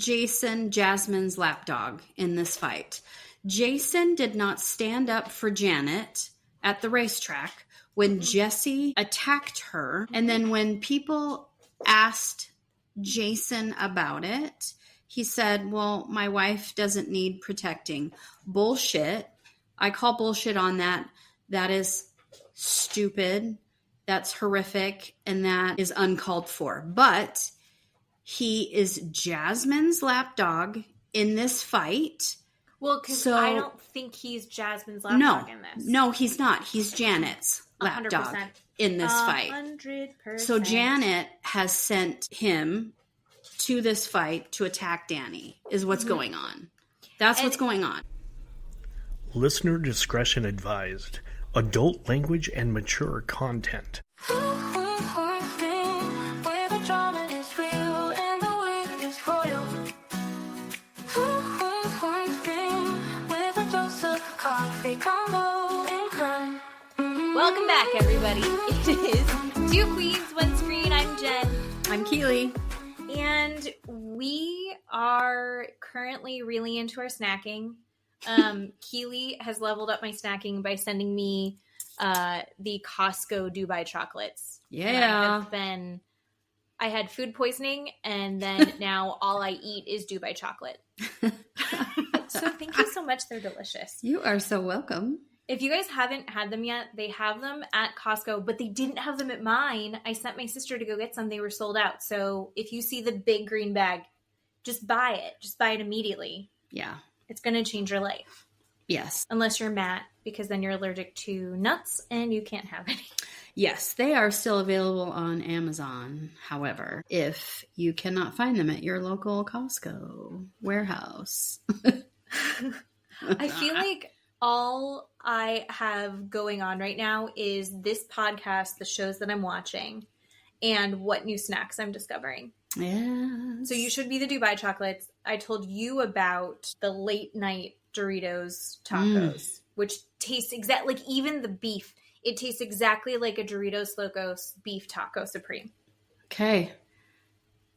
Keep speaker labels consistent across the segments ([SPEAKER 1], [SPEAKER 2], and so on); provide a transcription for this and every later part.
[SPEAKER 1] Jason Jasmine's lapdog in this fight. Jason did not stand up for Janet at the racetrack when Jesse attacked her. And then when people asked Jason about it, he said, well, my wife doesn't need protecting. Bullshit. I call bullshit on that. That is stupid. That's horrific. And that is uncalled for. But he is Jasmine's lapdog in this fight.
[SPEAKER 2] Well, because I don't think he's Jasmine's lapdog in this.
[SPEAKER 1] No, he's not. He's Janet's lapdog
[SPEAKER 2] 100%.
[SPEAKER 1] In this fight.
[SPEAKER 2] 100%.
[SPEAKER 1] So Janet has sent him to this fight to attack Danny, is what's going on. That's what's going on.
[SPEAKER 3] Listener discretion advised. Adult language and mature content.
[SPEAKER 2] Welcome back, everybody. It is Two Queens, One Screen. I'm Jen.
[SPEAKER 1] I'm Keeley.
[SPEAKER 2] And we are currently really into our snacking. Keeley has leveled up my snacking by sending me the Costco Dubai chocolates.
[SPEAKER 1] Yeah.
[SPEAKER 2] I had food poisoning, and then now all I eat is Dubai chocolate. So thank you so much. They're delicious.
[SPEAKER 1] You are so welcome.
[SPEAKER 2] If you guys haven't had them yet, they have them at Costco, but they didn't have them at mine. I sent my sister to go get some. They were sold out. So if you see the big green bag, just buy it. Just buy it immediately.
[SPEAKER 1] Yeah.
[SPEAKER 2] It's going to change your life.
[SPEAKER 1] Yes.
[SPEAKER 2] Unless you're Matt, because then you're allergic to nuts and you can't have any.
[SPEAKER 1] Yes, they are still available on Amazon. However, if you cannot find them at your local Costco warehouse.
[SPEAKER 2] I feel like all I have going on right now is this podcast, the shows that I'm watching, and what new snacks I'm discovering.
[SPEAKER 1] Yeah.
[SPEAKER 2] So you should be the Dubai chocolates. I told you about the late night Doritos tacos, which taste exactly like even the beef. It tastes exactly like a Doritos Locos beef taco supreme.
[SPEAKER 1] Okay.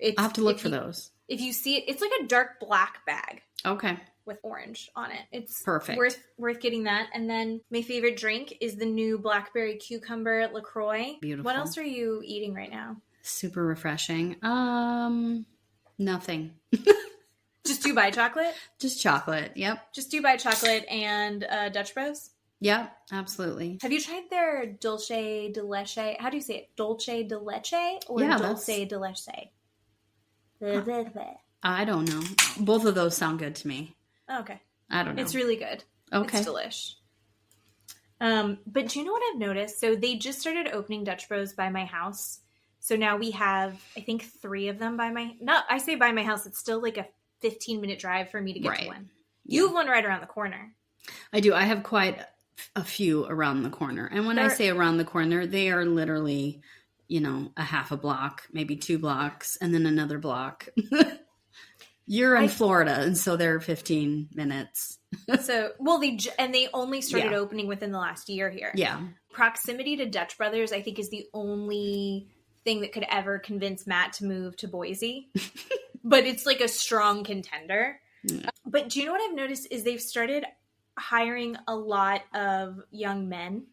[SPEAKER 1] I'll have to look for those.
[SPEAKER 2] If you see it, it's like a dark black bag.
[SPEAKER 1] Okay.
[SPEAKER 2] With orange on it. It's
[SPEAKER 1] perfect.
[SPEAKER 2] Worth getting that. And then my favorite drink is the new blackberry cucumber LaCroix.
[SPEAKER 1] Beautiful.
[SPEAKER 2] What else are you eating right now?
[SPEAKER 1] Super refreshing. Nothing.
[SPEAKER 2] Just Dubai chocolate?
[SPEAKER 1] Just chocolate. Yep.
[SPEAKER 2] Just Dubai chocolate and Dutch Bros?
[SPEAKER 1] Yep, absolutely.
[SPEAKER 2] Have you tried their dulce de leche? How do you say it? Dulce de leche or dulce de leche?
[SPEAKER 1] I don't know. Both of those sound good to me.
[SPEAKER 2] Oh, okay.
[SPEAKER 1] I don't know.
[SPEAKER 2] It's really good.
[SPEAKER 1] Okay.
[SPEAKER 2] It's delish. But do you know what I've noticed? So they just started opening Dutch Bros by my house. So now we have, I think, 3 of them I say by my house. It's still like a 15-minute drive for me to get to one. You have one right around the corner.
[SPEAKER 1] I do. I have quite a few around the corner. And when I say around the corner, they are literally, a half a block, maybe 2 blocks, and then another block. You're in Florida, and so they're 15 minutes. They only started opening within the last year here. Yeah. Proximity to Dutch Brothers, I think, is the only thing that could ever convince Matt to move to Boise. But it's like a strong contender. Yeah. But do you know what I've noticed is they've started hiring a lot of young men.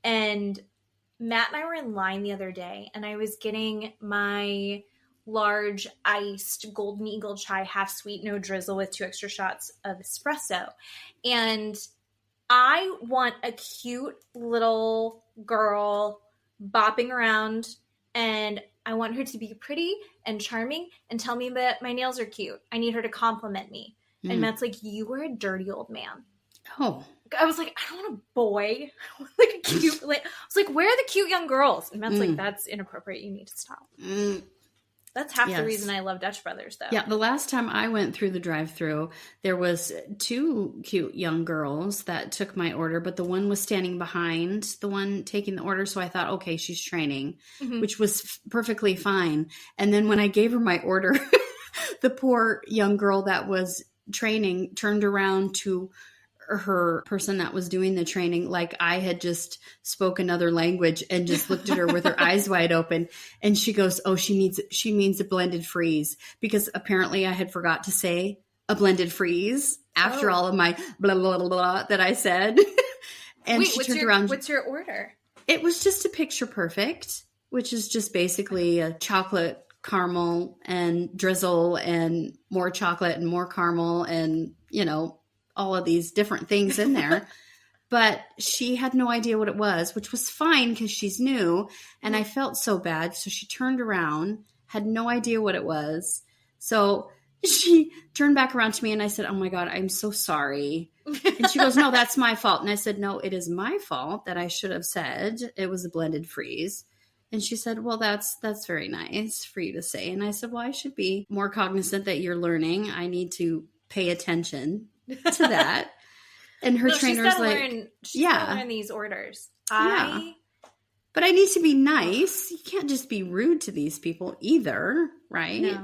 [SPEAKER 1] And Matt and I were in line the other day, and I was getting my large iced Golden Eagle chai, half sweet, no drizzle, with 2 extra shots of espresso. And I want a cute little girl bopping around, and I want her to be pretty and charming and tell me that my nails are cute. I need her to compliment me. And Matt's like, you are a dirty old man. Oh. I was like, I don't want a boy. I want like a cute, I was like, where are the cute young girls? And Matt's like, that's inappropriate. You need to stop. That's half the reason I love Dutch Brothers, though. Yeah, the last time I went through the drive-thru, there was 2 cute young girls that took my order, but the one was standing behind the one taking the order, so I thought, okay, she's training, which was perfectly fine. And then when I gave her my order, the poor young girl that was training turned around to her person that was doing the training like I had just spoke another language and just looked at her with her eyes wide open. And she goes, oh, she means a blended freeze, because apparently I had forgot to say a blended freeze after all of my blah, blah, blah, blah that I said. And
[SPEAKER 2] wait,
[SPEAKER 1] she turned around.
[SPEAKER 2] What's your order?
[SPEAKER 1] It was just a picture perfect, which is just basically a chocolate caramel and drizzle and more chocolate and more caramel and, you know, all of these different things in there. But she had no idea what it was, which was fine because she's new. And I felt so bad. So she turned around, had no idea what it was. So she turned back around to me and I said, oh my God, I'm so sorry. And she goes, no, that's my fault. And I said, no, it is my fault that I should have said it was a blended freeze. And she said, well, that's very nice for you to say. And I said, well, I should be more cognizant that you're learning. I need to pay attention to that. And her trainer's like,
[SPEAKER 2] she's gotta learn these orders.
[SPEAKER 1] But I need to be nice. You can't just be rude to these people either, right?
[SPEAKER 2] No.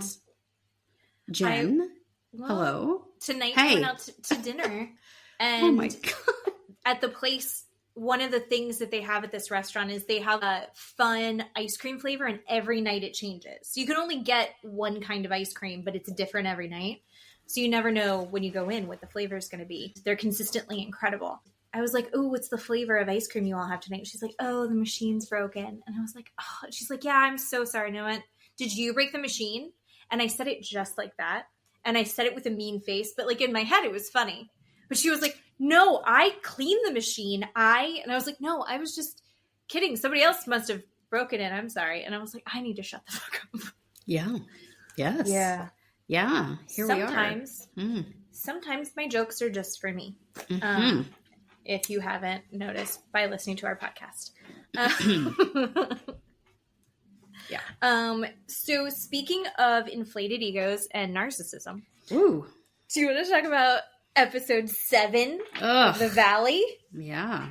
[SPEAKER 1] Jen, hello.
[SPEAKER 2] Tonight we went out to dinner. And
[SPEAKER 1] oh my God.
[SPEAKER 2] At the place, one of the things that they have at this restaurant is they have a fun ice cream flavor, and every night it changes. So you can only get one kind of ice cream, but it's different every night. So you never know when you go in what the flavor is going to be. They're consistently incredible. I was like, oh, what's the flavor of ice cream you all have tonight? She's like, oh, the machine's broken. And I was like, oh, she's like, yeah, I'm so sorry. You know what? Did you break the machine? And I said it just like that. And I said it with a mean face, but like in my head, it was funny. But she was like, no, I cleaned the machine. And I was like, no, I was just kidding. Somebody else must have broken it. I'm sorry. And I was like, I need to shut the fuck up.
[SPEAKER 1] Yeah. Yes.
[SPEAKER 2] Yeah.
[SPEAKER 1] Yeah. Here we are.
[SPEAKER 2] Sometimes my jokes are just for me. If you haven't noticed by listening to our podcast. Yeah. So speaking of inflated egos and narcissism,
[SPEAKER 1] ooh,
[SPEAKER 2] do you want to talk about episode 7 of The Valley?
[SPEAKER 1] Yeah.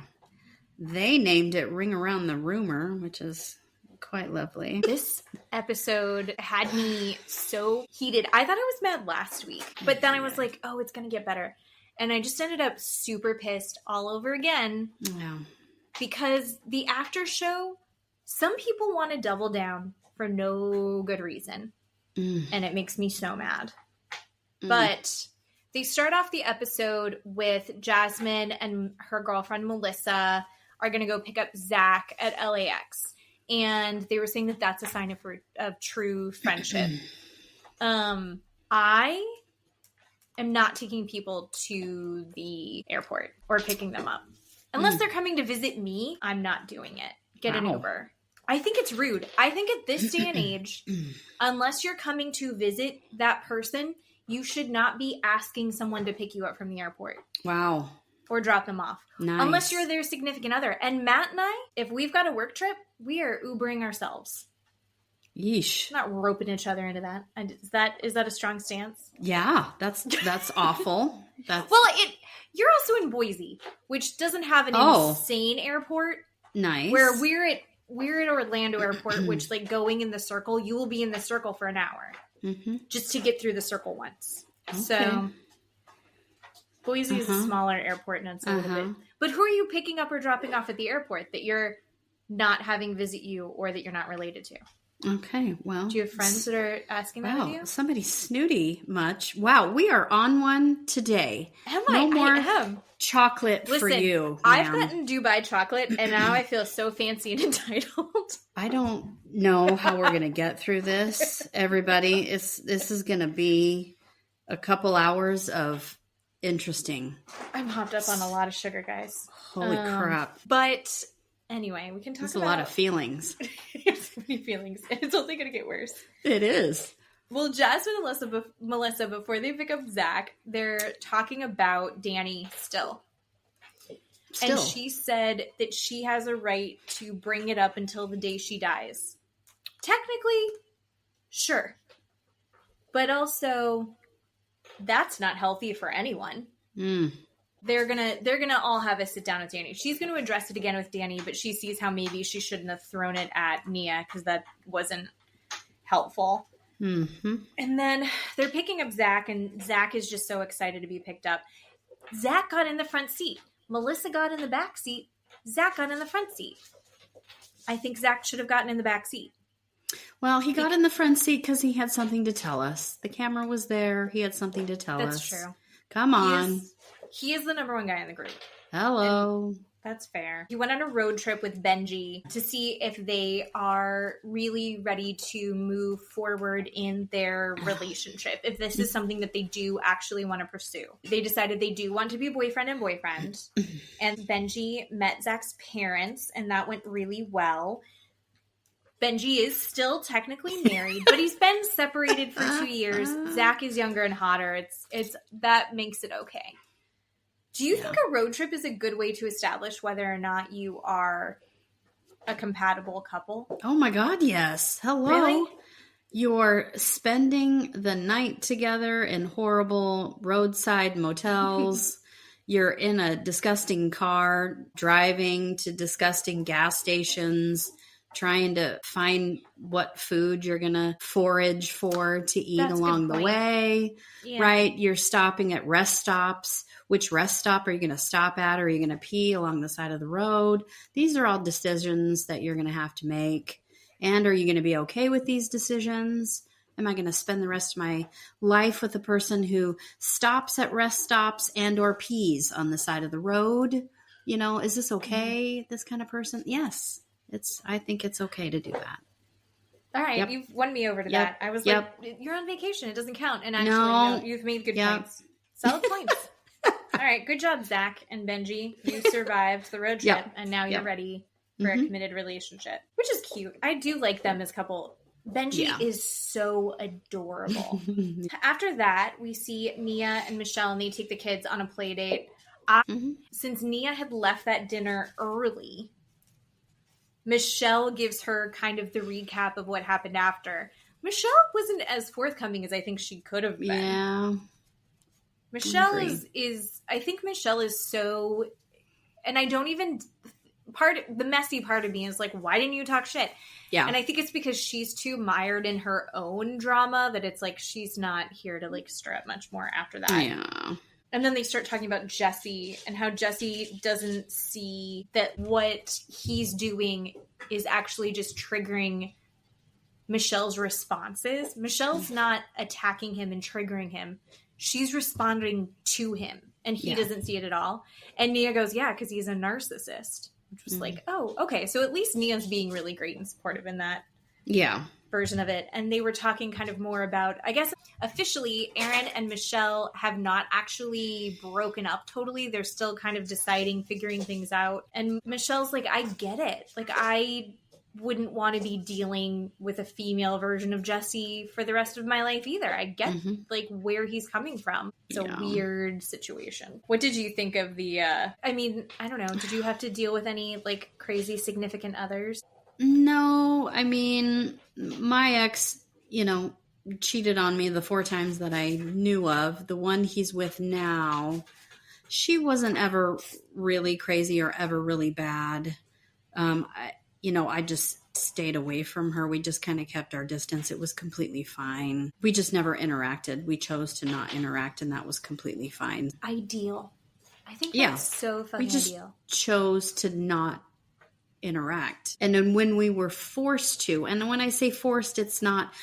[SPEAKER 1] They named it Ring Around the Rumor, which is quite lovely.
[SPEAKER 2] This episode had me so heated. I thought I was mad last week, but then I was like, oh, it's going to get better. And I just ended up super pissed all over again.
[SPEAKER 1] Yeah.
[SPEAKER 2] Because the after show, some people want to double down for no good reason. And it makes me so mad. But they start off the episode with Jasmine and her girlfriend Melissa are going to go pick up Zack at LAX. And they were saying that that's a sign of true friendship. I am not taking people to the airport or picking them up. Unless they're coming to visit me, I'm not doing it. Get an Uber. I think it's rude. I think at this day and age, unless you're coming to visit that person, you should not be asking someone to pick you up from the airport.
[SPEAKER 1] Wow.
[SPEAKER 2] Or drop them off.
[SPEAKER 1] Nice.
[SPEAKER 2] Unless you're their significant other. And Matt and I, if we've got a work trip, we are Ubering ourselves.
[SPEAKER 1] Yeesh.
[SPEAKER 2] Not roping each other into that. And is that a strong stance?
[SPEAKER 1] Yeah, that's awful. That's
[SPEAKER 2] well, you're also in Boise, which doesn't have an insane airport.
[SPEAKER 1] Nice.
[SPEAKER 2] Where we're at Orlando Airport, which like going in the circle, you will be in the circle for an hour just to get through the circle once. Okay. So Boise is a smaller airport and it's a little bit. But who are you picking up or dropping off at the airport that you're not having visit you or that you're not related to?
[SPEAKER 1] Okay, well.
[SPEAKER 2] Do you have friends that are asking that of you?
[SPEAKER 1] Somebody snooty much. Wow, we are on one today.
[SPEAKER 2] Am
[SPEAKER 1] no
[SPEAKER 2] I?
[SPEAKER 1] more
[SPEAKER 2] I am.
[SPEAKER 1] Chocolate for you.
[SPEAKER 2] I've gotten Dubai chocolate and now I feel so fancy and entitled.
[SPEAKER 1] I don't know how we're going to get through this, everybody. This is going to be a couple hours of interesting.
[SPEAKER 2] I'm hopped up on a lot of sugar, guys.
[SPEAKER 1] Holy crap.
[SPEAKER 2] But anyway, we can talk about...
[SPEAKER 1] a lot of feelings.
[SPEAKER 2] There's so many feelings. It's only going to get worse.
[SPEAKER 1] It is.
[SPEAKER 2] Well, Jasmine and Melissa, before they pick up Zack, they're talking about Danny still. And she said that she has a right to bring it up until the day she dies. Technically, sure. But also, that's not healthy for anyone. They're gonna all have a sit down with Danny. She's gonna address it again with Danny, but she sees how maybe she shouldn't have thrown it at Nia because that wasn't helpful. And then they're picking up Zack, and Zack is just so excited to be picked up. Zack got in the front seat. Melissa got in the back seat. Zack got in the front seat. I think Zack should have gotten in the back seat.
[SPEAKER 1] Well, he got in the front seat because he had something to tell us. The camera was there. He had something to tell us.
[SPEAKER 2] That's true.
[SPEAKER 1] Come on.
[SPEAKER 2] He is the number one guy in the group.
[SPEAKER 1] Hello.
[SPEAKER 2] And that's fair. He went on a road trip with Benji to see if they are really ready to move forward in their relationship, if this is something that they do actually want to pursue. They decided they do want to be boyfriend and boyfriend. And Benji met Zach's parents, and that went really well. Benji is still technically married, but he's been separated for 2 years. Zack is younger and hotter. It's that makes it okay. Do you think a road trip is a good way to establish whether or not you are a compatible couple?
[SPEAKER 1] Oh my God, yes. Hello.
[SPEAKER 2] Really?
[SPEAKER 1] You're spending the night together in horrible roadside motels. You're in a disgusting car, driving to disgusting gas stations, trying to find what food you're going to forage for to eat along the way, right? You're stopping at rest stops. Which rest stop are you going to stop at? Or are you going to pee along the side of the road? These are all decisions that you're going to have to make. And are you going to be okay with these decisions? Am I going to spend the rest of my life with a person who stops at rest stops and or pees on the side of the road? You know, is this okay? This kind of person? Yes. I think it's okay to do that.
[SPEAKER 2] All right. You've won me over to that. I was like, you're on vacation. It doesn't count. And actually, no, you've made good points. Solid points. All right. Good job, Zack and Benji. You survived the road trip and now you're ready for a committed relationship, which is cute. I do like them as a couple. Benji is so adorable. After that, we see Nia and Michelle, and they take the kids on a play date. Since Nia had left that dinner early, Michelle gives her kind of the recap of what happened after. Michelle wasn't as forthcoming as I think she could have been.
[SPEAKER 1] Yeah.
[SPEAKER 2] Michelle I think Michelle is so, and I don't even, the messy part of me is like, why didn't you talk shit? Yeah. And I think it's because she's too mired in her own drama that it's like, she's not here to like stir up much more after that.
[SPEAKER 1] Yeah.
[SPEAKER 2] And then they start talking about Jesse and how Jesse doesn't see that what he's doing is actually just triggering Michelle's responses. Michelle's not attacking him and triggering him. She's responding to him, and he doesn't see it at all. And Nia goes, yeah, because he's a narcissist. Which was like, oh, okay. So at least Nia's being really great and supportive in that version of it. And they were talking kind of more about, I guess, officially, Aaron and Michelle have not actually broken up totally. They're still kind of deciding, figuring things out. And Michelle's like, I get it. Like, I wouldn't want to be dealing with a female version of Jesse for the rest of my life either. I get like where he's coming from. It's a weird situation. What did you think of the I mean, I don't know, did you have to deal with any like crazy significant others?
[SPEAKER 1] No, I mean, my ex, you know, cheated on me the 4 times that I knew of. The one he's with now, she wasn't ever really crazy or ever really bad. I just stayed away from her. We just kind of kept our distance. It was completely fine. We just never interacted. We chose to not interact, and that was completely fine.
[SPEAKER 2] Ideal. I think that's so fucking
[SPEAKER 1] we just
[SPEAKER 2] ideal.
[SPEAKER 1] Chose to not interact. And then when we were forced to, and when I say forced, that's not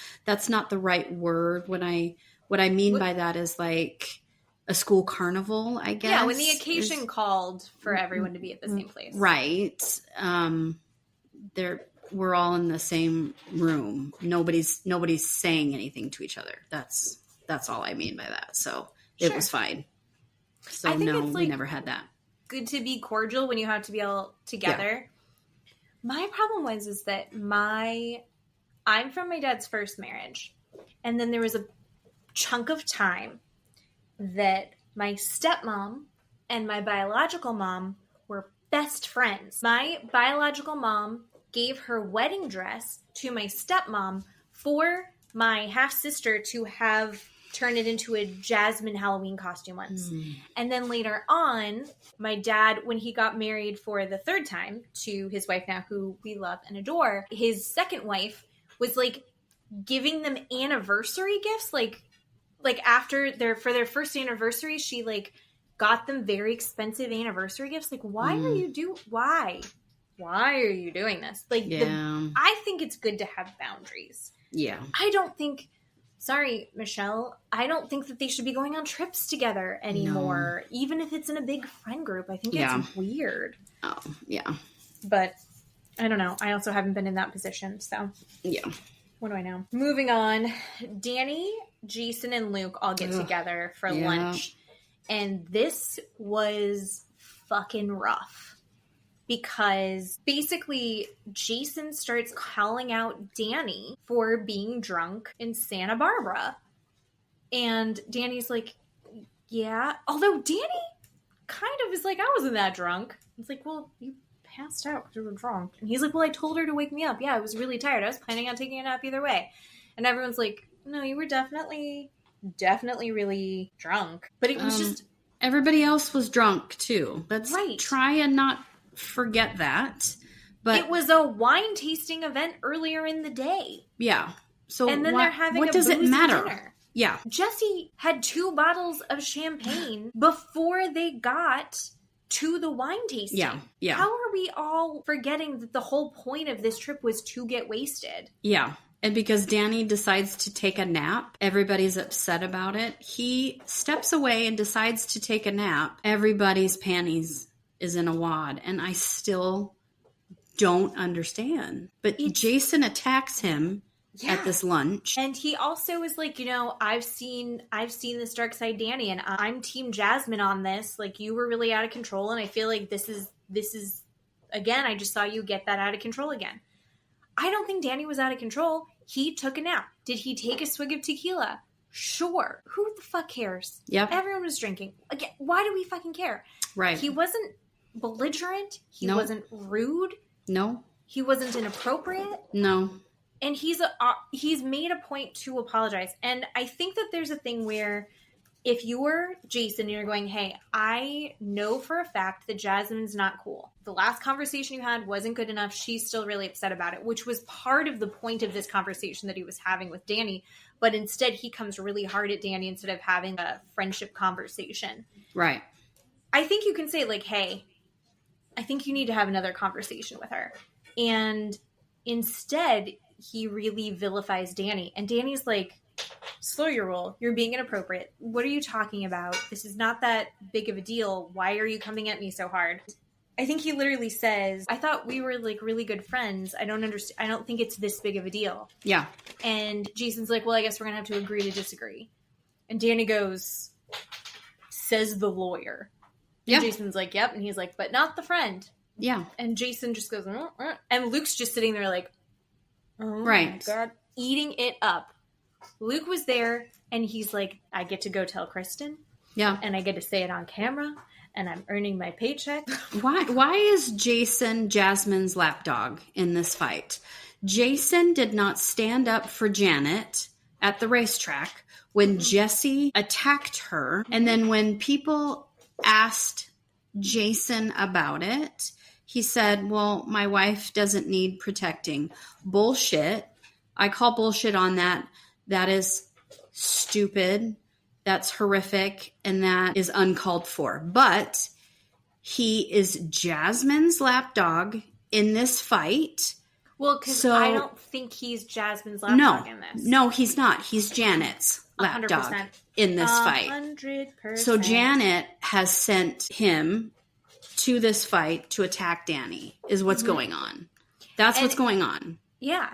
[SPEAKER 1] the right word. What I mean by that is like a school carnival, I guess.
[SPEAKER 2] Yeah, when the occasion called for everyone to be at the same place.
[SPEAKER 1] Right. We're all in the same room. Nobody's saying anything to each other. That's all I mean by that. So it was fine. So no, we never had that.
[SPEAKER 2] Good to be cordial when you have to be all together. Yeah. My problem is that I'm from my dad's first marriage. And then there was a chunk of time that my stepmom and my biological mom were best friends. My biological mom gave her wedding dress to my stepmom for my half-sister to have turn it into a Jasmine Halloween costume once. And then later on, my dad, when he got married for the 3rd time to his wife now, who we love and adore, his second wife was like giving them anniversary gifts. Like after for their first anniversary, she like got them very expensive anniversary gifts. Like, why are you doing this? Like, I think it's good to have boundaries.
[SPEAKER 1] Yeah.
[SPEAKER 2] I don't think, sorry, Michelle, I don't think that they should be going on trips together anymore. No. Even if it's in a big friend group. I think it's weird.
[SPEAKER 1] Oh, yeah.
[SPEAKER 2] But I don't know. I also haven't been in that position, so.
[SPEAKER 1] Yeah.
[SPEAKER 2] What do I know? Moving on. Danny, Jason, and Luke all get together for lunch. And this was fucking rough. Because basically, Jason starts calling out Danny for being drunk in Santa Barbara. And Danny's like, yeah. Although Danny kind of is like, I wasn't that drunk. It's like, well, you passed out because you were drunk. And he's like, well, I told her to wake me up. Yeah, I was really tired. I was planning on taking a nap either way. And everyone's like, no, you were definitely really drunk. But it was just...
[SPEAKER 1] Everybody else was drunk, too. Let's try and not forget that. But
[SPEAKER 2] it was a wine tasting event earlier in the day.
[SPEAKER 1] Yeah. So
[SPEAKER 2] and then they're having
[SPEAKER 1] what does it matter?
[SPEAKER 2] Dinner.
[SPEAKER 1] Yeah.
[SPEAKER 2] Jesse had 2 bottles of champagne before they got to the wine tasting.
[SPEAKER 1] Yeah. Yeah.
[SPEAKER 2] How are we all forgetting that the whole point of this trip was to get wasted?
[SPEAKER 1] Yeah. And because Danny decides to take a nap, everybody's upset about it. He steps away and decides to take a nap. Everybody's panties is in a wad. And I still don't understand. But Jason attacks him at this lunch.
[SPEAKER 2] And he also is like, you know, I've seen this dark side Danny, and I'm team Jasmine on this. Like, you were really out of control. And I feel like this is again, I just saw you get that out of control again. I don't think Danny was out of control. He took a nap. Did he take a swig of tequila? Sure. Who the fuck cares?
[SPEAKER 1] Yep.
[SPEAKER 2] Everyone was drinking. Again, why do we fucking care?
[SPEAKER 1] Right.
[SPEAKER 2] He wasn't belligerent. He wasn't rude.
[SPEAKER 1] No.
[SPEAKER 2] He wasn't inappropriate.
[SPEAKER 1] No.
[SPEAKER 2] And he's made a point to apologize. And I think that there's a thing where if you're Jason and you're going, hey, I know for a fact that Jasmine's not cool. The last conversation you had wasn't good enough. She's still really upset about it, which was part of the point of this conversation that he was having with Danny. But instead, he comes really hard at Danny instead of having a friendship conversation.
[SPEAKER 1] Right.
[SPEAKER 2] I think you can say, like, hey, I think you need to have another conversation with her. And instead, he really vilifies Danny. And Danny's like, slow your roll. You're being inappropriate. What are you talking about? This is not that big of a deal. Why are you coming at me so hard? I think he literally says, I thought we were like really good friends. I don't understand. I don't think it's this big of a deal.
[SPEAKER 1] Yeah.
[SPEAKER 2] And Jason's like, well, I guess we're going to have to agree to disagree. And Danny goes, says the lawyer. And Jason's like, yep. And he's like, but not the friend.
[SPEAKER 1] Yeah.
[SPEAKER 2] And Jason just goes, and Luke's just sitting there like, oh my God, eating it up. Luke was there, and he's like, I get to go tell Kristen.
[SPEAKER 1] Yeah.
[SPEAKER 2] And I get to say it on camera, and I'm earning my paycheck.
[SPEAKER 1] Why is Jason Jasmine's lapdog in this fight? Jason did not stand up for Janet at the racetrack when Jesse attacked her. And then when people asked Jason about it, he said, well, my wife doesn't need protecting. Bullshit. I call bullshit on that. That is stupid. That's horrific. And that is uncalled for. But he is Jasmine's lapdog in this fight.
[SPEAKER 2] Well, because I don't think he's Jasmine's lapdog in this.
[SPEAKER 1] No, he's not. He's Janet's lapdog
[SPEAKER 2] 100%.
[SPEAKER 1] In this fight.
[SPEAKER 2] 100%.
[SPEAKER 1] So Janet has sent him to this fight to attack Danny, is what's going on. That's what's going on.
[SPEAKER 2] Yeah.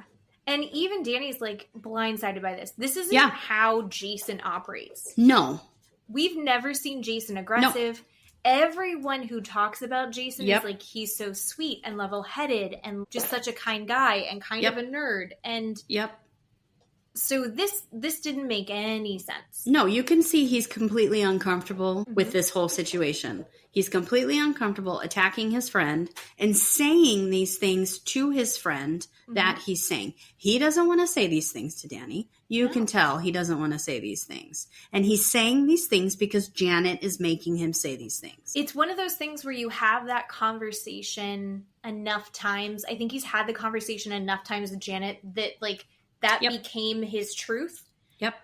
[SPEAKER 2] And even Danny's like blindsided by this. This isn't how Jason operates.
[SPEAKER 1] No.
[SPEAKER 2] We've never seen Jason aggressive. No. Everyone who talks about Jason is like, he's so sweet and level-headed and just such a kind guy and kind of a nerd. And so this didn't make any sense.
[SPEAKER 1] No, you can see he's completely uncomfortable with this whole situation. He's completely uncomfortable attacking his friend and saying these things to his friend that he's saying. He doesn't want to say these things to Danny. You can tell he doesn't want to say these things. And he's saying these things because Janet is making him say these things.
[SPEAKER 2] It's one of those things where you have that conversation enough times. I think he's had the conversation enough times with Janet that like that became his truth.
[SPEAKER 1] Yep.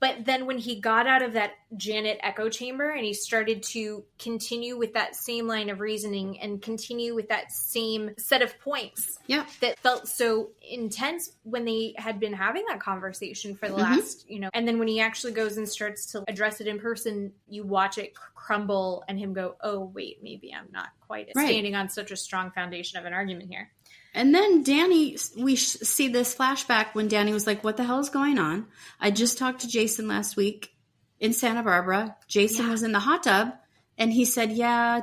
[SPEAKER 2] But then when he got out of that Janet echo chamber and he started to continue with that same line of reasoning and continue with that same set of points that felt so intense when they had been having that conversation for the last, and then when he actually goes and starts to address it in person, you watch it crumble and him go, oh, wait, maybe I'm not quite standing on such a strong foundation of an argument here.
[SPEAKER 1] And then Danny, we see this flashback when Danny was like, what the hell is going on? I just talked to Jason last week in Santa Barbara. Jason was in the hot tub and he said,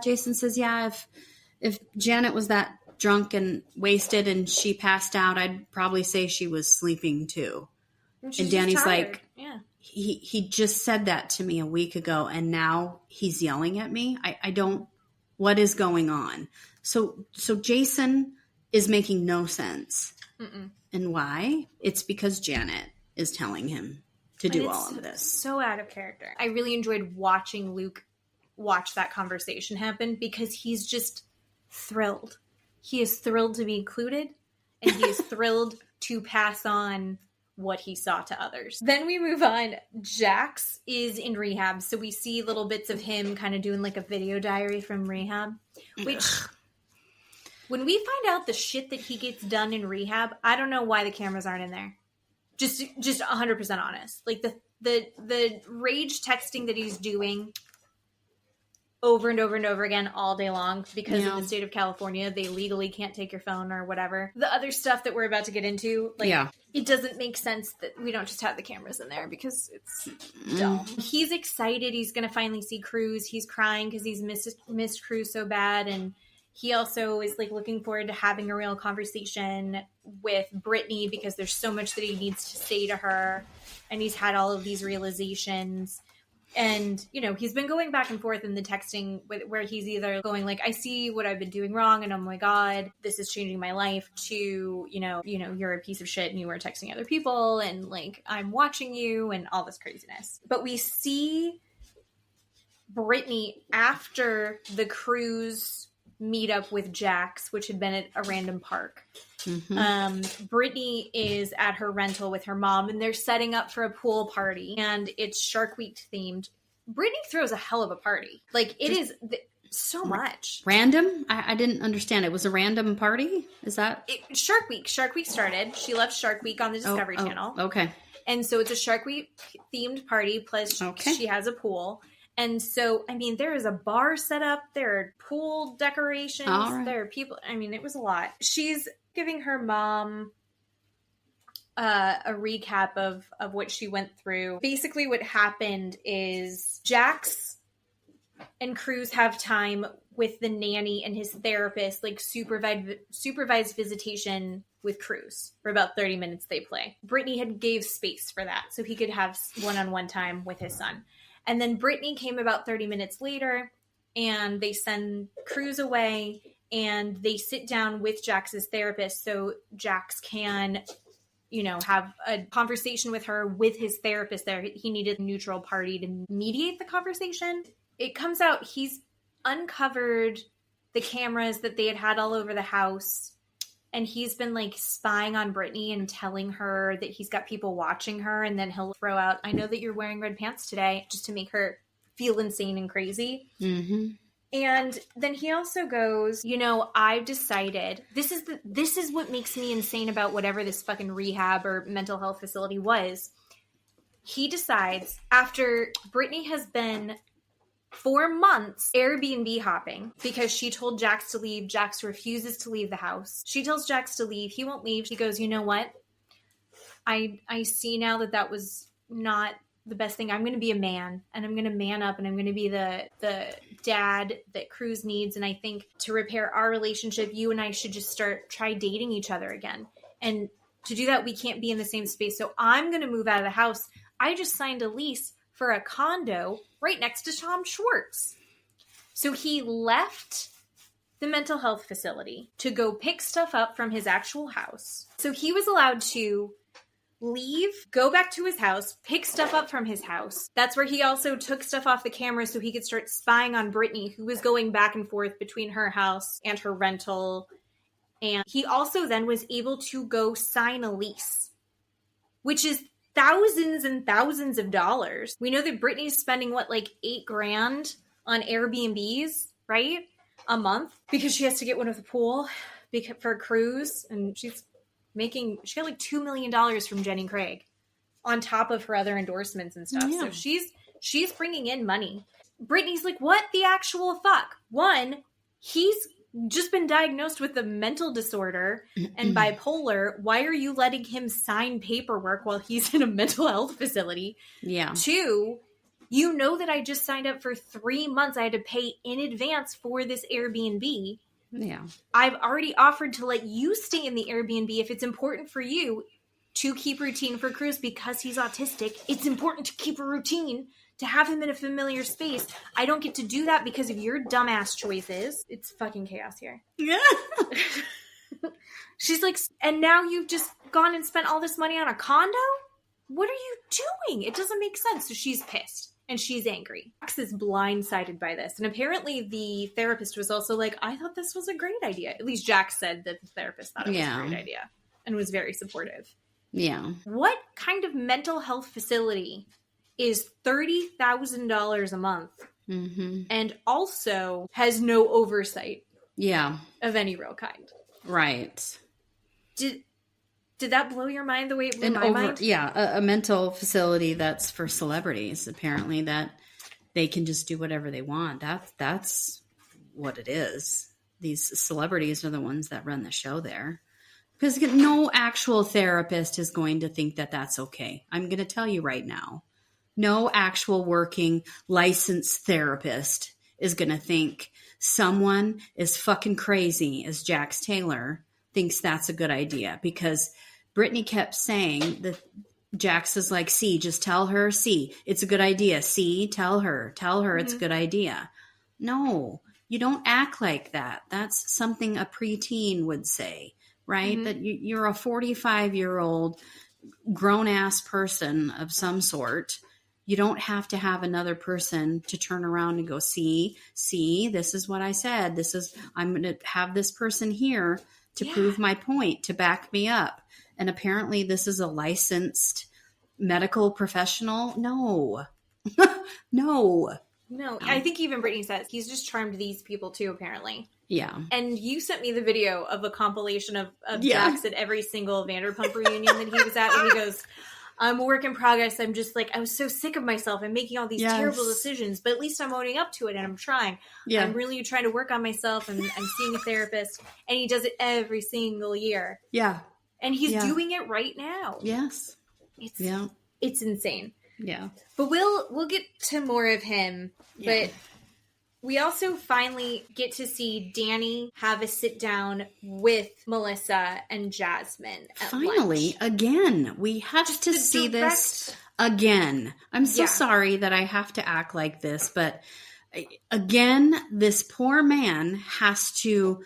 [SPEAKER 1] Jason says, if Janet was that drunk and wasted and she passed out, I'd probably say she was sleeping too. And Danny's like, he just said that to me a week ago and now he's yelling at me. I don't, what is going on? So Jason is making no sense. And why? It's because Janet is telling him to do all of this.
[SPEAKER 2] So out of character. I really enjoyed watching Luke watch that conversation happen because he's just thrilled. He is thrilled to be included and he is thrilled to pass on what he saw to others. Then we move on. Jax is in rehab. So we see little bits of him kind of doing like a video diary from rehab, which... When we find out the shit that he gets done in rehab, I don't know why the cameras aren't in there. Just 100% honest. Like the rage texting that he's doing over and over and over again all day long because in the state of California, they legally can't take your phone or whatever. The other stuff that we're about to get into, it doesn't make sense that we don't just have the cameras in there because it's dumb. He's excited. He's going to finally see Cruz. He's crying because he's missed Cruz so bad. And he also is like looking forward to having a real conversation with Brittany because there's so much that he needs to say to her. And he's had all of these realizations. And, he's been going back and forth in the texting where he's either going like, I see what I've been doing wrong. And oh my God, this is changing my life to, you're a piece of shit and you were texting other people. And like, I'm watching you and all this craziness. But we see Brittany after the Cruz meet up with Jax, which had been at a random park. Brittany is at her rental with her mom and they're setting up for a pool party and it's Shark Week themed. Brittany throws a hell of a party. Like it is so much.
[SPEAKER 1] Random? I didn't understand. It was a random party? Is that?
[SPEAKER 2] Shark Week. Shark Week started. She left Shark Week on the Discovery Channel.
[SPEAKER 1] Okay.
[SPEAKER 2] And so it's a Shark Week themed party plus she has a pool. And so, there is a bar set up, there are pool decorations, there are people, it was a lot. She's giving her mom a recap of what she went through. Basically what happened is Jax and Cruz have time with the nanny and his therapist, like supervised visitation with Cruz. For about 30 minutes they play. Brittany had gave space for that so he could have one-on-one time with his son. And then Brittany came about 30 minutes later and they send Cruz away and they sit down with Jax's therapist so Jax can, have a conversation with her with his therapist there. He needed a neutral party to mediate the conversation. It comes out he's uncovered the cameras that they had all over the house. And he's been like spying on Brittany and telling her that he's got people watching her. And then he'll throw out, I know that you're wearing red pants today, just to make her feel insane and crazy. And then he also goes, I've decided this is what makes me insane about whatever this fucking rehab or mental health facility was. He decides after Brittany has been 4 months Airbnb hopping because she told Jax to leave. Jax refuses to leave the house. She tells Jax to leave. He won't leave. She goes, you know what? I see now that was not the best thing. I'm going to be a man and I'm going to man up and I'm going to be the dad that Cruz needs. And I think to repair our relationship, you and I should just try dating each other again. And to do that, we can't be in the same space. So I'm going to move out of the house. I just signed a lease for a condo right next to Tom Schwartz. So he left the mental health facility to go pick stuff up from his actual house. So he was allowed to leave, go back to his house, pick stuff up from his house. That's where he also took stuff off the camera so he could start spying on Brittany, who was going back and forth between her house and her rental. And he also then was able to go sign a lease, which is thousands and thousands of dollars. We know that Brittany's spending like $8,000 on Airbnbs, right? A month, because she has to get one with a pool for a cruise, and she got like $2 million from Jenny Craig on top of her other endorsements and stuff.
[SPEAKER 1] Yeah.
[SPEAKER 2] So she's bringing in money. Brittany's like, what the actual fuck? One, he's just been diagnosed with a mental disorder and bipolar. Why are you letting him sign paperwork while he's in a mental health facility?
[SPEAKER 1] Yeah.
[SPEAKER 2] Two, you know that I just signed up for 3 months. I had to pay in advance for this Airbnb.
[SPEAKER 1] Yeah.
[SPEAKER 2] I've already offered to let you stay in the Airbnb if it's important for you to keep routine for Cruz because he's autistic. It's important to keep a routine, to have him in a familiar space. I don't get to do that because of your dumbass choices. It's fucking chaos here.
[SPEAKER 1] Yeah.
[SPEAKER 2] She's like, and now you've just gone and spent all this money on a condo? What are you doing? It doesn't make sense. So she's pissed and she's angry. Max is blindsided by this. And apparently the therapist was also like, I thought this was a great idea. At least Jack said that the therapist thought it was a great idea and was very supportive.
[SPEAKER 1] Yeah.
[SPEAKER 2] What kind of mental health facility is $30,000 a month and also has no oversight of any real kind?
[SPEAKER 1] Right.
[SPEAKER 2] Did that blow your mind the way it blew my mind?
[SPEAKER 1] Yeah, a mental facility that's for celebrities, apparently, that they can just do whatever they want. That's what it is. These celebrities are the ones that run the show there. Because no actual therapist is going to think that that's okay. I'm going to tell you right now. No actual working licensed therapist is going to think someone as fucking crazy as Jax Taylor thinks that's a good idea. Because Brittany kept saying that Jax is like, see, just tell her, see, it's a good idea. See, tell her it's a good idea. No, you don't act like that. That's something a preteen would say. Right? That you're a 45-year-old grown-ass person of some sort. You don't have to have another person to turn around and go, see, this is what I said. I'm going to have this person here to prove my point, to back me up. And apparently this is a licensed medical professional. No.
[SPEAKER 2] No, I think even Brittany says he's just charmed these people too, apparently.
[SPEAKER 1] Yeah.
[SPEAKER 2] And you sent me the video of a compilation of Jax at every single Vanderpump reunion that he was at. And he goes, I'm a work in progress. I'm just like, I was so sick of myself. I'm making all these terrible decisions, but at least I'm owning up to it and I'm trying. Yeah. I'm really trying to work on myself and I'm seeing a therapist. And he does it every single year. Yeah. And he's doing it right now.
[SPEAKER 1] Yes.
[SPEAKER 2] It's insane.
[SPEAKER 1] Yeah.
[SPEAKER 2] But we'll get to more of him. But we also finally get to see Danny have a sit down with Melissa and Jasmine at lunch.
[SPEAKER 1] Again. We have to see this again. I'm so sorry that I have to act like this, but again, this poor man has to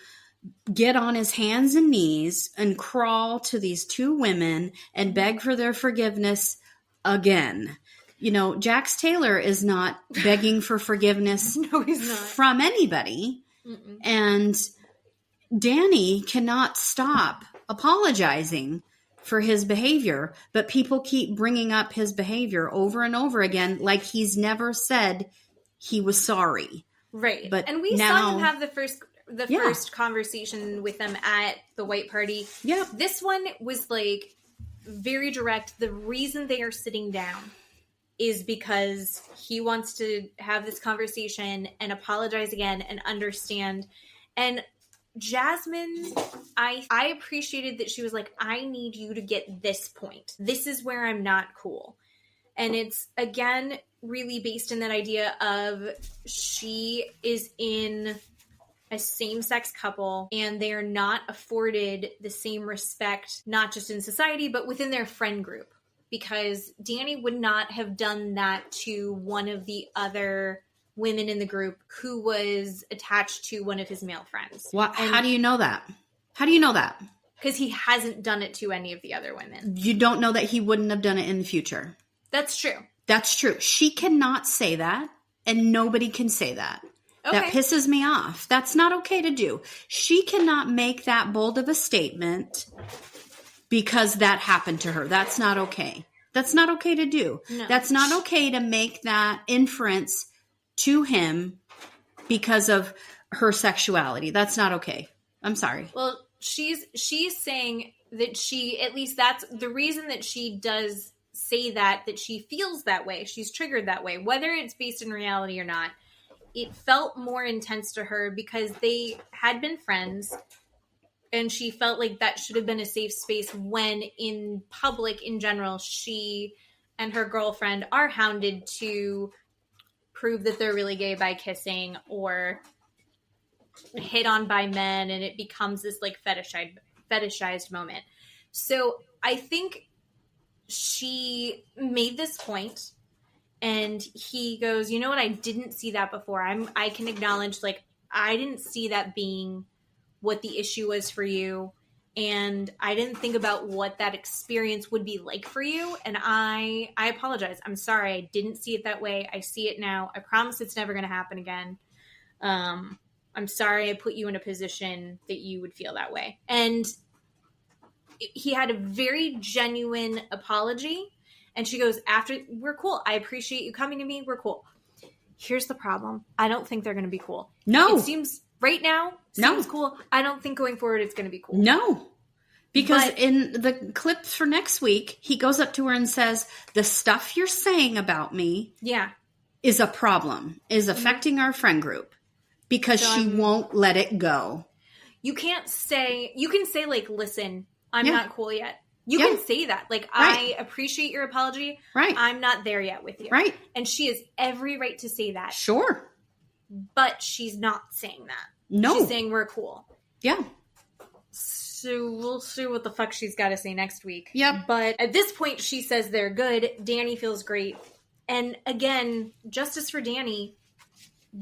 [SPEAKER 1] get on his hands and knees and crawl to these two women and beg for their forgiveness again. You know, Jax Taylor is not begging for forgiveness
[SPEAKER 2] no, he's not.
[SPEAKER 1] From anybody. Mm-mm. And Danny cannot stop apologizing for his behavior, but people keep bringing up his behavior over and over again like he's never said he was sorry.
[SPEAKER 2] Right. And we saw him have the first conversation with them at the white party. Yeah. This one was like very direct. The reason they are sitting down is because he wants to have this conversation and apologize again and understand. And Jasmine, I appreciated that she was like, I need you to get this point. This is where I'm not cool. And it's, again, really based in that idea of she is in a same-sex couple and they're not afforded the same respect, not just in society, but within their friend group. Because Danny would not have done that to one of the other women in the group who was attached to one of his male friends.
[SPEAKER 1] How do you know that? How do you know that?
[SPEAKER 2] Because he hasn't done it to any of the other women.
[SPEAKER 1] You don't know that he wouldn't have done it in the future.
[SPEAKER 2] That's true.
[SPEAKER 1] That's true. She cannot say that, and nobody can say that. Okay. That pisses me off. That's not okay to do. She cannot make that bold of a statement because that happened to her. That's not okay. That's not okay to do.
[SPEAKER 2] No.
[SPEAKER 1] That's not okay to make that inference to him because of her sexuality. That's not okay. I'm sorry.
[SPEAKER 2] Well, she's saying that she, at least that's the reason that she does say that she feels that way. She's triggered that way, whether it's based in reality or not. It felt more intense to her because they had been friends, and she felt like that should have been a safe space when in public in general, she and her girlfriend are hounded to prove that they're really gay by kissing or hit on by men, and it becomes this like fetishized moment. So I think she made this point, and he goes, you know what? I didn't see that before. I can acknowledge, like, I didn't see that being what the issue was for you. And I didn't think about what that experience would be like for you. And I apologize. I'm sorry. I didn't see it that way. I see it now. I promise it's never going to happen again. I'm sorry I put you in a position that you would feel that way. And he had a very genuine apology. And she goes, we're cool. I appreciate you coming to me. We're cool. Here's the problem. I don't think they're going to be cool.
[SPEAKER 1] No.
[SPEAKER 2] It seems right now, seems cool. I don't think going forward it's going to be cool.
[SPEAKER 1] No. Because in the clips for next week, he goes up to her and says, the stuff you're saying about me is a problem, is affecting our friend group because she won't let it go. You
[SPEAKER 2] can say like, listen, I'm not cool yet. You can say that. Like, I appreciate your apology.
[SPEAKER 1] Right.
[SPEAKER 2] I'm not there yet with you.
[SPEAKER 1] Right.
[SPEAKER 2] And she has every right to say that.
[SPEAKER 1] Sure.
[SPEAKER 2] But she's not saying that.
[SPEAKER 1] No.
[SPEAKER 2] She's saying we're cool.
[SPEAKER 1] Yeah.
[SPEAKER 2] So we'll see what the fuck she's got to say next week.
[SPEAKER 1] Yep.
[SPEAKER 2] But at this point, she says they're good. Danny feels great. And again, justice for Danny.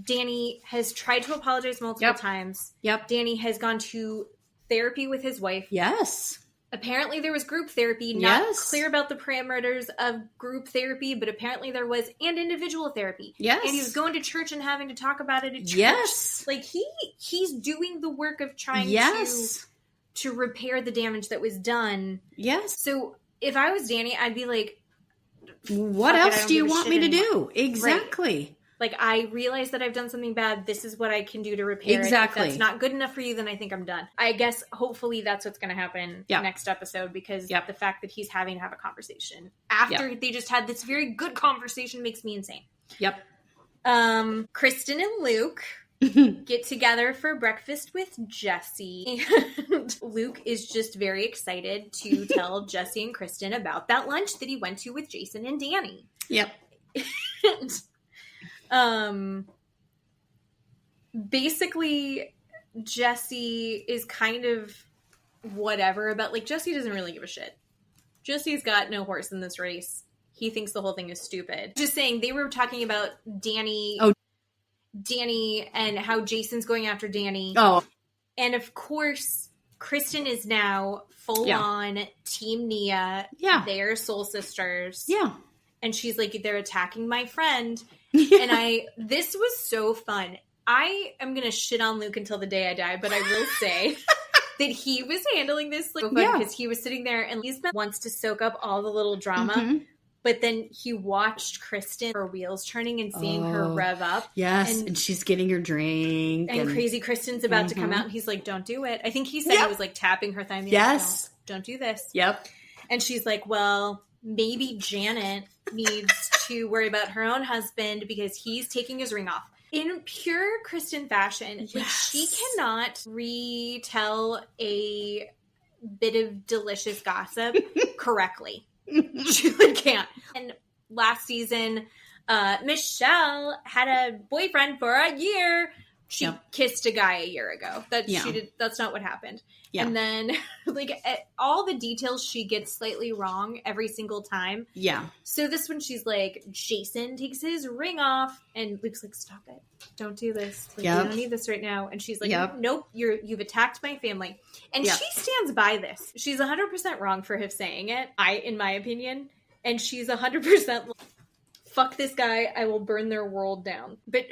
[SPEAKER 2] Danny has tried to apologize multiple times.
[SPEAKER 1] Yep.
[SPEAKER 2] Danny has gone to therapy with his wife.
[SPEAKER 1] Yes.
[SPEAKER 2] Apparently there was group therapy. Not clear about the parameters of group therapy, but apparently there was, and individual therapy.
[SPEAKER 1] Yes.
[SPEAKER 2] And he was going to church and having to talk about it at church.
[SPEAKER 1] Yes.
[SPEAKER 2] Like he's doing the work of trying to repair the damage that was done.
[SPEAKER 1] Yes.
[SPEAKER 2] So if I was Danny, I'd be like,
[SPEAKER 1] what else do you want me to do? Exactly.
[SPEAKER 2] Right. Like, I realize that I've done something bad. This is what I can do to repair it. If that's not good enough for you, then I think I'm done. I guess, hopefully, that's what's going to happen next episode, because the fact that he's having to have a conversation after they just had this very good conversation makes me insane.
[SPEAKER 1] Yep.
[SPEAKER 2] Kristen and Luke get together for breakfast with Jesse. And Luke is just very excited to tell Jesse and Kristen about that lunch that he went to with Jason and Danny.
[SPEAKER 1] Yep.
[SPEAKER 2] Basically, Jesse is kind of whatever about, like, Jesse doesn't really give a shit. Jesse's got no horse in this race. He thinks the whole thing is stupid. Just saying, they were talking about Danny and how Jason's going after Danny.
[SPEAKER 1] Oh.
[SPEAKER 2] And of course, Kristen is now full on Team Nia.
[SPEAKER 1] Yeah.
[SPEAKER 2] They're soul sisters.
[SPEAKER 1] Yeah.
[SPEAKER 2] And she's like, they're attacking my friend. And this was so fun. I am going to shit on Luke until the day I die, but I will say that he was handling this like fun because he was sitting there and Lisbeth wants to soak up all the little drama. Mm-hmm. But then he watched Kristen, her wheels turning and seeing her rev up.
[SPEAKER 1] Yes, and she's getting her drink.
[SPEAKER 2] And crazy Kristen's about to come out and he's like, don't do it. I think he said he was like tapping her thigh.
[SPEAKER 1] Yes.
[SPEAKER 2] Like, don't do this.
[SPEAKER 1] Yep.
[SPEAKER 2] And she's like, well, maybe Janet needs to worry about her own husband because he's taking his ring off. In pure Kristen fashion, like, she cannot retell a bit of delicious gossip correctly. She really can't. And last season, Michelle had a boyfriend for a year. She kissed a guy a year ago. That's not what happened. Yeah. And then, like, all the details she gets slightly wrong every single time. Yeah. So this one, she's like, Jason takes his ring off, and Luke's like, stop it. Don't do this. Like, we don't need this right now. And she's like, nope, you've attacked my family. And she stands by this. She's 100% wrong for him saying it, in my opinion. And she's 100% fuck this guy, I will burn their world down. But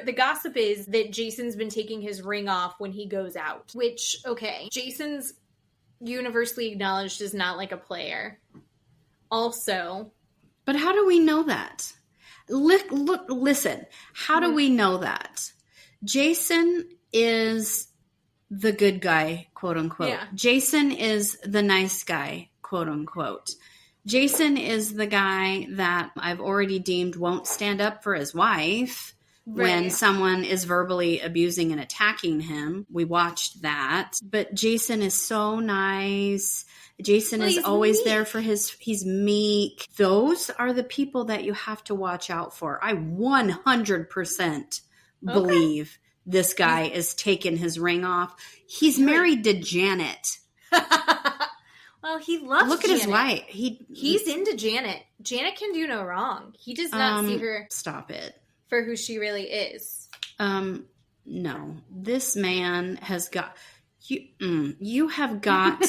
[SPEAKER 2] the gossip is that Jason's been taking his ring off when he goes out. Which, okay, Jason's universally acknowledged as not like a player. Also,
[SPEAKER 1] But how do we know that? Listen. How do we know that? Jason is the good guy, quote unquote.
[SPEAKER 2] Yeah.
[SPEAKER 1] Jason is the nice guy, quote unquote. Jason is the guy that I've already deemed won't stand up for his wife when someone is verbally abusing and attacking him. We watched that. But Jason is so nice. Jason is always meek. There for he's meek. Those are the people that you have to watch out for. I 100% believe this guy is taking his ring off. He's married to Janet.
[SPEAKER 2] Well, he loves
[SPEAKER 1] Look at
[SPEAKER 2] Janet.
[SPEAKER 1] His wife.
[SPEAKER 2] He's into Janet. Janet can do no wrong. He does not see her.
[SPEAKER 1] Stop it.
[SPEAKER 2] For who she really is.
[SPEAKER 1] No. This man has got... You have got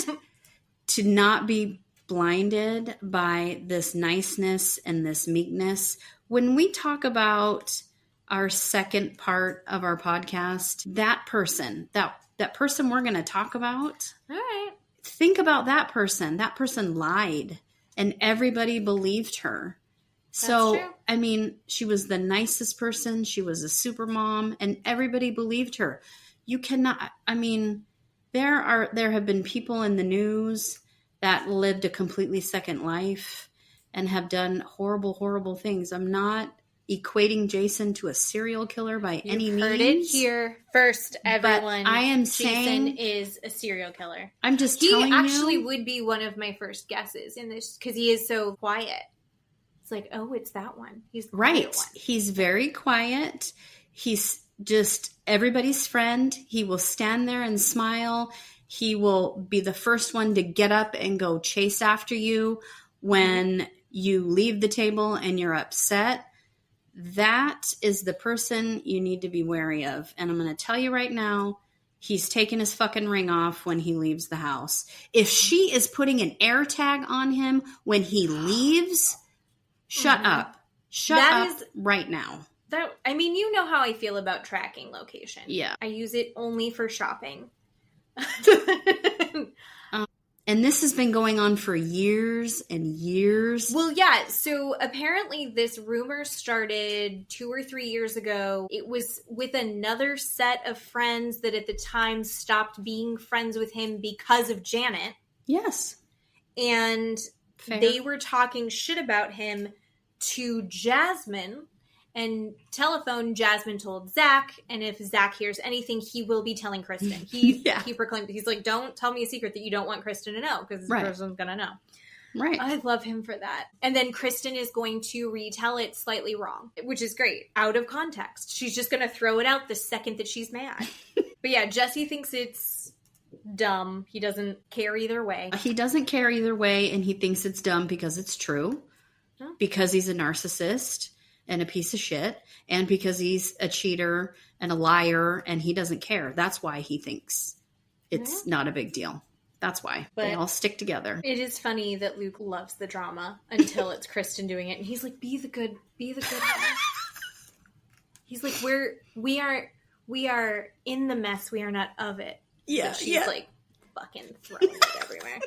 [SPEAKER 1] to not be blinded by this niceness and this meekness. When we talk about our second part of our podcast, that person we're going to talk about...
[SPEAKER 2] All right.
[SPEAKER 1] Think about that person. That person lied and everybody believed her. So,
[SPEAKER 2] That's true.
[SPEAKER 1] I mean, she was the nicest person. She was a super mom and everybody believed her. You cannot, I mean, there have been people in the news that lived a completely second life and have done horrible, horrible things. I'm not equating Jason to a serial killer by any means.
[SPEAKER 2] Heard it here first, everyone.
[SPEAKER 1] But I am
[SPEAKER 2] Jason
[SPEAKER 1] saying
[SPEAKER 2] is a serial killer.
[SPEAKER 1] I'm just telling you.
[SPEAKER 2] He actually would be one of my first guesses in this because he is so quiet. It's like, oh, it's that one. He's the
[SPEAKER 1] right.
[SPEAKER 2] One.
[SPEAKER 1] He's very quiet. He's just everybody's friend. He will stand there and smile. He will be the first one to get up and go chase after you when you leave the table and you're upset. That is the person you need to be wary of. And I'm going to tell you right now, he's taking his fucking ring off when he leaves the house. If she is putting an air tag on him when he leaves, shut up. Shut up right now.
[SPEAKER 2] I mean, you know how I feel about tracking location.
[SPEAKER 1] Yeah.
[SPEAKER 2] I use it only for shopping.
[SPEAKER 1] And this has been going on for years and years.
[SPEAKER 2] Well, yeah. So apparently this rumor started 2 or 3 years ago. It was with another set of friends that at the time stopped being friends with him because of Janet.
[SPEAKER 1] Yes.
[SPEAKER 2] And
[SPEAKER 1] Fair.
[SPEAKER 2] They were talking shit about him to Jasmine. And Jasmine told Zack, and if Zack hears anything, he will be telling Kristen. He proclaimed, he's like, don't tell me a secret that you don't want Kristen to know, because Kristen's going to know.
[SPEAKER 1] Right.
[SPEAKER 2] I love him for that. And then Kristen is going to retell it slightly wrong, which is great. Out of context. She's just going to throw it out the second that she's mad. But yeah, Jesse thinks it's dumb. He doesn't care either way.
[SPEAKER 1] He doesn't care either way, and he thinks it's dumb because it's true.
[SPEAKER 2] Huh?
[SPEAKER 1] Because he's a narcissist. And a piece of shit, and because he's a cheater and a liar, and he doesn't care. That's why he thinks it's not a big deal. That's why. But they all stick together.
[SPEAKER 2] It is funny that Luke loves the drama until it's Kristen doing it, and he's like, be the good one. He's like, we are in the mess, we are not of it.
[SPEAKER 1] Yeah.
[SPEAKER 2] So she's like fucking throwing it everywhere.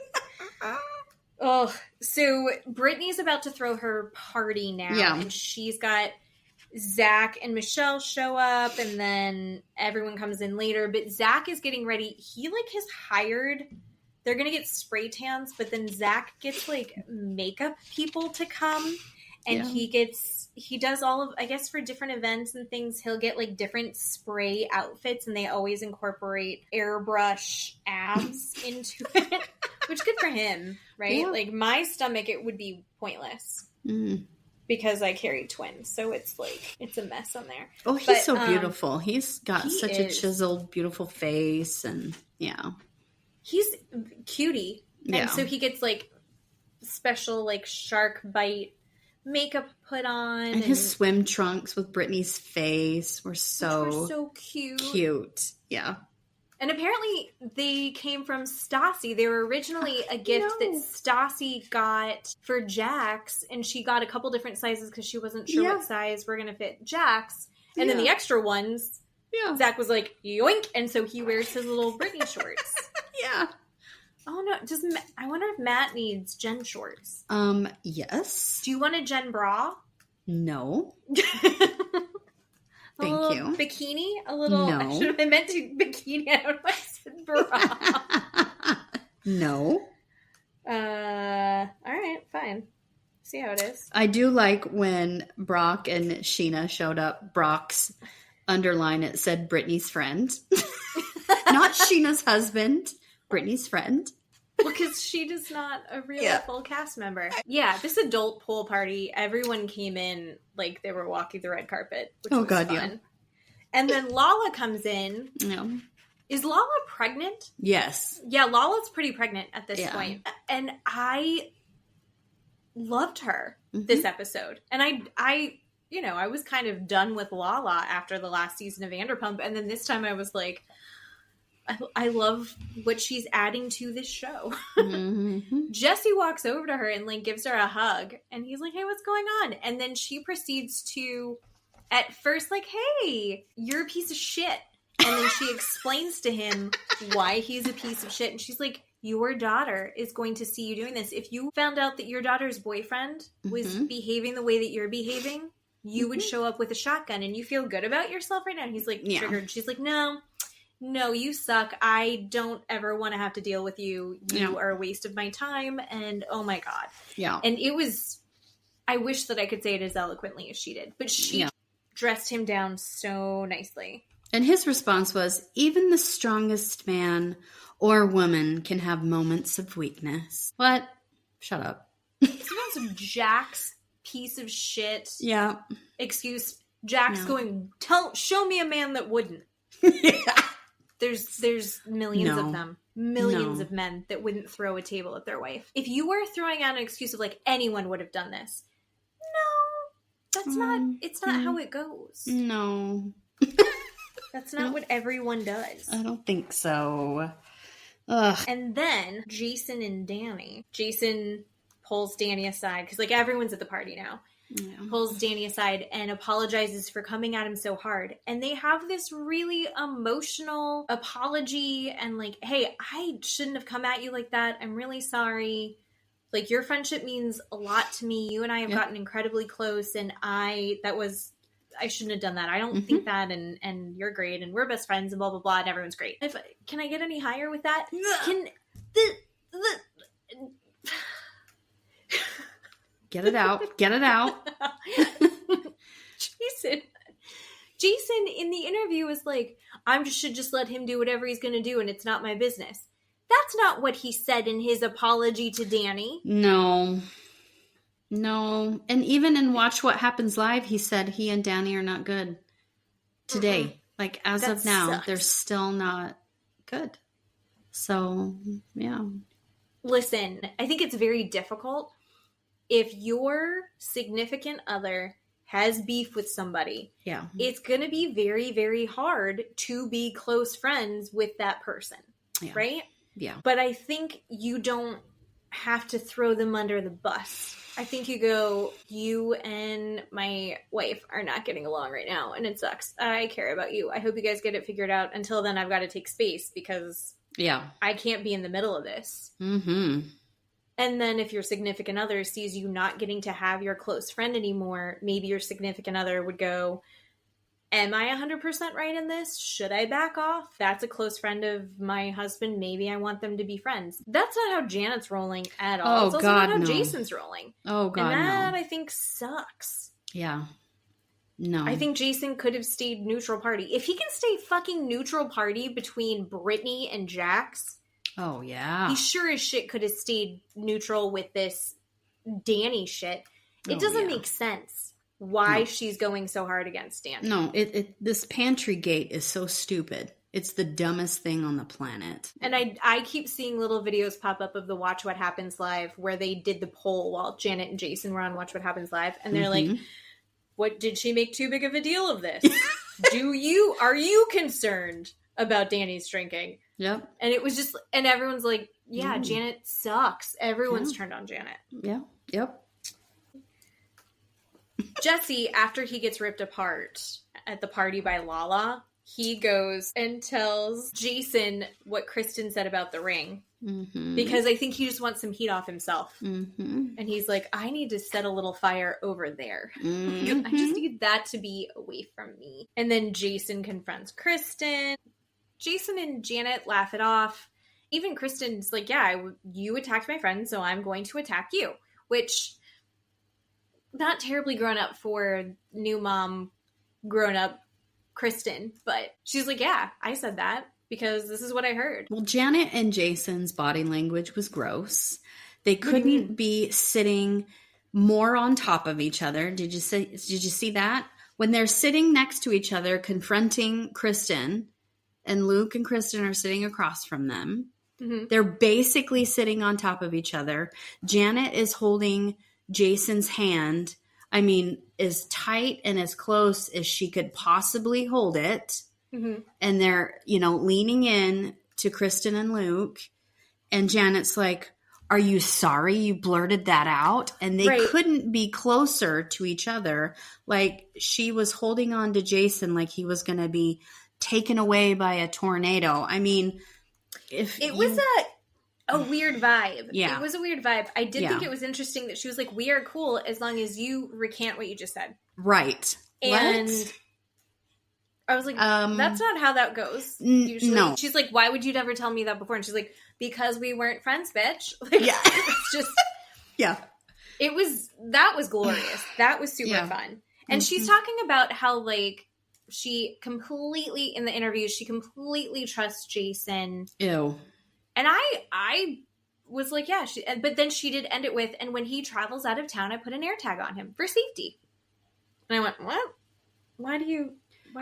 [SPEAKER 2] Oh, so Brittany's about to throw her party now.
[SPEAKER 1] Yeah.
[SPEAKER 2] And she's got Zack and Michelle show up, and then everyone comes in later. But Zack is getting ready. He, has hired... They're going to get spray tans, but then Zack gets, makeup people to come. And he does all of... I guess for different events and things, he'll get, different spray outfits, and they always incorporate airbrush abs into it. Which, good for him, right?
[SPEAKER 1] Yeah.
[SPEAKER 2] My stomach, it would be pointless. Because I carry twins. So it's it's a mess on there.
[SPEAKER 1] Oh, he's so beautiful. He's got such a chiseled, beautiful face. And, yeah.
[SPEAKER 2] He's cutie.
[SPEAKER 1] Yeah.
[SPEAKER 2] And so he gets, special, shark bite makeup put on.
[SPEAKER 1] And his swim trunks with Brittany's face were so
[SPEAKER 2] cute.
[SPEAKER 1] Cute. Yeah.
[SPEAKER 2] And apparently they came from Stassi. They were originally a gift that Stassi got for Jax, and she got a couple different sizes because she wasn't sure what size were going to fit Jax. And then the extra ones, Zack was like, yoink! And so he wears his little Brittany shorts.
[SPEAKER 1] Yeah.
[SPEAKER 2] Oh no, I wonder if Matt needs Jen shorts.
[SPEAKER 1] Yes.
[SPEAKER 2] Do you want a Jen bra?
[SPEAKER 1] No.
[SPEAKER 2] A
[SPEAKER 1] Thank
[SPEAKER 2] little
[SPEAKER 1] you.
[SPEAKER 2] bikini? A little.
[SPEAKER 1] No.
[SPEAKER 2] I meant to bikini. I don't know. I said bra.
[SPEAKER 1] No.
[SPEAKER 2] All right, fine. See how it is.
[SPEAKER 1] I do like when Brock and Sheena showed up. Brock's underline, it said Brittany's friend. Not Sheena's husband. Brittany's friend.
[SPEAKER 2] Well, because she is not a real full cast member. Yeah, this adult pool party, everyone came in like they were walking the red carpet, which was fun. Yeah. And then Lala comes in.
[SPEAKER 1] Yeah.
[SPEAKER 2] Is Lala pregnant?
[SPEAKER 1] Yes.
[SPEAKER 2] Yeah, Lala's pretty pregnant at this point. And I loved her this episode. And I was kind of done with Lala after the last season of Vanderpump. And then this time I was like, I love what she's adding to this show. Jesse walks over to her and like gives her a hug. And he's like, hey, what's going on? And then she proceeds to, at first, like, hey, you're a piece of shit. And then she explains to him why he's a piece of shit. And she's like, your daughter is going to see you doing this. If you found out that your daughter's boyfriend was behaving the way that you're behaving, you would show up with a shotgun and you feel good about yourself right now. And he's like, triggered. She's like, no, you suck. I don't ever want to have to deal with you. You are a waste of my time. And oh my God.
[SPEAKER 1] Yeah.
[SPEAKER 2] And it was, I wish that I could say it as eloquently as she did, but she dressed him down so nicely.
[SPEAKER 1] And his response was, even the strongest man or woman can have moments of weakness. What? Shut up.
[SPEAKER 2] Some Jack's piece of shit.
[SPEAKER 1] Yeah.
[SPEAKER 2] Excuse. Jack's going, show me a man that wouldn't. There's millions of them. Millions of men that wouldn't throw a table at their wife. If you were throwing out an excuse of like, anyone would have done this. No. That's not, it's not how it goes.
[SPEAKER 1] No.
[SPEAKER 2] That's not what everyone does.
[SPEAKER 1] I don't think so. Ugh.
[SPEAKER 2] And then Jason and Danny. Jason pulls Danny aside because like everyone's at the party now. Yeah. Pulls Danny aside and apologizes for coming at him so hard. And they have this really emotional apology and like, hey, I shouldn't have come at you like that. I'm really sorry. Like your friendship means a lot to me. You and I have gotten incredibly close and I shouldn't have done that. I don't think that and you're great and we're best friends and blah, blah, blah. And everyone's great. Can I get any higher with that?
[SPEAKER 1] Get it out. Get it out.
[SPEAKER 2] Jason in the interview was like, should just let him do whatever he's going to do and it's not my business. That's not what he said in his apology to Danny.
[SPEAKER 1] No. And even in Watch What Happens Live, he said he and Danny are not good today. Like, as that of now, sucks. They're still not good. So, yeah.
[SPEAKER 2] Listen, I think it's very difficult if your significant other has beef with somebody.
[SPEAKER 1] Yeah.
[SPEAKER 2] It's going to be very, very hard to be close friends with that person. Yeah. Right?
[SPEAKER 1] Yeah.
[SPEAKER 2] But I think you don't have to throw them under the bus. I think you go, you and my wife are not getting along right now, and it sucks. I care about you. I hope you guys get it figured out. Until then, I've got to take space because I can't be in the middle of this.
[SPEAKER 1] Mm-hmm.
[SPEAKER 2] And then if your significant other sees you not getting to have your close friend anymore, maybe your significant other would go, am I 100% right in this? Should I back off? That's a close friend of my husband. Maybe I want them to be friends. That's not how Janet's rolling at all. It's also not how Jason's rolling.
[SPEAKER 1] Oh, God,
[SPEAKER 2] and that, I think, sucks.
[SPEAKER 1] Yeah. No.
[SPEAKER 2] I think Jason could have stayed neutral party. If he can stay fucking neutral party between Brittany and Jax...
[SPEAKER 1] Oh, yeah.
[SPEAKER 2] He sure as shit could have stayed neutral with this Danny shit. It doesn't make sense why she's going so hard against Danny.
[SPEAKER 1] No, this pantry gate is so stupid. It's the dumbest thing on the planet.
[SPEAKER 2] And I keep seeing little videos pop up of the Watch What Happens Live where they did the poll while Janet and Jason were on Watch What Happens Live. And they're like, what, did she make too big of a deal of this? Are you concerned about Danny's drinking?
[SPEAKER 1] Yep.
[SPEAKER 2] And it was just, and everyone's like, yeah, Janet sucks. Everyone's turned on Janet.
[SPEAKER 1] Yeah. Yep.
[SPEAKER 2] Jesse, after he gets ripped apart at the party by Lala, he goes and tells Jason what Kristen said about the ring. Mm-hmm. Because I think he just wants some heat off himself. Mm-hmm. And he's like, I need to set a little fire over there. Mm-hmm. I just need that to be away from me. And then Jason confronts Kristen. Jason and Janet laugh it off. Even Kristen's like, yeah, you attacked my friend, so I'm going to attack you. Which, not terribly grown up for new mom, grown up Kristen. But she's like, yeah, I said that. Because this is what I heard.
[SPEAKER 1] Well, Janet and Jason's body language was gross. They couldn't be sitting more on top of each other. Did you see that? When they're sitting next to each other, confronting Kristen, and Luke and Kristen are sitting across from them. Mm-hmm. They're basically sitting on top of each other. Janet is holding Jason's hand. I mean, as tight and as close as she could possibly hold it. Mm-hmm. And they're, leaning in to Kristen and Luke. And Janet's like, are you sorry you blurted that out? And they couldn't be closer to each other. Like, she was holding on to Jason like he was going to be taken away by a tornado. I mean,
[SPEAKER 2] it was a weird vibe. Yeah. It was a weird vibe. I did think it was interesting that she was like, we are cool as long as you recant what you just said.
[SPEAKER 1] Right.
[SPEAKER 2] And... What? I was like, that's not how that goes. Usually. No. She's like, why would you never tell me that before? And she's like, because we weren't friends, bitch. Like, yeah. It's just.
[SPEAKER 1] Yeah.
[SPEAKER 2] That was glorious. That was super fun. And she's talking about how, like, she completely, in the interview, she completely trusts Jason.
[SPEAKER 1] Ew.
[SPEAKER 2] And I was like, yeah. But then she did end it with, and when he travels out of town, I put an AirTag on him for safety. And I went, what? Why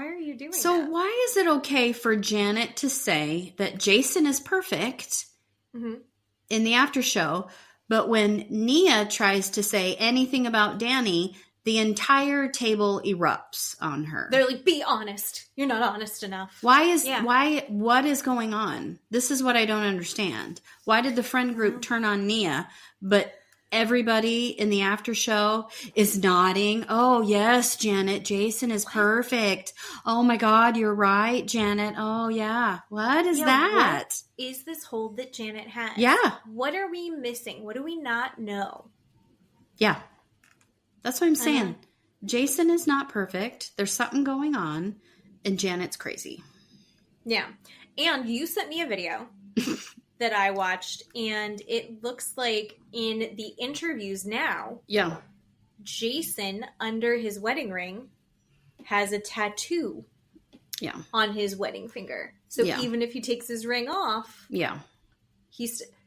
[SPEAKER 2] are you doing that?
[SPEAKER 1] So why is it okay for Janet to say that Jason is perfect in the after show, but when Nia tries to say anything about Danny, the entire table erupts on her?
[SPEAKER 2] They're like, be honest. You're not honest enough.
[SPEAKER 1] What is going on? This is what I don't understand. Why did the friend group turn on Nia, but everybody in the after show is nodding? Oh, yes, Janet, Jason is perfect. Oh my God, you're right, Janet. Oh yeah. What is that?
[SPEAKER 2] What is this hold that Janet has?
[SPEAKER 1] Yeah.
[SPEAKER 2] What are we missing? What do we not know?
[SPEAKER 1] Yeah. That's what I'm saying. Jason is not perfect. There's something going on, and Janet's crazy.
[SPEAKER 2] Yeah. And you sent me a video that I watched, and it looks like in the interviews now, Jason, under his wedding ring, has a tattoo on his wedding finger. So even if he takes his ring off,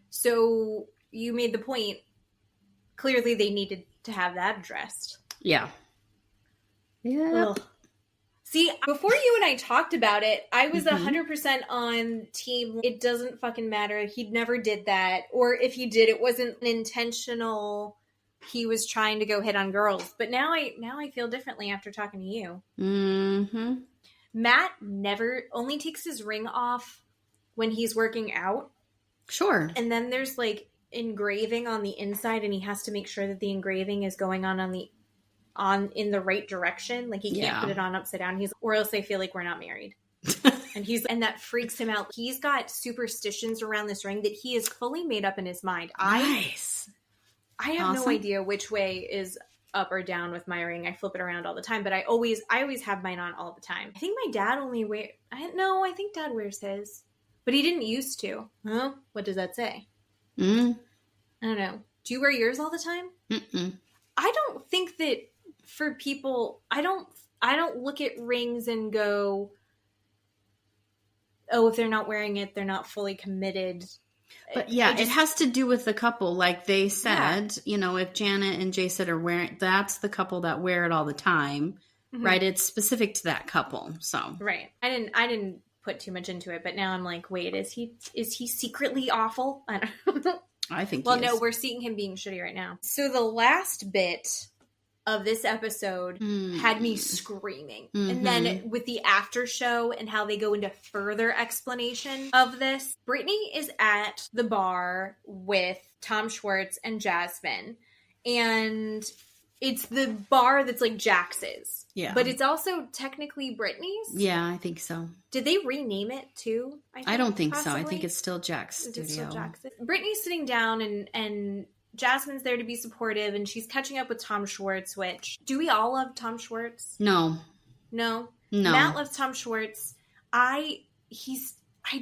[SPEAKER 2] so you made the point, clearly they needed to have that addressed.
[SPEAKER 1] Yeah.
[SPEAKER 2] See, before you and I talked about it, I was 100% on team, it doesn't fucking matter. He never did that. Or if he did, it wasn't intentional. He was trying to go hit on girls. But now I feel differently after talking to you. Mm-hmm. Matt only takes his ring off when he's working out.
[SPEAKER 1] Sure.
[SPEAKER 2] And then there's like engraving on the inside, and he has to make sure that the engraving is going on in the right direction. Like, he can't put it on upside down. Or else I feel like we're not married. and that freaks him out. He's got superstitions around this ring that he is fully made up in his mind.
[SPEAKER 1] Nice.
[SPEAKER 2] I have no idea which way is up or down with my ring. I flip it around all the time, but I always have mine on all the time. I think my dad I think Dad wears his, but he didn't used to. Huh? What does that say? I don't know. Do you wear yours all the time? Mm-mm. I don't think that for people, I don't look at rings and go, oh, if they're not wearing it, they're not fully committed.
[SPEAKER 1] But yeah, it has to do with the couple. Like they said, if Janet and Jason are wearing, that's the couple that wear it all the time, right? It's specific to that couple. So
[SPEAKER 2] right. I didn't put too much into it, but now I'm like, wait, is he secretly awful? I don't know.
[SPEAKER 1] I think.
[SPEAKER 2] Well, no, we're seeing him being shitty right now. So the last bit of this episode had me screaming. And then with the after show and how they go into further explanation of this, Brittany is at the bar with Tom Schwartz and Jasmine. And It's the bar that's like Jax's.
[SPEAKER 1] Yeah.
[SPEAKER 2] But it's also technically Brittany's?
[SPEAKER 1] Yeah, I think so.
[SPEAKER 2] Did they rename it too?
[SPEAKER 1] I don't think
[SPEAKER 2] possibly?
[SPEAKER 1] so. I think it's still Jack's studio.
[SPEAKER 2] Is it still Jax's? Brittany's sitting down and Jasmine's there to be supportive, and she's catching up with Tom Schwartz, which... Do we all love Tom Schwartz?
[SPEAKER 1] No.
[SPEAKER 2] No?
[SPEAKER 1] No.
[SPEAKER 2] Matt loves Tom Schwartz. I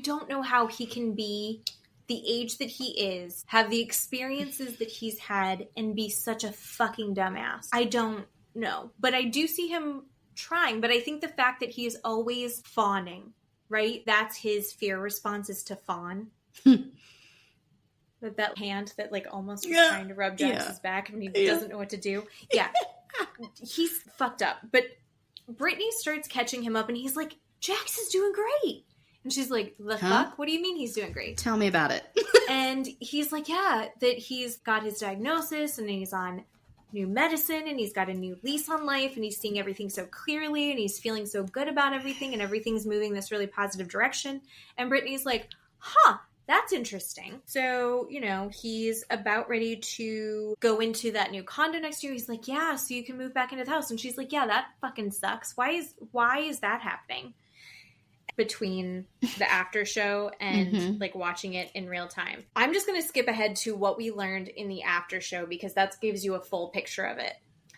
[SPEAKER 2] don't know how he can be the age that he is, have the experiences that he's had, and be such a fucking dumbass. I don't know. But I do see him trying. But I think the fact that he is always fawning, right? That's his fear response, is to fawn. With that hand that like almost was trying to rub Jax's back and he doesn't know what to do. Yeah. He's fucked up. But Brittany starts catching him up and he's like, Jax is doing great. And she's like, the fuck? What do you mean he's doing great?
[SPEAKER 1] Tell me about it.
[SPEAKER 2] And he's like, yeah, that he's got his diagnosis and he's on new medicine and he's got a new lease on life and he's seeing everything so clearly and he's feeling so good about everything and everything's moving this really positive direction. And Brittany's like, that's interesting. So, you know, he's about ready to go into that new condo next year. He's like, yeah, so you can move back into the house. And she's like, yeah, that fucking sucks. Why is that happening? Between the after show and like watching it in real time. I'm just going to skip ahead to what we learned in the after show because that gives you a full picture of it.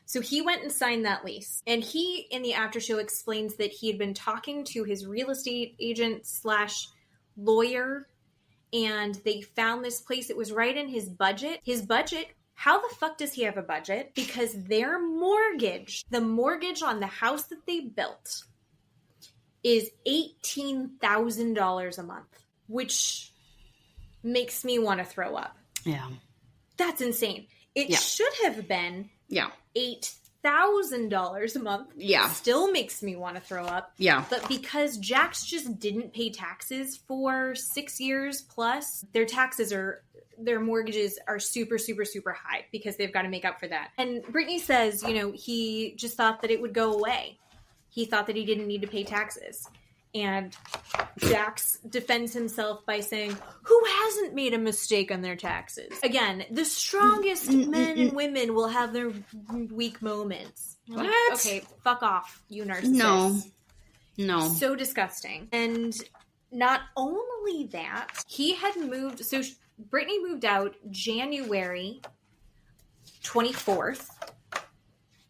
[SPEAKER 2] So he went and signed that lease. And he, in the after show, explains that he had been talking to his real estate agent / lawyer, and they found this place. It was right in his budget. His budget, how the fuck does he have a budget? Because their mortgage, the mortgage on the house that they built, is $18,000 a month, which makes me want to throw up.
[SPEAKER 1] Yeah.
[SPEAKER 2] That's insane. It should have been $8,000 a month.
[SPEAKER 1] Yeah.
[SPEAKER 2] Still makes me want to throw up.
[SPEAKER 1] Yeah.
[SPEAKER 2] But because Jax just didn't pay taxes for 6 years plus, their mortgages are super, super, super high because they've got to make up for that. And Brittany says, you know, he just thought that it would go away. He thought that he didn't need to pay taxes. And Jax defends himself by saying, who hasn't made a mistake on their taxes? Again, the strongest men and women will have their weak moments.
[SPEAKER 1] What?
[SPEAKER 2] Like, okay, fuck off, you narcissist.
[SPEAKER 1] No.
[SPEAKER 2] So disgusting. And not only that, he had moved... So Brittany moved out January 24th.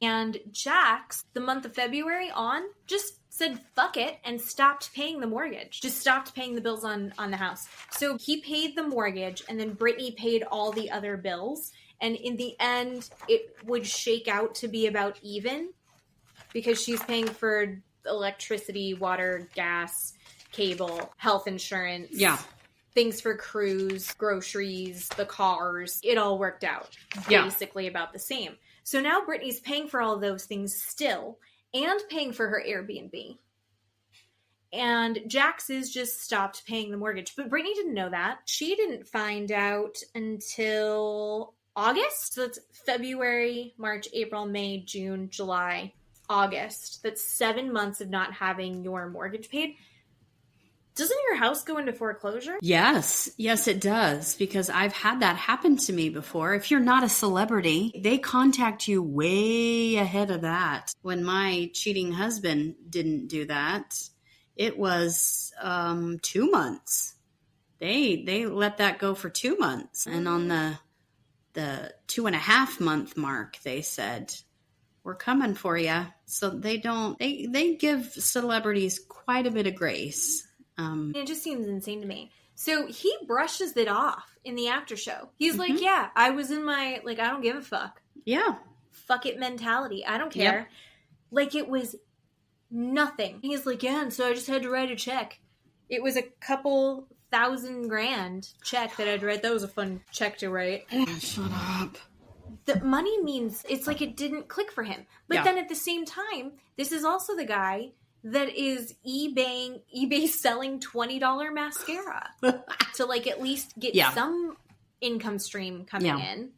[SPEAKER 2] And Jax, the month of February on, just said fuck it and stopped paying the mortgage. Just stopped paying the bills on the house. So he paid the mortgage and then Brittany paid all the other bills. And in the end, it would shake out to be about even because she's paying for electricity, water, gas, cable, health insurance.
[SPEAKER 1] Yeah.
[SPEAKER 2] Things for Cruz, groceries, the cars. It all worked out basically about the same. So now Brittany's paying for all those things still and paying for her Airbnb. And Jax has just stopped paying the mortgage. But Brittany didn't know that. She didn't find out until August. So that's February, March, April, May, June, July, August. That's 7 months of not having your mortgage paid. Doesn't your house go into foreclosure?
[SPEAKER 1] Yes, it does. Because I've had that happen to me before. If you're not a celebrity, they contact you way ahead of that. When my cheating husband didn't do that, it was 2 months. They let that go for 2 months. And on the 2.5 month mark, they said, we're coming for you. So they give celebrities quite a bit of grace.
[SPEAKER 2] It just seems insane to me. So he brushes it off in the after show. He's like, yeah, I was in my, I don't give a fuck.
[SPEAKER 1] Yeah.
[SPEAKER 2] Fuck it mentality. I don't care. Yep. Like it was nothing. He's like, yeah, and so I just had to write a check. It was a couple $1,000 check that I'd write. That was a fun check to write.
[SPEAKER 1] Shut up.
[SPEAKER 2] The money means, it's like it didn't click for him. But then at the same time, this is also the guy that is eBay selling $20 mascara to at least get some income stream coming in.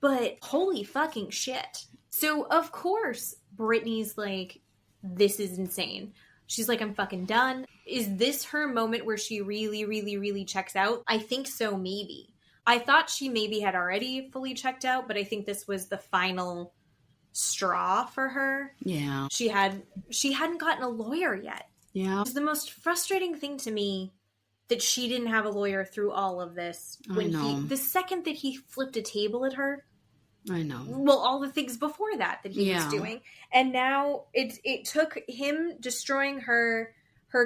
[SPEAKER 2] But holy fucking shit. So of course Brittany's like, this is insane. She's like, I'm fucking done. Is this her moment where she really, really, really checks out? I think so, maybe. I thought she maybe had already fully checked out, but I think this was the final straw for her.
[SPEAKER 1] Yeah.
[SPEAKER 2] She hadn't gotten a lawyer yet.
[SPEAKER 1] Yeah.
[SPEAKER 2] It was the most frustrating thing to me that she didn't have a lawyer through all of this. The second that he flipped a table at her.
[SPEAKER 1] I know.
[SPEAKER 2] Well, all the things before that he was doing. And now it took him destroying her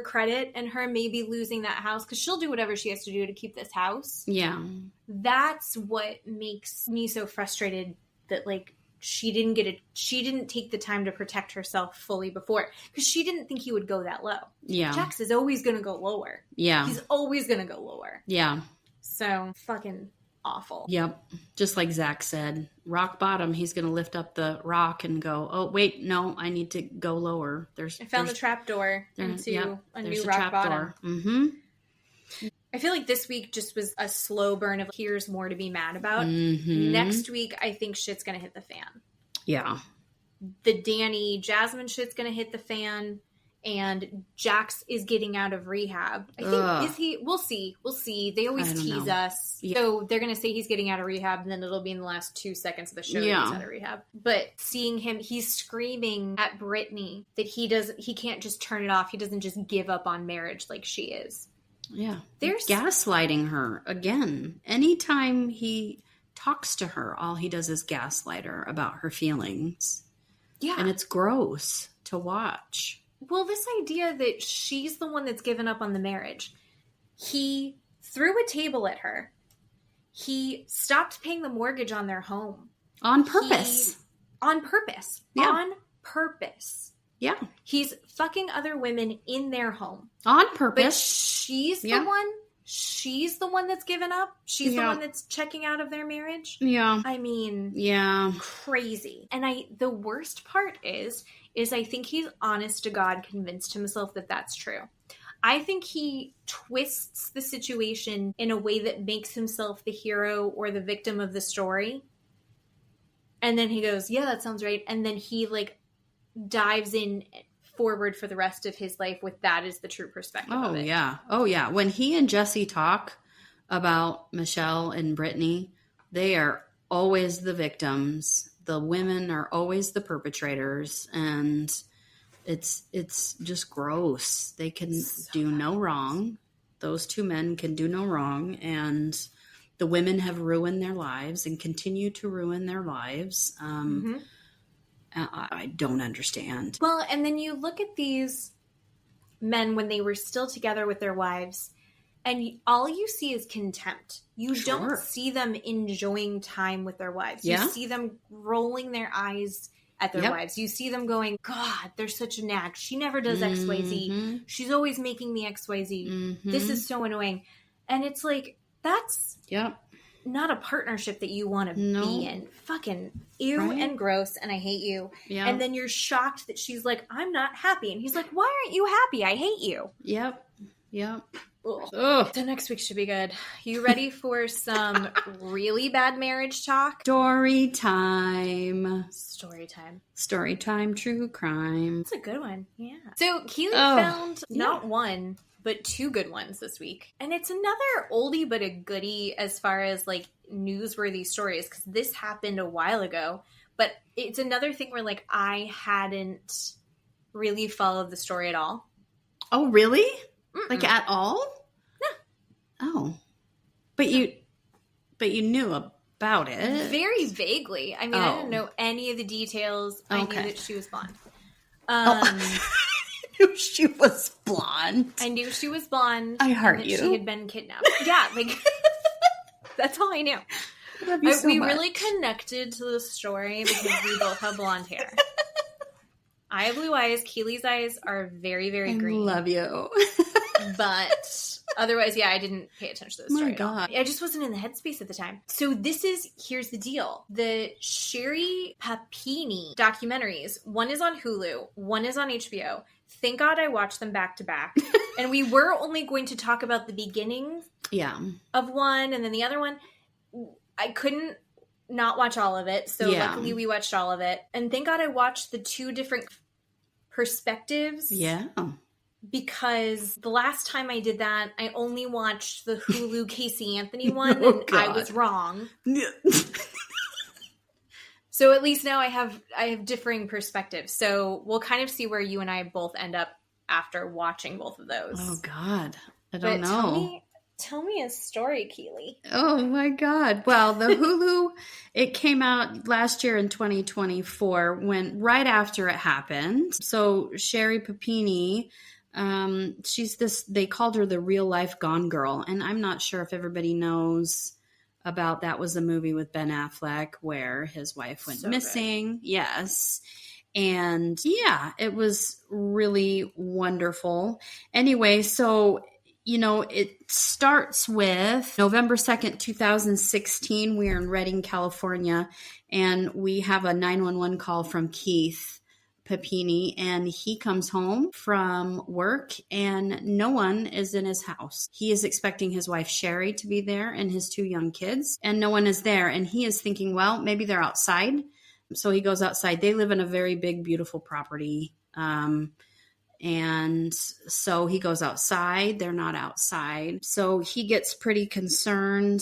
[SPEAKER 2] credit and her maybe losing that house, because she'll do whatever she has to do to keep this house.
[SPEAKER 1] Yeah.
[SPEAKER 2] That's what makes me so frustrated that, like, she didn't take the time to protect herself fully before, because she didn't think he would go that low.
[SPEAKER 1] Yeah.
[SPEAKER 2] Jax is always going to go lower.
[SPEAKER 1] Yeah.
[SPEAKER 2] He's always going to go lower.
[SPEAKER 1] Yeah.
[SPEAKER 2] So fucking awful.
[SPEAKER 1] Yep. Just like Zack said, rock bottom, he's going to lift up the rock and go, oh, wait, no, I need to go lower.
[SPEAKER 2] I found the trap door into a new rock bottom.
[SPEAKER 1] Mm-hmm.
[SPEAKER 2] I feel like this week just was a slow burn of here's more to be mad about.
[SPEAKER 1] Mm-hmm.
[SPEAKER 2] Next week, I think shit's going to hit the fan.
[SPEAKER 1] Yeah.
[SPEAKER 2] The Danny Jasmine shit's going to hit the fan, and Jax is getting out of rehab. I think, is he? We'll see. We'll see. They always tease us. Yeah. So they're going to say he's getting out of rehab, and then it'll be in the last 2 seconds of the show that he's out of rehab. But seeing him, he's screaming at Brittany that he can't just turn it off. He doesn't just give up on marriage like she is.
[SPEAKER 1] Yeah. There's gaslighting her again. Anytime he talks to her, all he does is gaslight her about her feelings. Yeah. And it's gross to watch.
[SPEAKER 2] Well, this idea that she's the one that's given up on the marriage. He threw a table at her. He stopped paying the mortgage on their home.
[SPEAKER 1] On purpose.
[SPEAKER 2] On purpose. Yeah. On purpose.
[SPEAKER 1] Yeah.
[SPEAKER 2] He's fucking other women in their home.
[SPEAKER 1] On purpose.
[SPEAKER 2] But she's the one that's given up. She's the one that's checking out of their marriage.
[SPEAKER 1] Yeah.
[SPEAKER 2] I mean, crazy. And the worst part is I think he's honest to God convinced himself that that's true. I think he twists the situation in a way that makes himself the hero or the victim of the story. And then he goes, yeah, that sounds right. And then he dives in forward for the rest of his life with that as the true perspective of it.
[SPEAKER 1] Oh yeah. When he and Jesse talk about Michelle and Brittany, they are always the victims. The women are always the perpetrators, and it's just gross. They can do no wrong. Those two men can do no wrong, and the women have ruined their lives and continue to ruin their lives. I don't understand.
[SPEAKER 2] Well, and then you look at these men when they were still together with their wives, and all you see is contempt. You don't see them enjoying time with their wives. You see them rolling their eyes at their wives. You see them going, God, they're such a nag. She never does XYZ. She's always making me XYZ. This is so annoying. And it's like, that's... not a partnership that you want to be in. Fucking ew and gross, and I hate you. Yeah. And then you're shocked that she's like, I'm not happy. And he's like, why aren't you happy? I hate you.
[SPEAKER 1] Yep.
[SPEAKER 2] Ugh. So next week should be good. You ready for some really bad marriage talk?
[SPEAKER 1] Story time, true crime.
[SPEAKER 2] That's a good one. Yeah. So Keeley found not one, but 2 good ones this week. And it's another oldie but a goodie as far as newsworthy stories, because this happened a while ago. But it's another thing where I hadn't really followed the story at all.
[SPEAKER 1] Oh, really? Mm-mm. At all?
[SPEAKER 2] No.
[SPEAKER 1] Oh. But you knew about it.
[SPEAKER 2] Very vaguely. I mean, I didn't know any of the details. I knew that she was blonde.
[SPEAKER 1] Knew she was blonde.
[SPEAKER 2] I knew she was blonde.
[SPEAKER 1] I heard you.
[SPEAKER 2] She had been kidnapped. Yeah, that's all I knew. We really connected to the story because we both have blonde hair. I have blue eyes. Keeley's eyes are very, very green.
[SPEAKER 1] I love you.
[SPEAKER 2] But otherwise, I didn't pay attention to the story at all. I just wasn't in the headspace at the time. So here's the deal. The Sherri Papini documentaries, one is on HULU, one is on HBO. Thank God I watched them back to back. And we were only going to talk about the beginning of one, and then the other one. I couldn't not watch all of it. So luckily we watched all of it. And thank God I watched the 2 different perspectives. Yeah. Because the last time I did that, I only watched the HULU Casey Anthony one, and I was wrong. So at least now I have differing perspectives. So we'll kind of see where you and I both end up after watching both of those.
[SPEAKER 1] Oh God, I don't know.
[SPEAKER 2] Tell me a story, Keeley.
[SPEAKER 1] Oh my God. Well, the HULU, it came out last year in 2024 right after it happened. So Sherri Papini, they called her the real life Gone Girl. And I'm not sure if everybody knows about that was a movie with Ben Affleck where his wife went missing. Good. Yes. And yeah, it was really wonderful. Anyway, so it starts with November 2nd, 2016. We're in Redding, California, and we have a 911 call from Keith Papini, and he comes home from work and no one is in his house. He is expecting his wife Sherri to be there and his 2 young kids, and no one is there. And he is thinking, well, maybe they're outside. So he goes outside. They live in a very big, beautiful property. And so he goes outside. They're not outside. So he gets pretty concerned,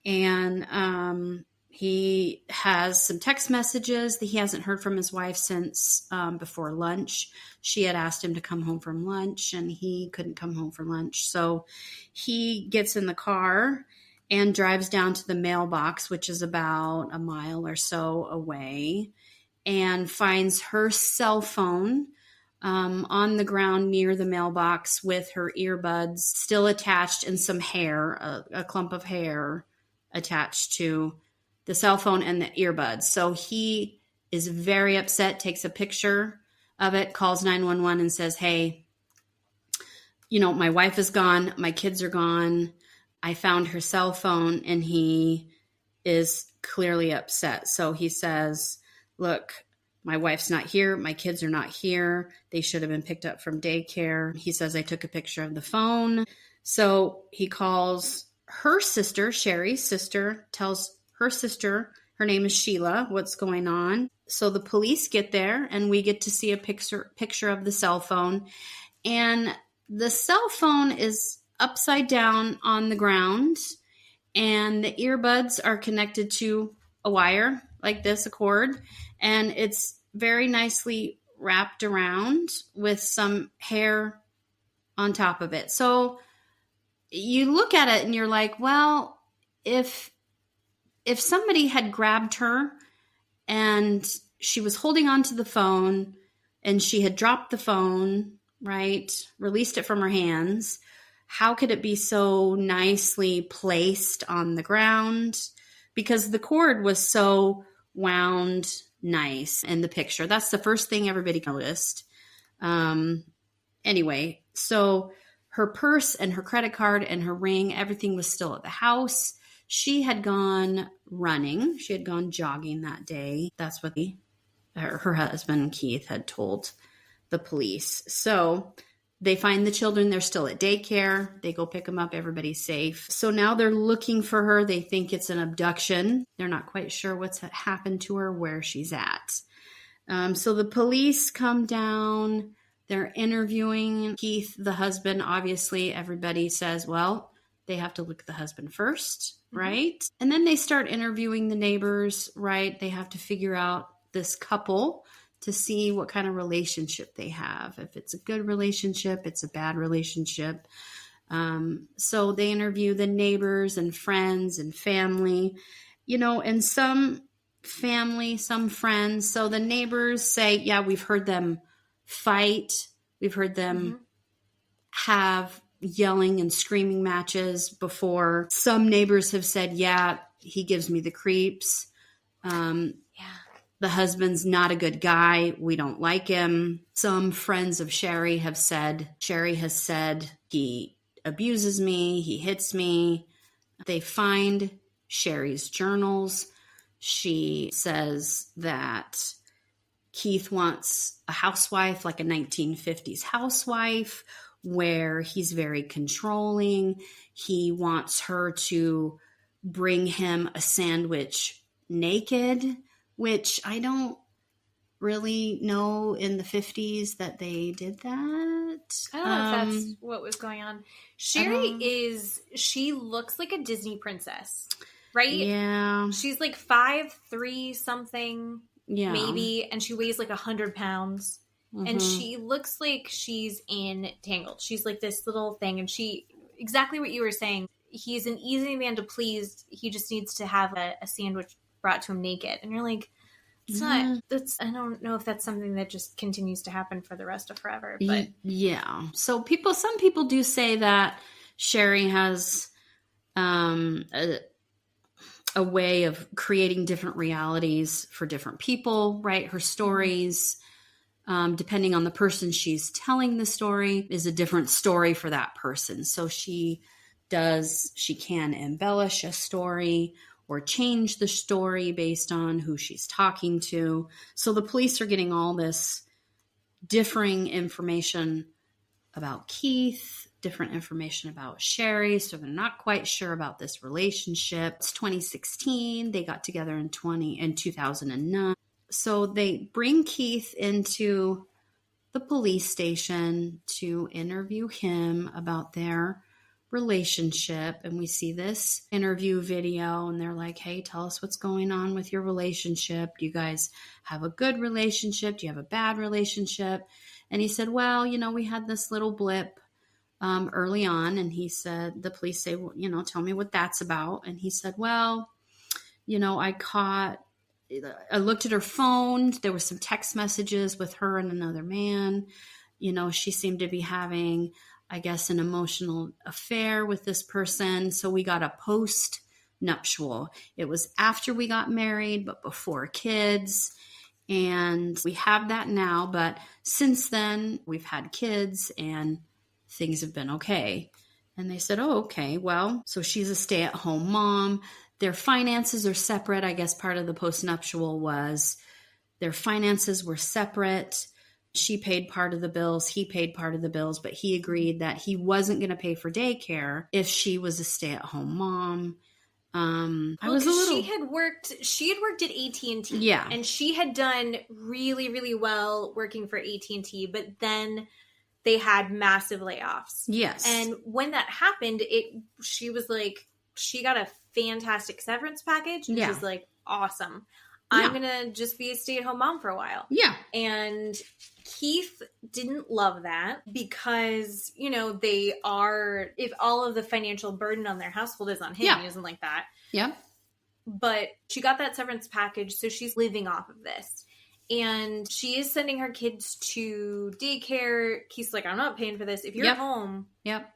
[SPEAKER 1] and he has some text messages that he hasn't heard from his wife since before lunch. She had asked him to come home from lunch, and he couldn't come home for lunch. So he gets in the car and drives down to the mailbox, which is about a mile or so away, and finds her cell phone on the ground near the mailbox with her earbuds still attached and some hair, a clump of hair attached to the cell phone and the earbuds. So he is very upset, takes a picture of it, calls 911 and says, hey, my wife is gone. My kids are gone. I found her cell phone. And he is clearly upset. So he says, look, my wife's not here. My kids are not here. They should have been picked up from daycare. He says, I took a picture of the phone. So he calls her sister, Sherri's sister, tells her sister, her name is Sheila, what's going on. So the police get there and we get to see a picture of the cell phone. And the cell phone is upside down on the ground, and the earbuds are connected to a wire like this, a cord, and it's very nicely wrapped around with some hair on top of it. So you look at it and you're like, well, if somebody had grabbed her and she was holding onto the phone and she had dropped the phone, right, released it from her hands, how could it be so nicely placed on the ground? Because the cord was so wound nice in the picture. That's the first thing everybody noticed. Anyway, so her purse and her credit card and her ring, everything was still at the house. She had gone running. She had gone jogging that day. That's what her husband, Keith, had told the police. So they find the children. They're still at daycare. They go pick them up. Everybody's safe. So now they're looking for her. They think it's an abduction. They're not quite sure what's happened to her, where she's at. So the police come down. They're interviewing Keith, the husband. Obviously, everybody says, well, they have to look at the husband first, right? Mm-hmm. And then they start interviewing the neighbors, right? They have to figure out this couple to see what kind of relationship they have. If it's a good relationship, it's a bad relationship. So they interview the neighbors and friends and family, and some family, some friends. So the neighbors say, yeah, we've heard them fight. We've heard them have yelling and screaming matches before. Some neighbors have said, yeah, he gives me the creeps. The husband's not a good guy. We don't like him. Some friends of Sherri has said, he abuses me. He hits me. They find Sherri's journals. She says that Keith wants a housewife, like a 1950s housewife, where he's very controlling. He wants her to bring him a sandwich naked, which I don't really know in the 50s that they did that.
[SPEAKER 2] I don't know if that's what was going on. Sherri she looks like a Disney princess. right?
[SPEAKER 1] Yeah.
[SPEAKER 2] She's like 5'3" something, maybe, and she weighs like 100 pounds. Mm-hmm. And she looks like she's in Tangled. She's like this little thing, and exactly what you were saying. He's an easy man to please. He just needs to have a sandwich brought to him naked. And you're like, I don't know if that's something that just continues to happen for the rest of forever. But
[SPEAKER 1] yeah. So some people do say that Sherri has a way of creating different realities for different people, right? Her stories, depending on the person she's telling the story, is a different story for that person. So she can embellish a story or change the story based on who she's talking to. So the police are getting all this differing information about Keith, different information about Sherri. So they're not quite sure about this relationship. It's 2016. They got together in 2009. So they bring Keith into the police station to interview him about their relationship. And we see this interview video, and they're like, hey, tell us what's going on with your relationship. Do you guys have a good relationship? Do you have a bad relationship? And he said, well, we had this little blip early on. And he said, the police say, well, tell me what that's about. And he said, well, I looked at her phone. There were some text messages with her and another man. She seemed to be having, I guess, an emotional affair with this person. So we got a post-nuptial. It was after we got married, but before kids. And we have that now. But since then, we've had kids and things have been okay. And they said, oh, okay, well, so she's a stay-at-home mom. Their finances are separate. I guess part of the post-nuptial was their finances were separate. She paid part of the bills. He paid part of the bills, but he agreed that he wasn't going to pay for daycare if she was a stay-at-home mom.
[SPEAKER 2] She had worked at AT&T.
[SPEAKER 1] Yeah.
[SPEAKER 2] And she had done really, really well working for AT&T, but then they had massive layoffs.
[SPEAKER 1] Yes.
[SPEAKER 2] And when that happened, she was like, she got a fantastic severance package. And she's like, awesome. I'm going to just be a stay-at-home mom for a while.
[SPEAKER 1] Yeah.
[SPEAKER 2] And Keith didn't love that because, if all of the financial burden on their household is on him, he doesn't like that.
[SPEAKER 1] Yeah.
[SPEAKER 2] But she got that severance package, so she's living off of this. And she is sending her kids to daycare. Keith's like, I'm not paying for this. If you're home,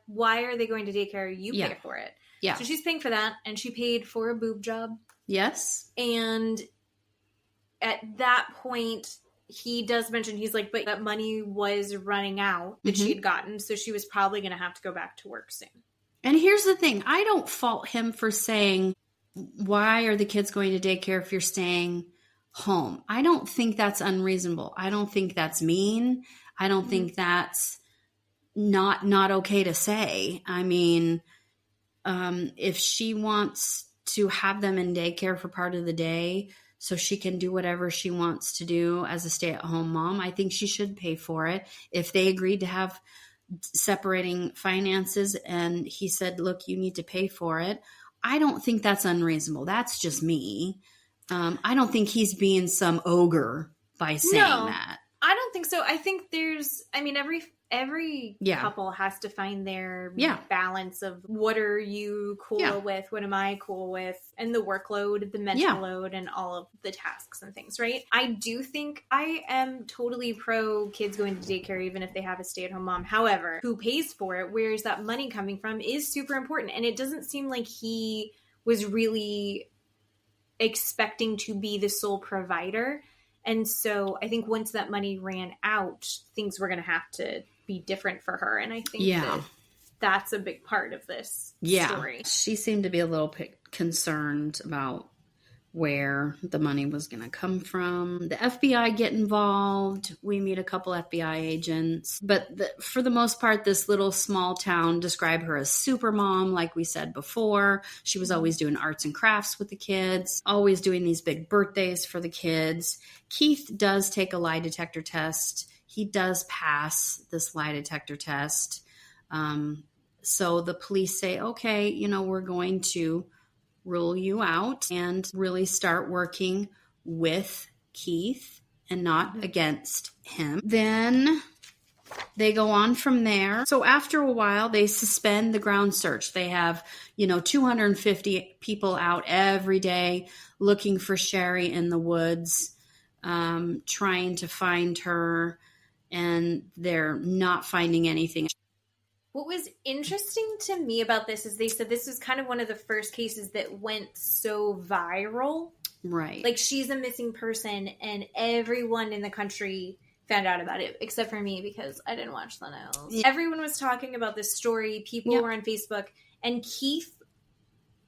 [SPEAKER 2] why are they going to daycare? You pay for it.
[SPEAKER 1] Yeah.
[SPEAKER 2] So she's paying for that, and she paid for a boob job.
[SPEAKER 1] Yes.
[SPEAKER 2] And at that point, he does mention, he's like, but that money was running out that she had gotten, so she was probably going to have to go back to work soon.
[SPEAKER 1] And here's the thing. I don't fault him for saying, why are the kids going to daycare if you're staying home? I don't think that's unreasonable. I don't think that's mean. I don't think that's not okay to say. I mean, if she wants to have them in daycare for part of the day so she can do whatever she wants to do as a stay-at-home mom, I think she should pay for it. If they agreed to have separating finances and he said, look, you need to pay for it, I don't think that's unreasonable. That's just me. I don't think he's being some ogre by saying that.
[SPEAKER 2] I don't think so. I think every couple has to find their balance of what are you cool with, what am I cool with, and the workload, the mental load, and all of the tasks and things, right? I do think I am totally pro kids going to daycare even if they have a stay-at-home mom. However, who pays for it, where is that money coming from, is super important. And it doesn't seem like he was really expecting to be the sole provider. And so I think once that money ran out, things were going to have to be different for her. And I think that's a big part of this story.
[SPEAKER 1] She seemed to be a little bit concerned about where the money was going to come from. The FBI get involved. We meet a couple FBI agents. But for the most part, this little small town described her as super mom, like we said before. She was always doing arts and crafts with the kids, always doing these big birthdays for the kids. Keith does take a lie detector test. He does pass this lie detector test. So the police say, okay, we're going to rule you out and really start working with Keith and not against him. Then they go on from there. So after a while, they suspend the ground search. They have, 250 people out every day looking for Sherri in the woods, trying to find her, and they're not finding anything.
[SPEAKER 2] What was interesting to me about this is they said this was kind of one of the first cases that went so viral.
[SPEAKER 1] Right.
[SPEAKER 2] Like, she's a missing person, and everyone in the country found out about it, except for me, because I didn't watch the news. Yeah. Everyone was talking about this story. People were on Facebook, and Keith,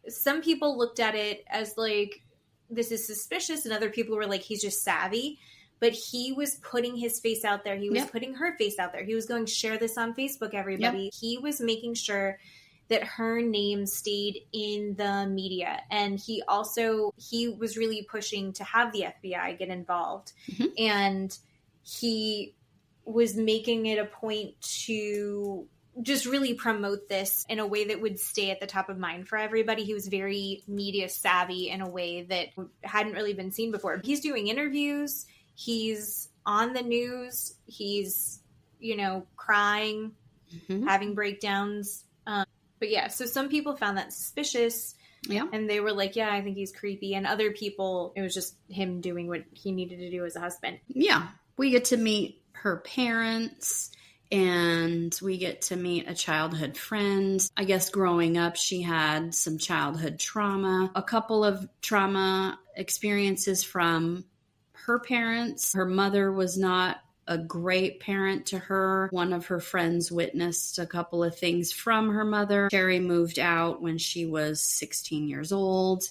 [SPEAKER 2] some people looked at it as like, this is suspicious, and other people were like, he's just savvy. But he was putting his face out there. He was putting her face out there. He was going, share this on Facebook, everybody. Yep. He was making sure that her name stayed in the media. And he was really pushing to have the FBI get involved. Mm-hmm. And he was making it a point to just really promote this in a way that would stay at the top of mind for everybody. He was very media savvy in a way that hadn't really been seen before. He's doing interviews. He's on the news. He's, crying, having breakdowns. But yeah, so some people found that suspicious. Yeah. And they were like, yeah, I think he's creepy. And other people, it was just him doing what he needed to do as a husband.
[SPEAKER 1] Yeah. We get to meet her parents, and we get to meet a childhood friend. I guess growing up, she had some childhood trauma, a couple of trauma experiences from her parents. Her mother was not a great parent to her. One of her friends witnessed a couple of things from her mother. Sherri moved out when she was 16 years old.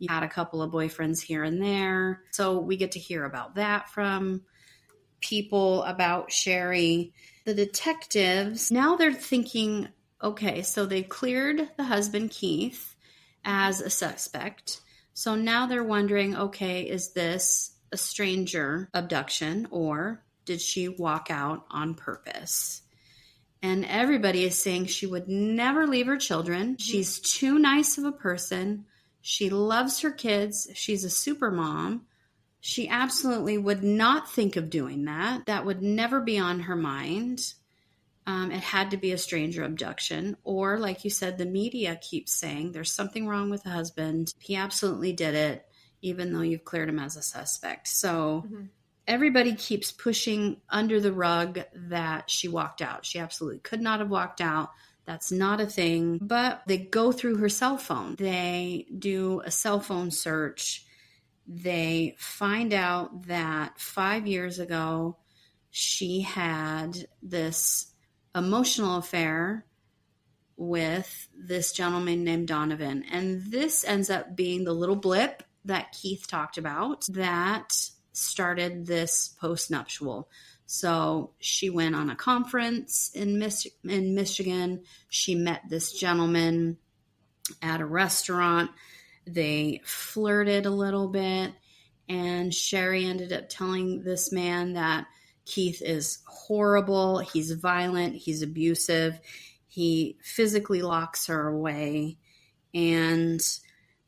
[SPEAKER 1] Had a couple of boyfriends here and there. So we get to hear about that from people about Sherri. The detectives, now they're thinking, okay, so they cleared the husband, Keith, as a suspect. So now they're wondering, okay, is this a stranger abduction, or did she walk out on purpose? And everybody is saying she would never leave her children. She's too nice of a person. She loves her kids. She's a super mom. She absolutely would not think of doing that. That would never be on her mind. It had to be a stranger abduction. Or, like you said, the media keeps saying there's something wrong with the husband. He absolutely did it, even though you've cleared him as a suspect. So everybody keeps pushing under the rug that she walked out. She absolutely could not have walked out. That's not a thing. But they go through her cell phone. They do a cell phone search. They find out that 5 years ago, she had this emotional affair with this gentleman named Donovan. And this ends up being the little blip that Keith talked about that started this postnuptial. So she went on a conference in Michigan. She met this gentleman at a restaurant. They flirted a little bit, and Sherri ended up telling this man that Keith is horrible. He's violent. He's abusive. He physically locks her away. And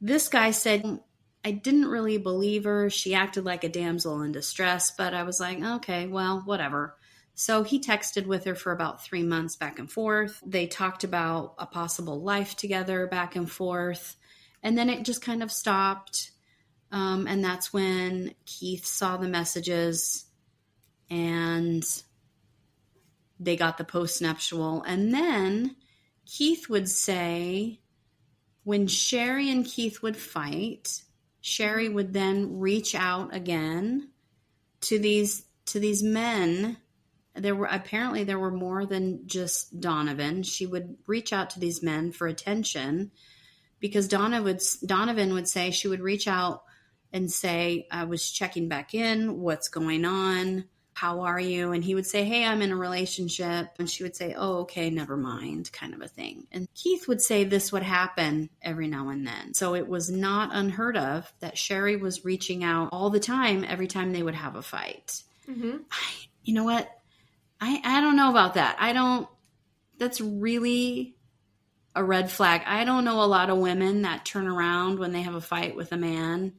[SPEAKER 1] this guy said, I didn't really believe her. She acted like a damsel in distress, but I was like, okay, well, whatever. So he texted with her for about 3 months back and forth. They talked about a possible life together back and forth. And then it just kind of stopped. And that's when Keith saw the messages and they got the postnuptial. And then Keith would say, when Sherri and Keith would fight, Sherri would then reach out again to these men. There were more than just Donovan. She would reach out to these men for attention, because Donovan would say, she would reach out and say, I was checking back in. What's going on? How are you? And he would say, hey, I'm in a relationship. And she would say, oh, okay, never mind, kind of a thing. And Keith would say this would happen every now and then. So it was not unheard of that Sherri was reaching out all the time, every time they would have a fight. Mm-hmm. You know what? I don't know about that. That's really a red flag. I don't know a lot of women that turn around when they have a fight with a man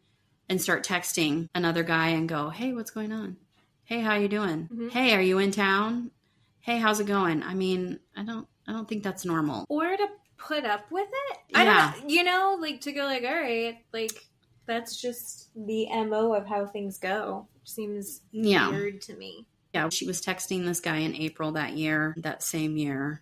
[SPEAKER 1] and start texting another guy and go, hey, what's going on? Hey, how you doing?
[SPEAKER 2] Mm-hmm.
[SPEAKER 1] Hey, are you in town? Hey, how's it going? I mean, I don't think that's normal.
[SPEAKER 2] Or to put up with it.
[SPEAKER 1] Yeah.
[SPEAKER 2] I don't know, you know, like to go like, all right, like that's just the MO of how things go. Seems weird to me.
[SPEAKER 1] Yeah, she was texting this guy in April that same year.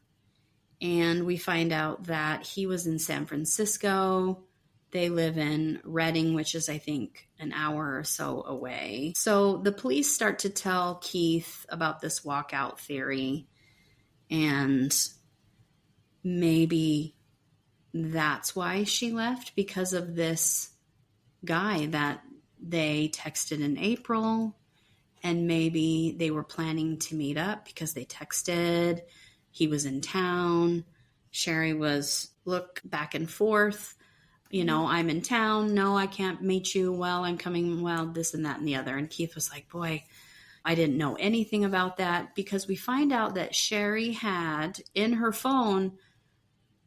[SPEAKER 1] And we find out that he was in San Francisco. They live in Redding, which is, I think, an hour or so away. So the police start to tell Keith about this walkout theory. And maybe that's why she left, because of this guy that they texted in April. And maybe they were planning to meet up because they texted. He was in town. Sherri was, look, back and forth. You know, I'm in town. No, I can't meet you. Well, I'm coming. Well, this and that and the other. And Keith was like, boy, I didn't know anything about that, because we find out that Sherri had in her phone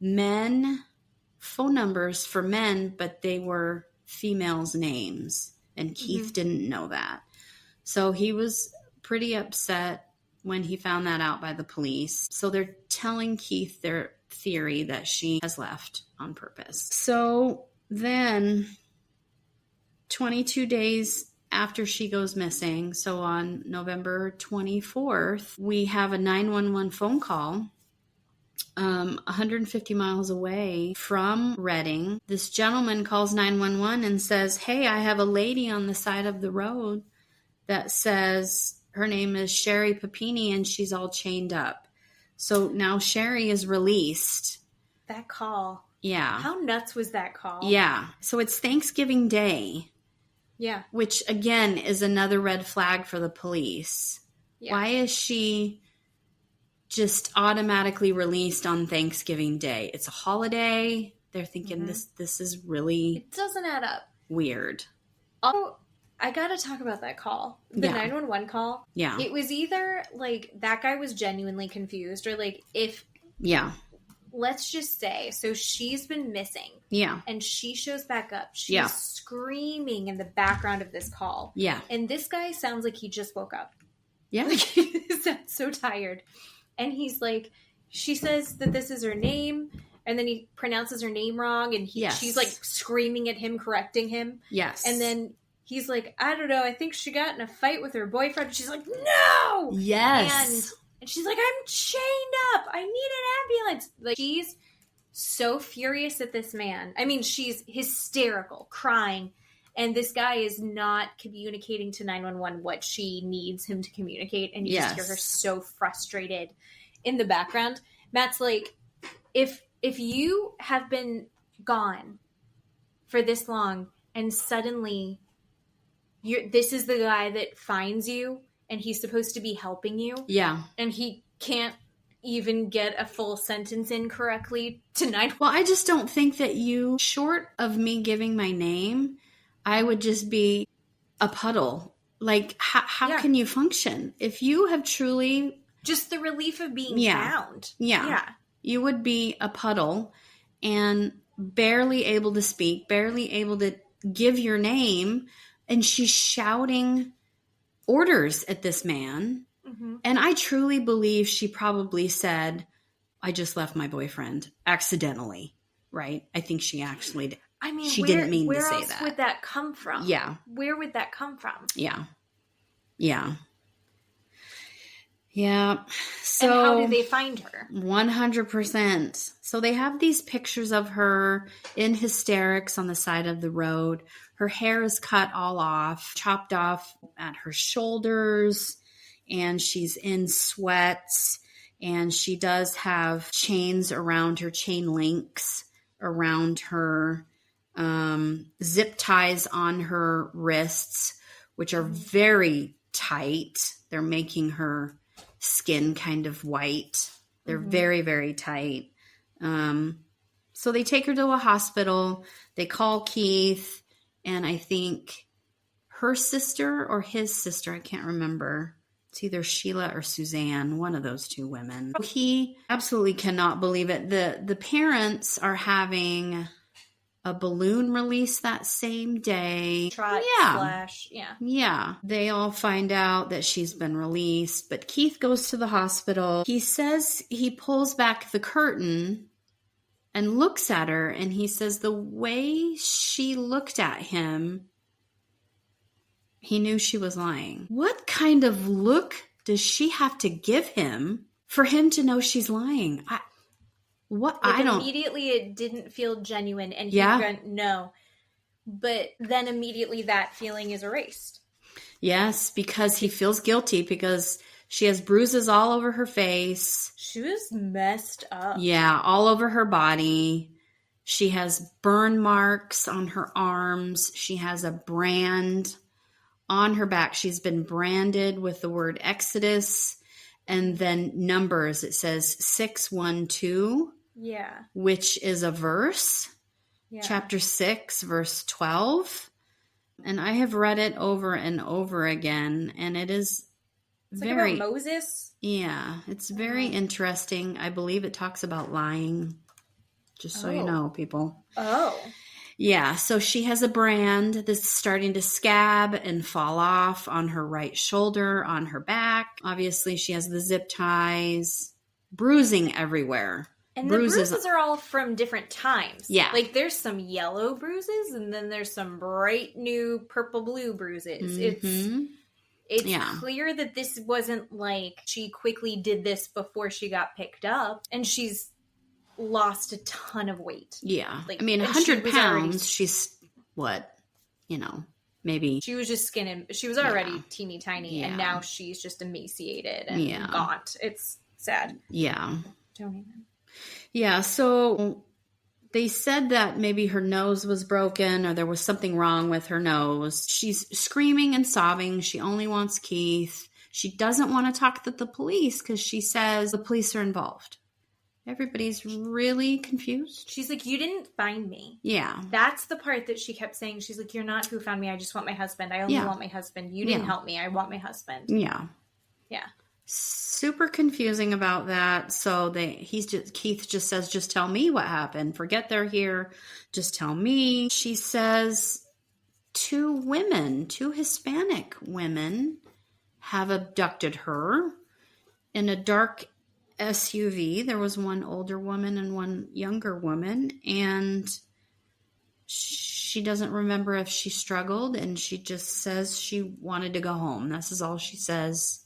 [SPEAKER 1] phone numbers for men, but they were females' names. And Keith didn't know that. So he was pretty upset when he found that out by the police. So they're telling Keith their theory that she has left on purpose. So then 22 days after she goes missing, so on November 24th, we have a 911 phone call 150 miles away from Redding. This gentleman calls 911 and says, hey, I have a lady on the side of the road that says her name is Sherri Papini and she's all chained up. So now Sherri is released.
[SPEAKER 2] That call.
[SPEAKER 1] Yeah.
[SPEAKER 2] How nuts was that call?
[SPEAKER 1] Yeah. So it's Thanksgiving Day.
[SPEAKER 2] Yeah.
[SPEAKER 1] Which, again, is another red flag for the police. Yeah. Why is she just automatically released on Thanksgiving Day? It's a holiday. They're thinking this is really...
[SPEAKER 2] It doesn't add up.
[SPEAKER 1] Weird.
[SPEAKER 2] Also, I gotta talk about that call. The 911 call.
[SPEAKER 1] Yeah.
[SPEAKER 2] It was either, like, that guy was genuinely confused, or, like, if...
[SPEAKER 1] Yeah.
[SPEAKER 2] Let's just say, so she's been missing. Yeah. And she shows back up. She's screaming in the background of this call. Yeah. And this guy sounds like he just woke up. Yeah. Like, he sounds so tired. And he's like, she says that this is her name, and then he pronounces her name wrong, and she's, like, screaming at him, correcting him. Yes. And then he's like, I don't know, I think she got in a fight with her boyfriend. She's like, no! Yes. And she's like, I'm chained up. I need an ambulance. Like, she's so furious at this man. I mean, she's hysterical, crying. And this guy is not communicating to 911 what she needs him to communicate. And you just hear her so frustrated in the background. Matt's like, if you have been gone for this long and suddenly this is the guy that finds you, and he's supposed to be helping you. Yeah. And he can't even get a full sentence in correctly tonight.
[SPEAKER 1] Well, I just don't think that short of me giving my name, I would just be a puddle. Like, how can you function? If you have truly...
[SPEAKER 2] Just the relief of being found.
[SPEAKER 1] Yeah. You would be a puddle and barely able to speak, barely able to give your name. And she's shouting orders at this man. Mm-hmm. And I truly believe she probably said, I just left my boyfriend accidentally, right? I think she actually did.
[SPEAKER 2] I mean,
[SPEAKER 1] she didn't mean to say that.
[SPEAKER 2] Where else would that come from? Yeah. Where would that come from?
[SPEAKER 1] Yeah. Yeah. Yeah. So,
[SPEAKER 2] and how did they find her?
[SPEAKER 1] 100%. So they have these pictures of her in hysterics on the side of the road. Her hair is cut all off, chopped off at her shoulders, and she's in sweats, and she does have chains around her, chain links around her, zip ties on her wrists, which are very tight. They're making her skin kind of white. They're very, very tight. So they take her to a hospital. They call Keith. And I think her sister or his sister, I can't remember, It's either Sheila or Suzanne, one of those two women. He absolutely cannot believe it. The parents are having a balloon release that same day.
[SPEAKER 2] Yeah.
[SPEAKER 1] They all find out that she's been released, but Keith goes to the hospital. He says he pulls back the curtain and looks at her, and he says the way she looked at him, he knew she was lying. What kind of look does she have to give him for him to know she's lying?
[SPEAKER 2] Immediately it didn't feel genuine, and he went, no. But then immediately that feeling is erased.
[SPEAKER 1] Yes, because he feels guilty because she has bruises all over her face.
[SPEAKER 2] She was messed up.
[SPEAKER 1] Yeah, all over her body. She has burn marks on her arms. She has a brand on her back. She's been branded with the word Exodus and then numbers. It says 612.
[SPEAKER 2] Yeah.
[SPEAKER 1] Which is a verse. Yeah. Chapter 6, verse 12. And I have read it over and over again, and it is very
[SPEAKER 2] like about Moses.
[SPEAKER 1] Yeah, it's very interesting. I believe it talks about lying. Just so you know, people.
[SPEAKER 2] Oh.
[SPEAKER 1] Yeah, so she has a brand that's starting to scab and fall off on her right shoulder, on her back. Obviously, she has the zip ties, bruising everywhere.
[SPEAKER 2] And the bruises are all from different times.
[SPEAKER 1] Yeah.
[SPEAKER 2] Like, there's some yellow bruises, and then there's some bright new purple-blue bruises. Mm-hmm. It's clear that this wasn't like she quickly did this before she got picked up, and she's lost a ton of weight.
[SPEAKER 1] Yeah. Like, I mean, 100 pounds, she's, maybe.
[SPEAKER 2] She was just skinning. She was already teeny tiny, and now she's just emaciated and gaunt. It's sad.
[SPEAKER 1] Yeah.
[SPEAKER 2] Don't even.
[SPEAKER 1] Yeah, so they said that maybe her nose was broken or there was something wrong with her nose. She's screaming and sobbing. She only wants Keith. She doesn't want to talk to the police because she says the police are involved. Everybody's really confused.
[SPEAKER 2] She's like, you didn't find me.
[SPEAKER 1] Yeah.
[SPEAKER 2] That's the part that she kept saying. She's like, you're not who found me. I just want my husband. I only want my husband. You didn't help me. I want my husband.
[SPEAKER 1] Yeah.
[SPEAKER 2] Yeah.
[SPEAKER 1] Super confusing about that. So Keith just says, just tell me what happened. Forget they're here. Just tell me. She says two Hispanic women have abducted her in a dark SUV. There was one older woman and one younger woman, and she doesn't remember if she struggled, and she just says she wanted to go home. This is all she says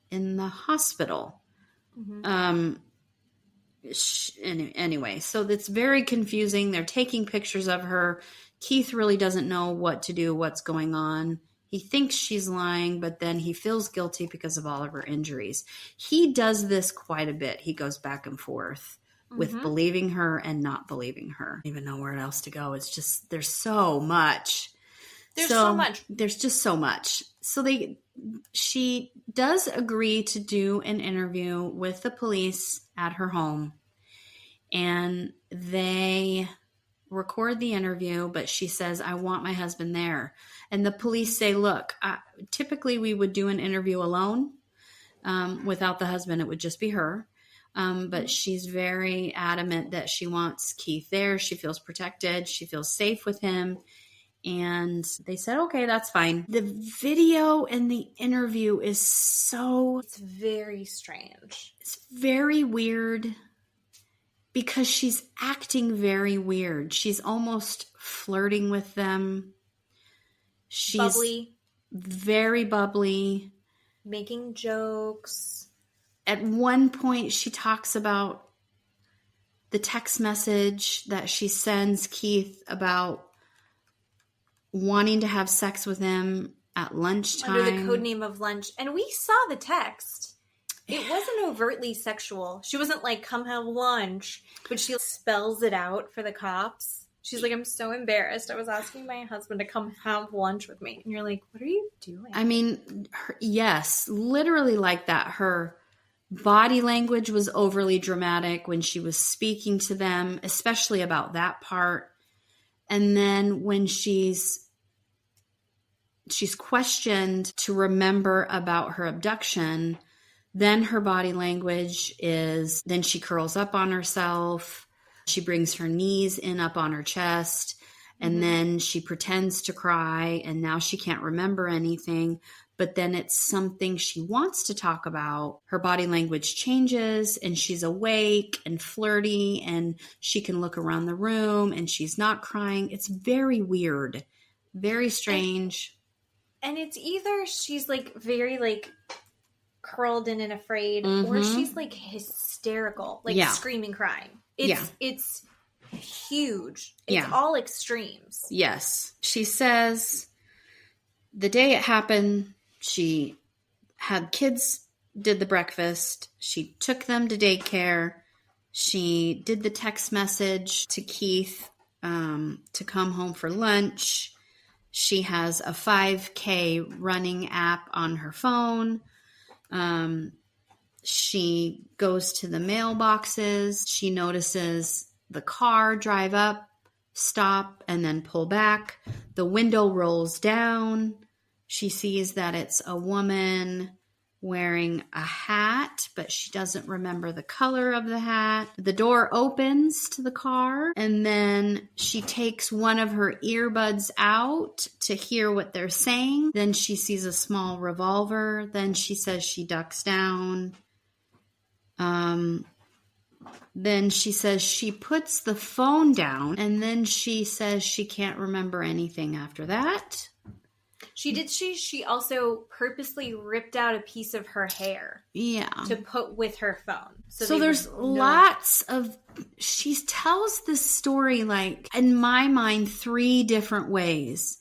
[SPEAKER 1] in the hospital. Mm-hmm. Anyway, so it's very confusing. They're taking pictures of her. Keith really doesn't know what to do, what's going on. He thinks she's lying, but then he feels guilty because of all of her injuries. He does this quite a bit. He goes back and forth with believing her and not believing her. I don't even know where else to go. It's just, there's so much.
[SPEAKER 2] There's so much.
[SPEAKER 1] There's just so much. So she does agree to do an interview with the police at her home, and they record the interview, but she says, I want my husband there. And the police say, look, typically we would do an interview alone. Without the husband, it would just be her. But she's very adamant that she wants Keith there. She feels protected. She feels safe with him. And they said, okay, that's fine. The video and the interview is it's
[SPEAKER 2] very strange.
[SPEAKER 1] It's very weird because she's acting very weird. She's almost flirting with them. She's
[SPEAKER 2] bubbly.
[SPEAKER 1] Very bubbly.
[SPEAKER 2] Making jokes.
[SPEAKER 1] At one point, she talks about the text message that she sends Keith about wanting to have sex with him at lunchtime.
[SPEAKER 2] Under the code name of lunch. And we saw the text. It wasn't overtly sexual. She wasn't like, come have lunch. But she spells it out for the cops. She's like, I'm so embarrassed. I was asking my husband to come have lunch with me. And you're like, what are you doing?
[SPEAKER 1] I mean, yes, literally like that. Her body language was overly dramatic when she was speaking to them, especially about that part. And then when she's she's questioned to remember about her abduction, then her body language is, then she curls up on herself. She brings her knees in up on her chest. And then she pretends to cry, and now she can't remember anything. But then it's something she wants to talk about. Her body language changes, and she's awake and flirty, and she can look around the room, and she's not crying. It's very weird, very strange.
[SPEAKER 2] And it's either she's like very like curled in and afraid, or she's like hysterical, like screaming, crying. It's huge. It's all extremes.
[SPEAKER 1] Yes. She says the day it happened, she had kids, did the breakfast. She took them to daycare. She did the text message to Keith to come home for lunch. She has a 5K running app on her phone. She goes to the mailboxes. She notices the car drive up, stop, and then pull back. The window rolls down. She sees that it's a woman wearing a hat, but she doesn't remember the color of the hat. The door opens to the car, and then she takes one of her earbuds out to hear what they're saying. Then she sees a small revolver. Then she says she ducks down. Then she says she puts the phone down, and then she says she can't remember anything after that.
[SPEAKER 2] She also purposely ripped out a piece of her hair.
[SPEAKER 1] Yeah.
[SPEAKER 2] To put with her phone.
[SPEAKER 1] So there's lots of, she tells this story like, in my mind, 3 different ways.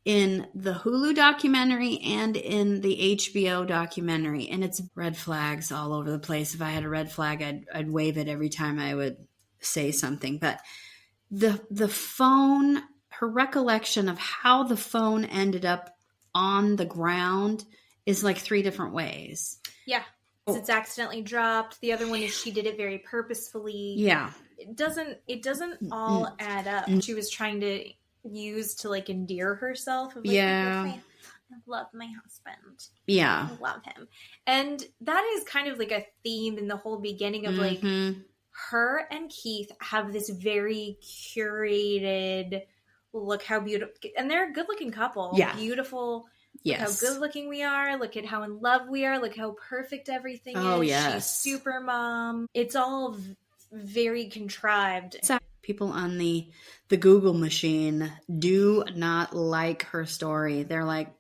[SPEAKER 1] In the HULU documentary and in the HBO documentary. And it's red flags all over the place. If I had a red flag, I'd wave it every time I would say something. But the phone, her recollection of how the phone ended up on the ground is like 3 different ways.
[SPEAKER 2] Yeah. It's accidentally dropped. The other one is she did it very purposefully.
[SPEAKER 1] Yeah.
[SPEAKER 2] It doesn't all add up. She was trying to use to like endear herself. Like, I love my husband.
[SPEAKER 1] Yeah.
[SPEAKER 2] I love him. And that is kind of like a theme in the whole beginning of like her and Keith have this very curated, look how beautiful, and they're a good looking couple.
[SPEAKER 1] Yeah.
[SPEAKER 2] Beautiful.
[SPEAKER 1] Yes.
[SPEAKER 2] Look how good looking we are. Look at how in love we are. Look how perfect everything is.
[SPEAKER 1] Oh, yes.
[SPEAKER 2] She's super mom. It's all very contrived.
[SPEAKER 1] People on the Google machine do not like her story. They're like,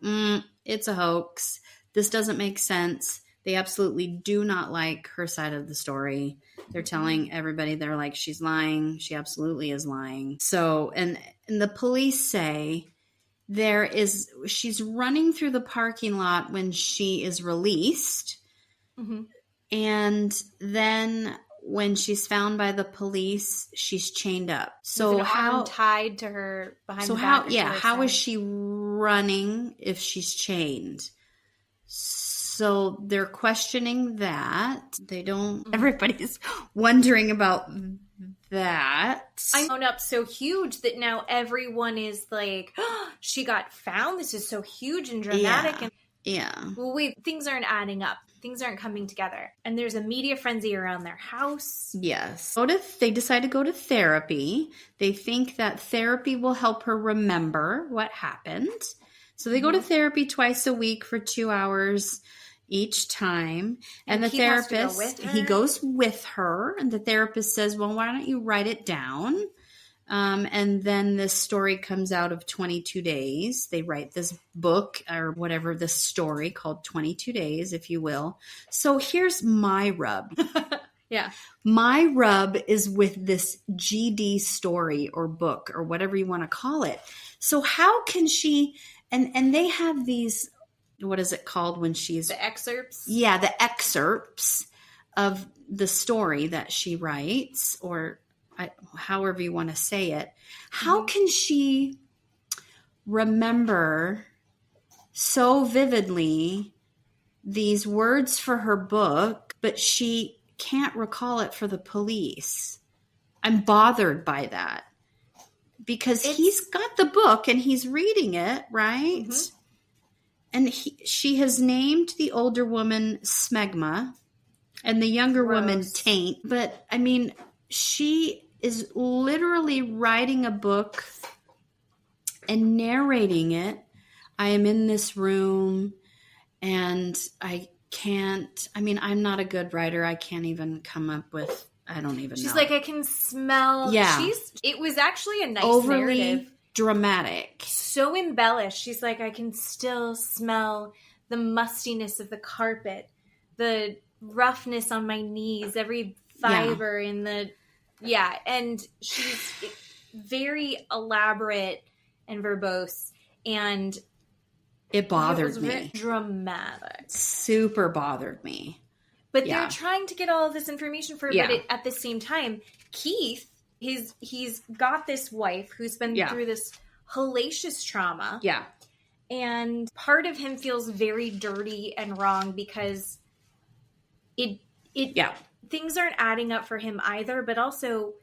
[SPEAKER 1] it's a hoax. This doesn't make sense. They absolutely do not like her side of the story. They're telling everybody, they're like, she's lying. She absolutely is lying. So, and the police say she's running through the parking lot when she is released. And then when she's found by the police, she's chained up. So
[SPEAKER 2] how tied to her behind the back?
[SPEAKER 1] How is she running if she's chained? So they're questioning that. They don't. Everybody's wondering about that.
[SPEAKER 2] I'm blown up so huge that now everyone is like, oh, she got found. This is so huge and dramatic. Well, wait, things aren't adding up. Things aren't coming together. And there's a media frenzy around their house.
[SPEAKER 1] Yes. They decide to go to therapy. They think that therapy will help her remember what happened. So they go to therapy twice a week for 2 hours each time. And the therapist, he goes with her. And the therapist says, well, why don't you write it down? And then this story comes out of 22 days. They write this book or whatever, this story called 22 Days, if you will. So here's my rub. My rub is with this GD story or book or whatever you want to call it. So how can she, and they have these, what is it called when she's...
[SPEAKER 2] The excerpts?
[SPEAKER 1] Yeah, the excerpts of the story that she writes, or however you want to say it. How can she remember so vividly these words for her book, but she can't recall it for the police? I'm bothered by that because he's got the book and he's reading it, right? And she has named the older woman Smegma and the younger woman Taint. But, I mean, she is literally writing a book and narrating it. I am in this room and I'm not a good writer. I can't even come up with, I don't even know.
[SPEAKER 2] She's like, I can smell.
[SPEAKER 1] Yeah.
[SPEAKER 2] It was actually a nice
[SPEAKER 1] overly
[SPEAKER 2] narrative.
[SPEAKER 1] Dramatic.
[SPEAKER 2] So embellished. She's like, I can still smell the mustiness of the carpet, the roughness on my knees, every fiber in the, and she's very elaborate and verbose, and
[SPEAKER 1] it bothered me.
[SPEAKER 2] Very dramatic.
[SPEAKER 1] Super bothered me.
[SPEAKER 2] But they're trying to get all of this information for her, but at the same time, Keith, he's got this wife who's been through this hellacious trauma.
[SPEAKER 1] Yeah.
[SPEAKER 2] And part of him feels very dirty and wrong because things aren't adding up for him either, but also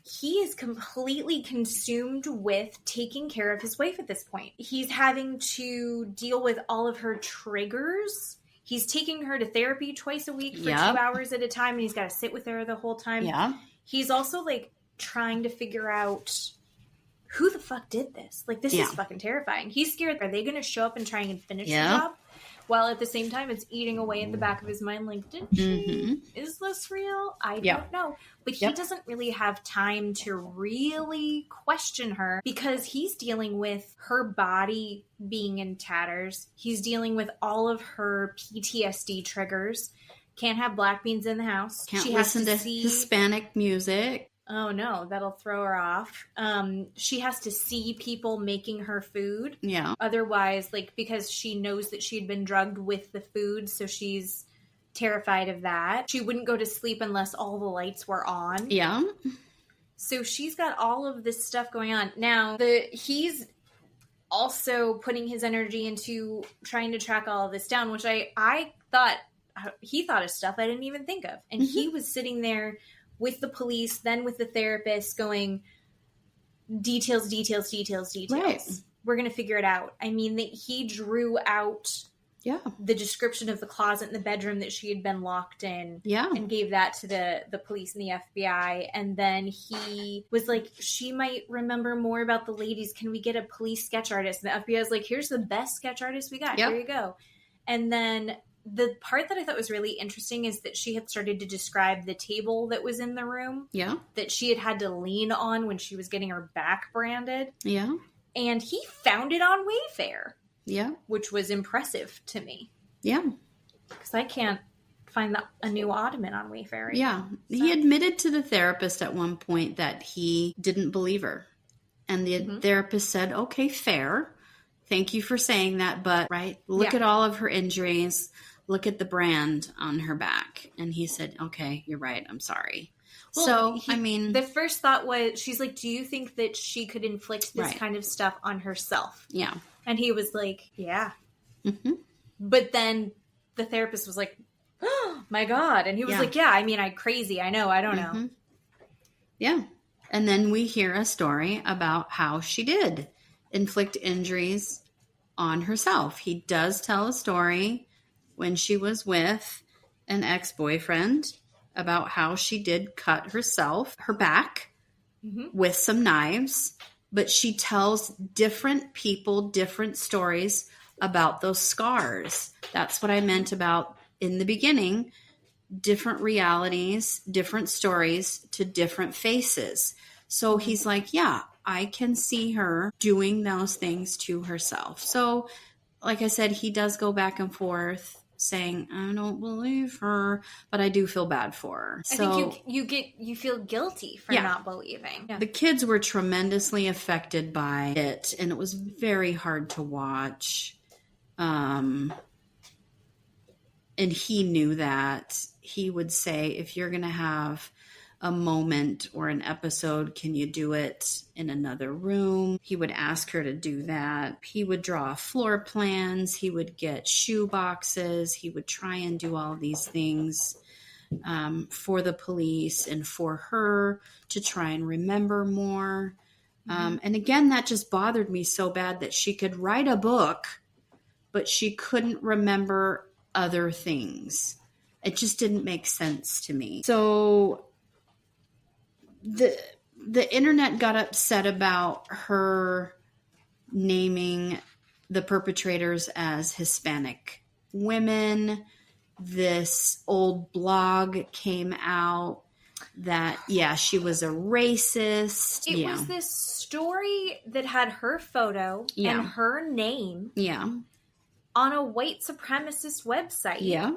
[SPEAKER 2] he is completely consumed with taking care of his wife at this point. He's having to deal with all of her triggers. He's taking her to therapy twice a week for 2 hours at a time, and he's got to sit with her the whole time.
[SPEAKER 1] Yeah.
[SPEAKER 2] He's also, like, trying to figure out who the fuck did this. Like, this is fucking terrifying. He's scared. Are they going to show up and try and finish the job? While at the same time, it's eating away at the back of his mind. Like, did she? Is this real? I don't know. But he doesn't really have time to really question her because he's dealing with her body being in tatters. He's dealing with all of her PTSD triggers. Can't have black beans in the house.
[SPEAKER 1] Can't listen to Hispanic music.
[SPEAKER 2] Oh no, that'll throw her off. She has to see people making her food.
[SPEAKER 1] Yeah.
[SPEAKER 2] Otherwise, like, because she knows that she'd been drugged with the food, so she's terrified of that. She wouldn't go to sleep unless all the lights were on.
[SPEAKER 1] Yeah.
[SPEAKER 2] So she's got all of this stuff going on. Now, he's also putting his energy into trying to track all of this down, which I thought he thought of stuff I didn't even think of. And he was sitting there with the police, then with the therapist going, details.
[SPEAKER 1] Right.
[SPEAKER 2] We're going to figure it out. I mean, that he drew out the description of the closet in the bedroom that she had been locked in and gave that to the police and the FBI. And then he was like, she might remember more about the ladies. Can we get a police sketch artist? And the FBI was like, here's the best sketch artist we got. Here you go. And then the part that I thought was really interesting is that she had started to describe the table that was in the room. Yeah. That she had to lean on when she was getting her back branded. Yeah. And he found it on Wayfair. Yeah. Which was impressive to me. Yeah. Because I can't find a new ottoman on Wayfair.
[SPEAKER 1] Yeah. So. He admitted to the therapist at one point that he didn't believe her. And the therapist said, okay, fair. Thank you for saying that. But, look at all of her injuries. Look at the brand on her back. And he said, okay, you're right. I'm sorry. Well, so,
[SPEAKER 2] the first thought was, she's like, do you think that she could inflict this kind of stuff on herself? Yeah. And he was like, yeah. Mm-hmm. But then the therapist was like, oh my God. And he was like, yeah, I'm crazy. I know. I don't know.
[SPEAKER 1] Yeah. And then we hear a story about how she did inflict injuries on herself. He does tell a story when she was with an ex-boyfriend about how she did cut herself, her back, with some knives. But she tells different people different stories about those scars. That's what I meant about in the beginning. Different realities, different stories to different faces. So he's like, yeah, I can see her doing those things to herself. So, like I said, he does go back and forth saying, I don't believe her, but I do feel bad for her.
[SPEAKER 2] So, I think you feel guilty for not believing. Yeah.
[SPEAKER 1] The kids were tremendously affected by it, and it was very hard to watch. And he knew that. He would say, if you're going to have a moment or an episode, can you do it in another room? He would ask her to do that. He would draw floor plans. He would get shoe boxes. He would try and do all these things for the police and for her to try and remember more. And again, that just bothered me so bad that she could write a book but she couldn't remember other things. It just didn't make sense to me. So the internet got upset about her naming the perpetrators as Hispanic women. This old blog came out that, she was a racist.
[SPEAKER 2] It was this story that had her photo and her name on a white supremacist website.
[SPEAKER 1] Yeah.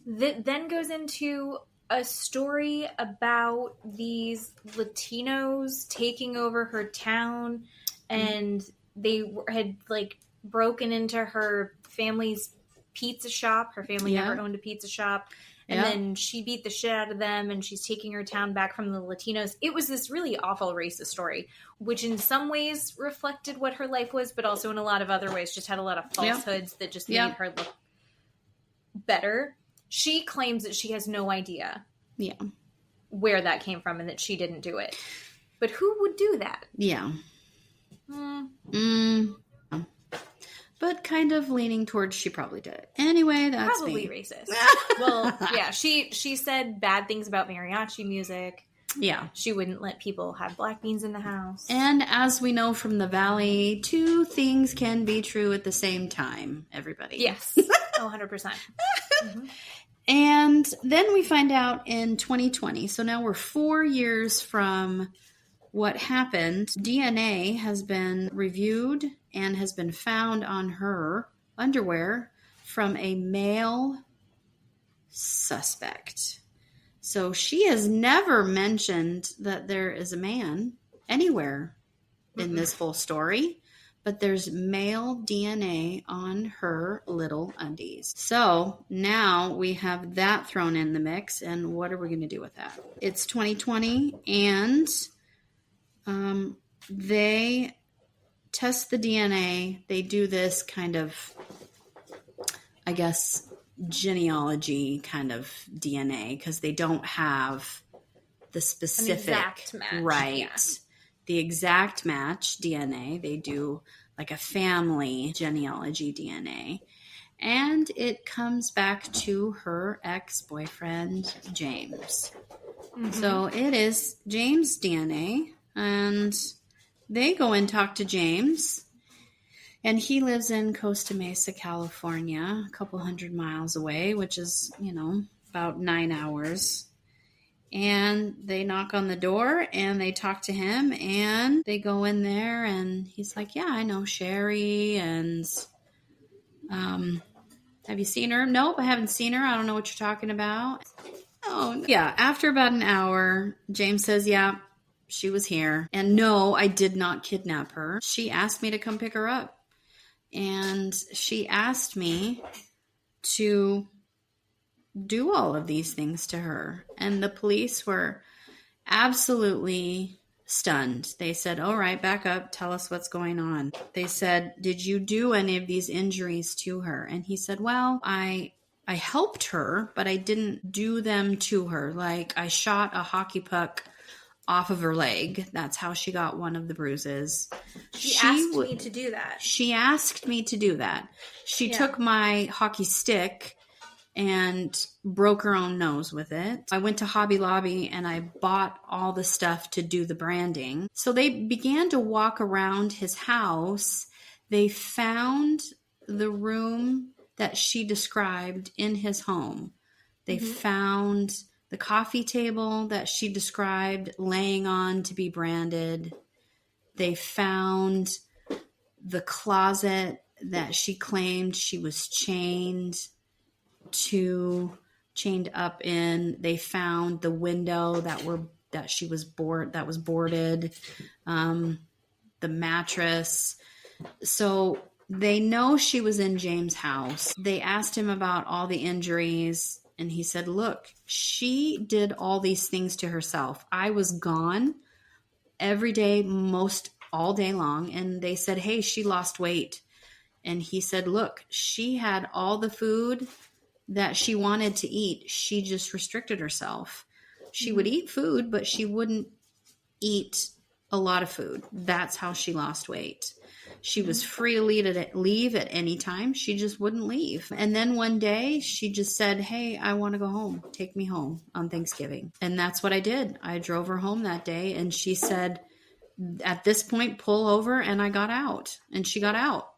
[SPEAKER 2] That then goes into a story about these Latinos taking over her town, and they had like broken into her family's pizza shop. Her family never owned a pizza shop. And then she beat the shit out of them, and she's taking her town back from the Latinos. It was this really awful racist story, which in some ways reflected what her life was, but also in a lot of other ways just had a lot of falsehoods that just made her look better. She claims that she has no idea where that came from and that she didn't do it. But who would do that?
[SPEAKER 1] Yeah. But kind of leaning towards she probably did it. Anyway, that's
[SPEAKER 2] probably racist. Well, yeah, she said bad things about mariachi music.
[SPEAKER 1] Yeah.
[SPEAKER 2] She wouldn't let people have black beans in the house.
[SPEAKER 1] And as we know from the Valley, two things can be true at the same time, everybody.
[SPEAKER 2] Yes. 100%. Mm-hmm.
[SPEAKER 1] And then we find out in 2020, so now we're 4 years from what happened. DNA has been reviewed and has been found on her underwear from a male suspect. So she has never mentioned that there is a man anywhere in this whole story, but there's male DNA on her little undies. So now we have that thrown in the mix, and what are we going to do with that? It's 2020, and they test the DNA. They do this kind of, I guess, genealogy kind of DNA, because they don't have the specific,
[SPEAKER 2] exact match.
[SPEAKER 1] Right.
[SPEAKER 2] Yeah.
[SPEAKER 1] The exact match DNA. They do like a family genealogy DNA. And it comes back to her ex-boyfriend, James. Mm-hmm. So it is James' DNA. And they go and talk to James. And he lives in Costa Mesa, California, a couple 100 miles away, which is, about 9 hours. And they knock on the door and they talk to him, and they go in there, and he's like, yeah, I know Sherri. And have you seen her? Nope, I haven't seen her. I don't know what you're talking about. Oh, no. Yeah. After about an hour, James says, yeah, she was here. And no, I did not kidnap her. She asked me to come pick her up. And she asked me to do all of these things to her. And the police were absolutely stunned. They said, all right, back up. Tell us what's going on. They said, did you do any of these injuries to her? And he said, well, I helped her, but I didn't do them to her. Like, I shot a hockey puck off of her leg. That's how she got one of the bruises.
[SPEAKER 2] She asked me to do that.
[SPEAKER 1] She asked me to do that. She took my hockey stick and broke her own nose with it. I went to Hobby Lobby and I bought all the stuff to do the branding. So they began to walk around his house. They found the room that she described in his home. They found the coffee table that she described laying on to be branded. They found the closet that she claimed she was chained up in. They found the window that was boarded, the mattress. So they know she was in James' house. They asked him about all the injuries, and he said, look, she did all these things to herself. I was gone every day, most all day long. And they said, hey, she lost weight. And he said, look, she had all the food that she wanted to eat. She just restricted herself. She would eat food, but she wouldn't eat a lot of food. That's how she lost weight. She was free to leave at any time. She just wouldn't leave. And then one day she just said, hey, I want to go home. Take me home on Thanksgiving. And that's what I did. I drove her home that day. And she said, at this point, pull over. And I got out. And she got out.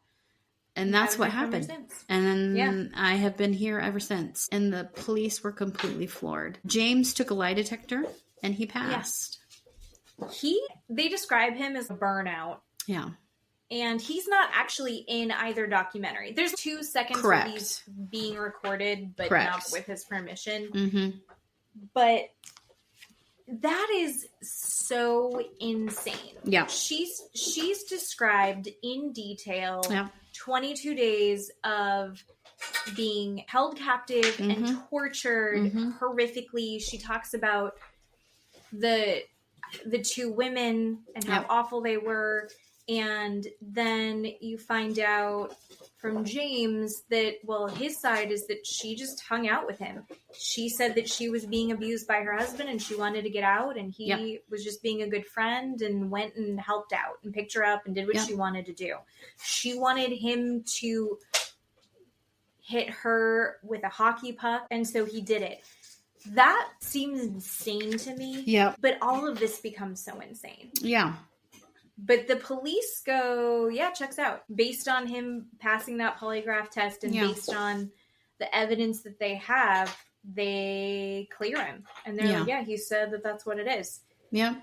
[SPEAKER 1] And that's what happened. And then I have been here ever since. And the police were completely floored. James took a lie detector and he passed.
[SPEAKER 2] They describe him as a burnout.
[SPEAKER 1] Yeah.
[SPEAKER 2] And he's not actually in either documentary. There's 2 seconds where he's being recorded, but not with his permission.
[SPEAKER 1] Mm-hmm.
[SPEAKER 2] But that is so insane.
[SPEAKER 1] Yeah.
[SPEAKER 2] She's described in detail 22 days of being held captive and tortured horrifically. She talks about the 2 women and how awful they were. And then you find out from James that, well, his side is that she just hung out with him. She said that she was being abused by her husband and she wanted to get out. And he was just being a good friend and went and helped out and picked her up and did what she wanted to do. She wanted him to hit her with a hockey puck. And so he did it. That seems insane to me.
[SPEAKER 1] Yeah.
[SPEAKER 2] But all of this becomes so insane.
[SPEAKER 1] Yeah.
[SPEAKER 2] But the police go, checks out. Based on him passing that polygraph test and based on the evidence that they have, they clear him. And they're like, he said that that's what it is.
[SPEAKER 1] Yeah.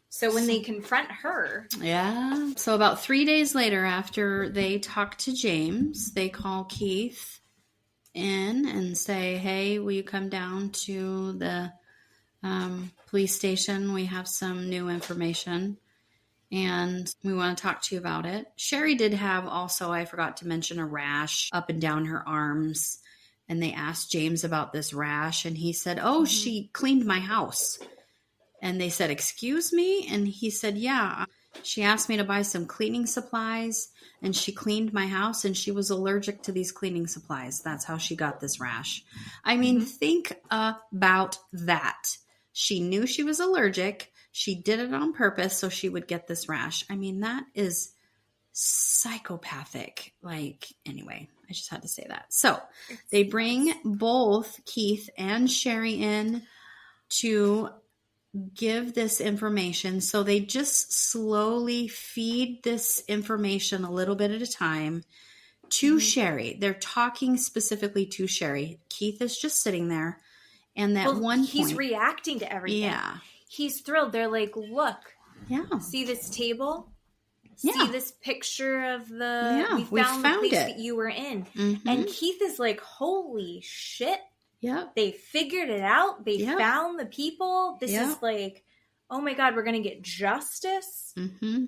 [SPEAKER 2] So when they confront her.
[SPEAKER 1] Yeah. So about 3 days later, after they talk to James, they call Keith in and say, hey, will you come down to the police station? We have some new information. And we want to talk to you about it. Sherri did have also, I forgot to mention, a rash up and down her arms. And they asked James about this rash. And he said, she cleaned my house. And they said, excuse me? And he said, yeah. She asked me to buy some cleaning supplies. And she cleaned my house. And she was allergic to these cleaning supplies. That's how she got this rash. I mean, think about that. She knew she was allergic. She did it on purpose so she would get this rash. I mean, that is psychopathic. Anyway, I just had to say that. So they bring both Keith and Sherri in to give this information. So they just slowly feed this information a little bit at a time to Sherri. They're talking specifically to Sherri. Keith is just sitting there. And that
[SPEAKER 2] he's reacting to everything.
[SPEAKER 1] Yeah.
[SPEAKER 2] He's thrilled. They're like, look, see this table? See this picture of the, we found the place that you were in. Mm-hmm. And Keith is like, holy shit.
[SPEAKER 1] Yeah.
[SPEAKER 2] They figured it out. They found the people. This is like, oh my God, we're going to get justice.
[SPEAKER 1] Mm-hmm.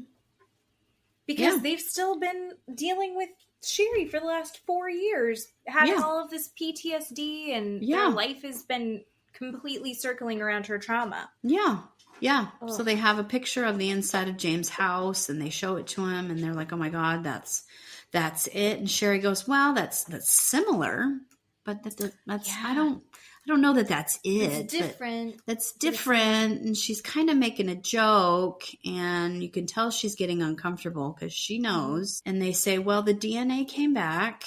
[SPEAKER 2] Because they've still been dealing with Sherri for the last 4 years, having all of this PTSD, and their life has been completely circling around her trauma.
[SPEAKER 1] Yeah. Yeah. Oh. So they have a picture of the inside of James' house and they show it to him and they're like, oh my God, that's it. And Sherri goes, well, that's similar, but that's, I don't know that that's it.
[SPEAKER 2] It's different.
[SPEAKER 1] That's different. And she's kind of making a joke and you can tell she's getting uncomfortable because she knows. And they say, well, the DNA came back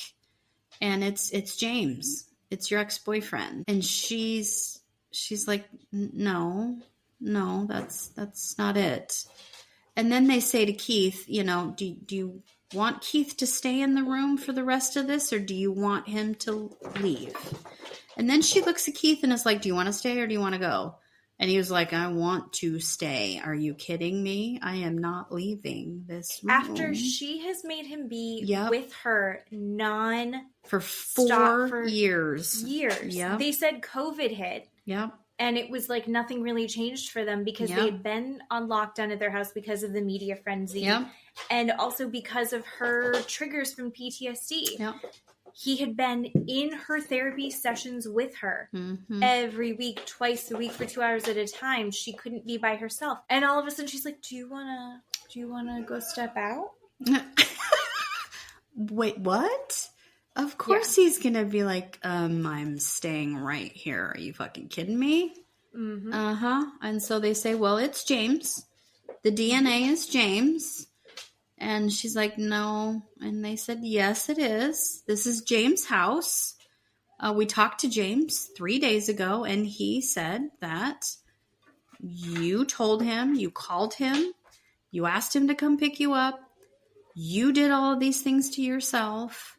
[SPEAKER 1] and it's James. It's your ex-boyfriend. And she's like, no, that's not it. And then they say to Keith, do you want Keith to stay in the room for the rest of this, or do you want him to leave? And then she looks at Keith and is like, do you want to stay or do you want to go? And he was like, I want to stay. Are you kidding me? I am not leaving this room.
[SPEAKER 2] After she has made him be with her
[SPEAKER 1] for 4 years.
[SPEAKER 2] Yep. They said COVID hit.
[SPEAKER 1] Yep.
[SPEAKER 2] And it was like nothing really changed for them because they had been on lockdown at their house because of the media frenzy.
[SPEAKER 1] Yep.
[SPEAKER 2] And also because of her triggers from PTSD.
[SPEAKER 1] Yep.
[SPEAKER 2] He had been in her therapy sessions with her every week, twice a week for 2 hours at a time. She couldn't be by herself. And all of a sudden she's like, do you want to go step out?
[SPEAKER 1] Wait, what? Of course he's going to be like, I'm staying right here. Are you fucking kidding me? Mm-hmm. Uh-huh. And so they say, well, it's James. the DNA is James. And she's like, no. And they said, yes, it is. This is James' house. We talked to James 3 days ago, and he said that you told him, you called him, you asked him to come pick you up. You did all of these things to yourself,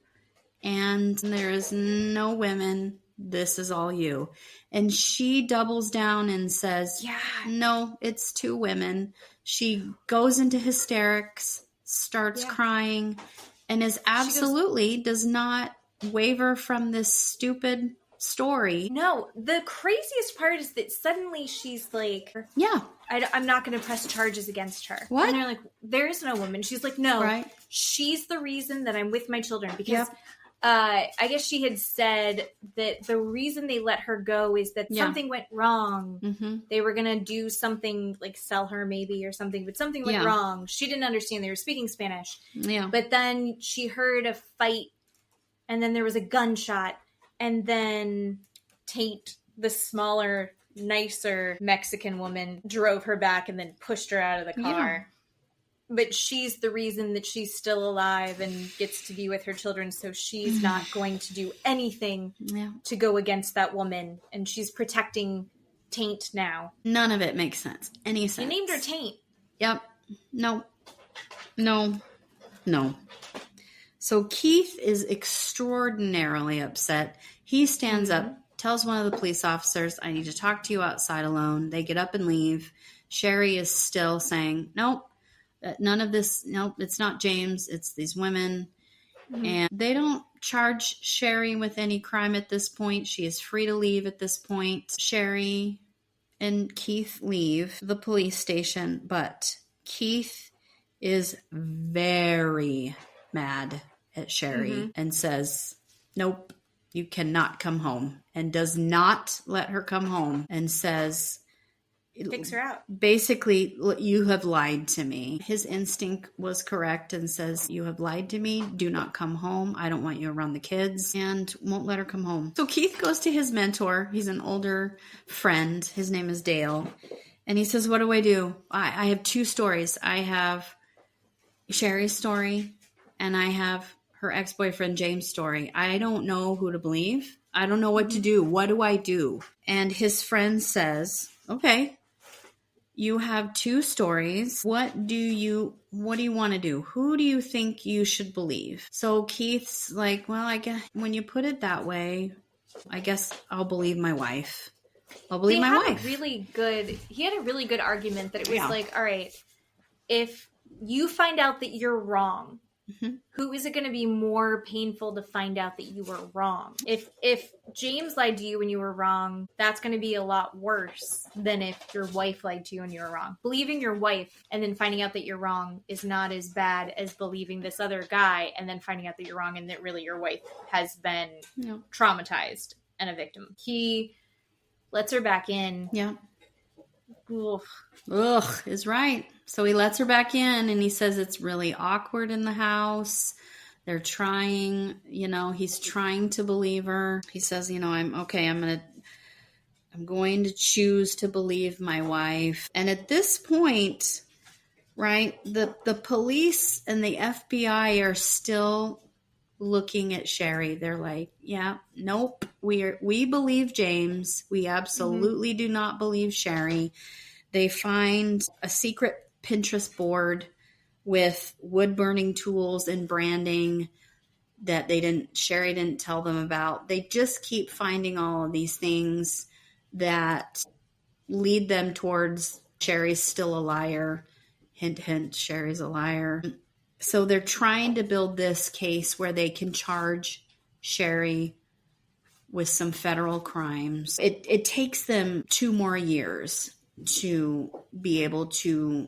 [SPEAKER 1] and there is no women. This is all you. And she doubles down and says, yeah, no, it's 2 women. She goes into hysterics, starts crying, and is absolutely does not waver from this stupid story.
[SPEAKER 2] No, the craziest part is that suddenly she's like,
[SPEAKER 1] yeah,
[SPEAKER 2] I'm not going to press charges against her.
[SPEAKER 1] What?
[SPEAKER 2] And they're like, there is no woman. She's like, no,
[SPEAKER 1] right.
[SPEAKER 2] She's the reason that I'm with my children. Because I guess she had said that the reason they let her go is that something went wrong. Mm-hmm. They were going to do something like sell her maybe or something, but something went wrong. She didn't understand they were speaking Spanish. Yeah. But then she heard a fight, and then there was a gunshot, and then Tate, the smaller, nicer Mexican woman, drove her back and then pushed her out of the car. Yeah. But she's the reason that she's still alive and gets to be with her children, so she's not going to do anything to go against that woman. And she's protecting Taint now.
[SPEAKER 1] None of it makes sense. Any sense.
[SPEAKER 2] You named her Taint.
[SPEAKER 1] Yep. No. So Keith is extraordinarily upset. He stands up, tells one of the police officers, I need to talk to you outside alone. They get up and leave. Sherri is still saying, nope, none of this. Nope, it's not James. It's these women. Mm-hmm. And they don't charge Sherri with any crime at this point. She is free to leave at this point. Sherri and Keith leave the police station, but Keith is very mad at Sherri and says, nope, you cannot come home, and does not let her come home, and says,
[SPEAKER 2] kicks her out.
[SPEAKER 1] Basically, you have lied to me. His instinct was correct and says, you have lied to me. Do not come home. I don't want you around the kids, and won't let her come home. So Keith goes to his mentor. He's an older friend. His name is Dale. And he says, what do? I have 2 stories. I have Sherri's story, and I have her ex-boyfriend James' story. I don't know who to believe. I don't know what to do. What do I do? And his friend says, okay, you have 2 stories. What do you want to do? Who do you think you should believe? So Keith's like, well, I guess when you put it that way, I guess I'll believe my wife. I'll believe my wife.
[SPEAKER 2] He had a really good argument that it was like, all right, if you find out that you're wrong, who is it going to be more painful to find out that you were wrong? If James lied to you when you were wrong, that's going to be a lot worse than if your wife lied to you and you were wrong. Believing your wife and then finding out that you're wrong is not as bad as believing this other guy and then finding out that you're wrong and that really your wife has been traumatized and a victim. He lets her back in. Yeah.
[SPEAKER 1] Ugh, is right. So he lets her back in, and he says it's really awkward in the house. They're trying, he's trying to believe her. He says, I'm going to choose to believe my wife. And at this point, right, the police and the FBI are still looking at Sherri. They're like, yeah, nope, we believe James. We absolutely do not believe Sherri. They find a secret Pinterest board with wood burning tools and branding that Sherri didn't tell them about. They just keep finding all of these things that lead them towards Sherri's still a liar. Hint, hint, Sherri's a liar. So they're trying to build this case where they can charge Sherri with some federal crimes. It takes them 2 more years to be able to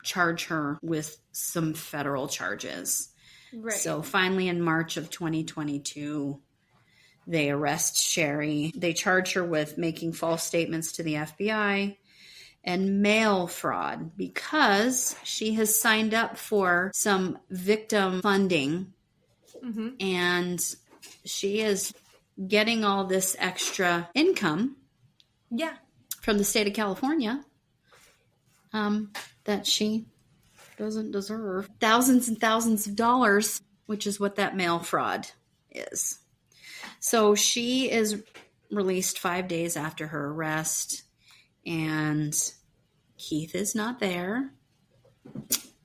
[SPEAKER 1] charge her with some federal charges. Right. So finally in March of 2022, they arrest Sherri. They charge her with making false statements to the FBI and mail fraud because she has signed up for some victim funding and she is getting all this extra income from the state of California that she doesn't deserve. Thousands and thousands of dollars, which is what that mail fraud is. So she is released 5 days after her arrest, and Keith is not there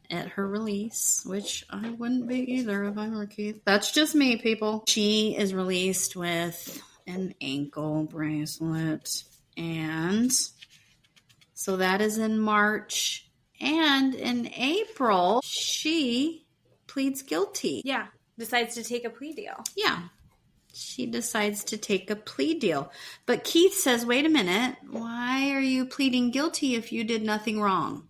[SPEAKER 1] at her release, which I wouldn't be either if I were Keith. That's just me, people. She is released with an ankle bracelet, and so that is in March. And in April, she pleads guilty.
[SPEAKER 2] Yeah. Decides to take a plea deal.
[SPEAKER 1] Yeah. She decides to take a plea deal. But Keith says, wait a minute, why are you pleading guilty if you did nothing wrong?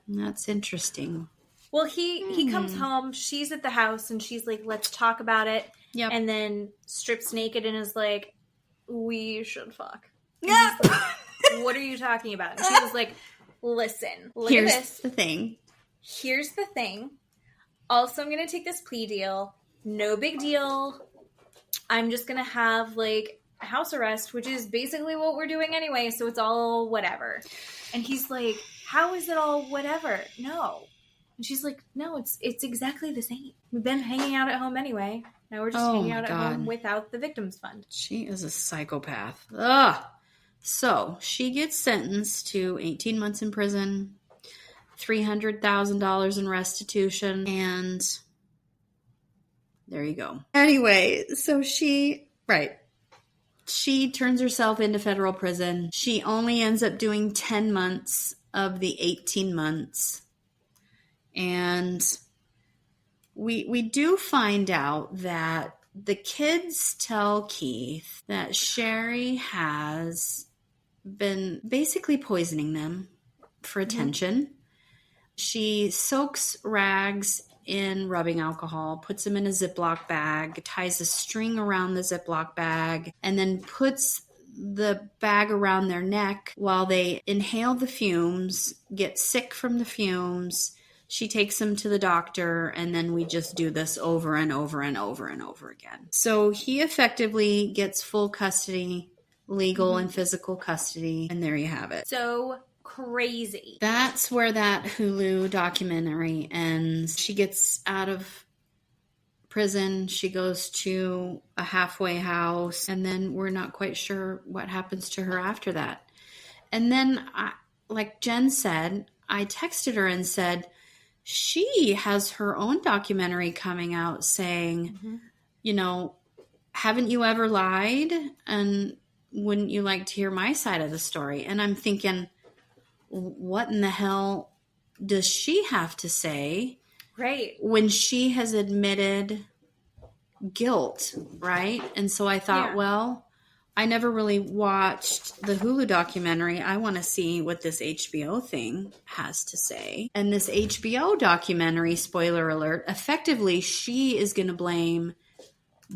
[SPEAKER 1] That's interesting.
[SPEAKER 2] Well, he comes home, she's at the house, and she's like, let's talk about it.
[SPEAKER 1] Yep.
[SPEAKER 2] And then strips naked and is like, we should fuck.
[SPEAKER 1] Yeah.
[SPEAKER 2] What are you talking about? And she was like, listen,
[SPEAKER 1] Here's
[SPEAKER 2] at this.
[SPEAKER 1] the thing.
[SPEAKER 2] Here's the thing. Also, I'm going to take this plea deal. No big deal. I'm just going to have, like, house arrest, which is basically what we're doing anyway, so it's all whatever. And he's like, how is it all whatever? No. And she's like, no, it's exactly the same. We've been hanging out at home anyway. Now we're just hanging out at home without the victims fund.
[SPEAKER 1] She is a psychopath. Ugh. So she gets sentenced to 18 months in prison, $300,000 in restitution, and there you go. Anyway, so she turns herself into federal prison. She only ends up doing 10 months of the 18 months. And we do find out that the kids tell Keith that Sherri has been basically poisoning them for attention. She soaks rags in rubbing alcohol, puts them in a Ziploc bag, ties a string around the Ziploc bag, and then puts the bag around their neck while they inhale the fumes, get sick from the fumes. She takes them to the doctor, and then we just do this over and over and over and over again. So he effectively gets full custody, legal and physical custody, and there you have it.
[SPEAKER 2] So crazy.
[SPEAKER 1] That's where that HULU documentary ends. She gets out of prison. She goes to a halfway house, and then we're not quite sure what happens to her after that. And then, like Jen said, I texted her and said, she has her own documentary coming out saying, you know, haven't you ever lied? And wouldn't you like to hear my side of the story? And I'm thinking, what in the hell does she have to say?
[SPEAKER 2] Right.
[SPEAKER 1] When she has admitted guilt, right? And so I thought, well, I never really watched the HULU documentary. I want to see what this HBO thing has to say. And this HBO documentary, spoiler alert, effectively she is going to blame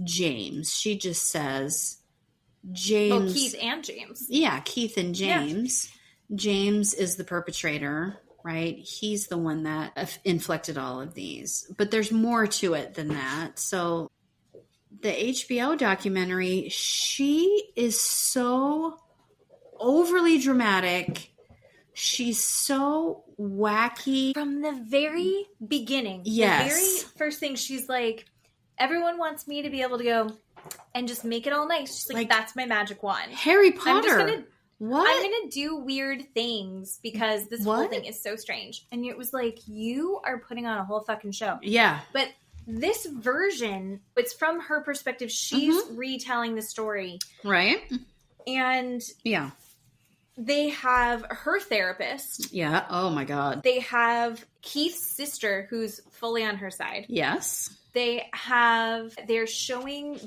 [SPEAKER 1] James. She just says James.
[SPEAKER 2] Oh, Keith and James.
[SPEAKER 1] Yeah, Keith and James. Yeah. James is the perpetrator, right? He's the one that inflicted all of these. But there's more to it than that. So the HBO documentary, she is so overly dramatic. She's so wacky.
[SPEAKER 2] From the very beginning.
[SPEAKER 1] Yes.
[SPEAKER 2] The very first thing, she's like, everyone wants me to be able to go and just make it all nice. She's like that's my magic wand.
[SPEAKER 1] Harry Potter. I'm
[SPEAKER 2] going to do weird things because this whole thing is so strange. And it was like, you are putting on a whole fucking show.
[SPEAKER 1] Yeah.
[SPEAKER 2] But this version, it's from her perspective. She's retelling the story.
[SPEAKER 1] Right.
[SPEAKER 2] And
[SPEAKER 1] yeah,
[SPEAKER 2] they have her therapist.
[SPEAKER 1] Yeah. Oh my God.
[SPEAKER 2] They have Keith's sister who's fully on her side.
[SPEAKER 1] Yes.
[SPEAKER 2] They're showing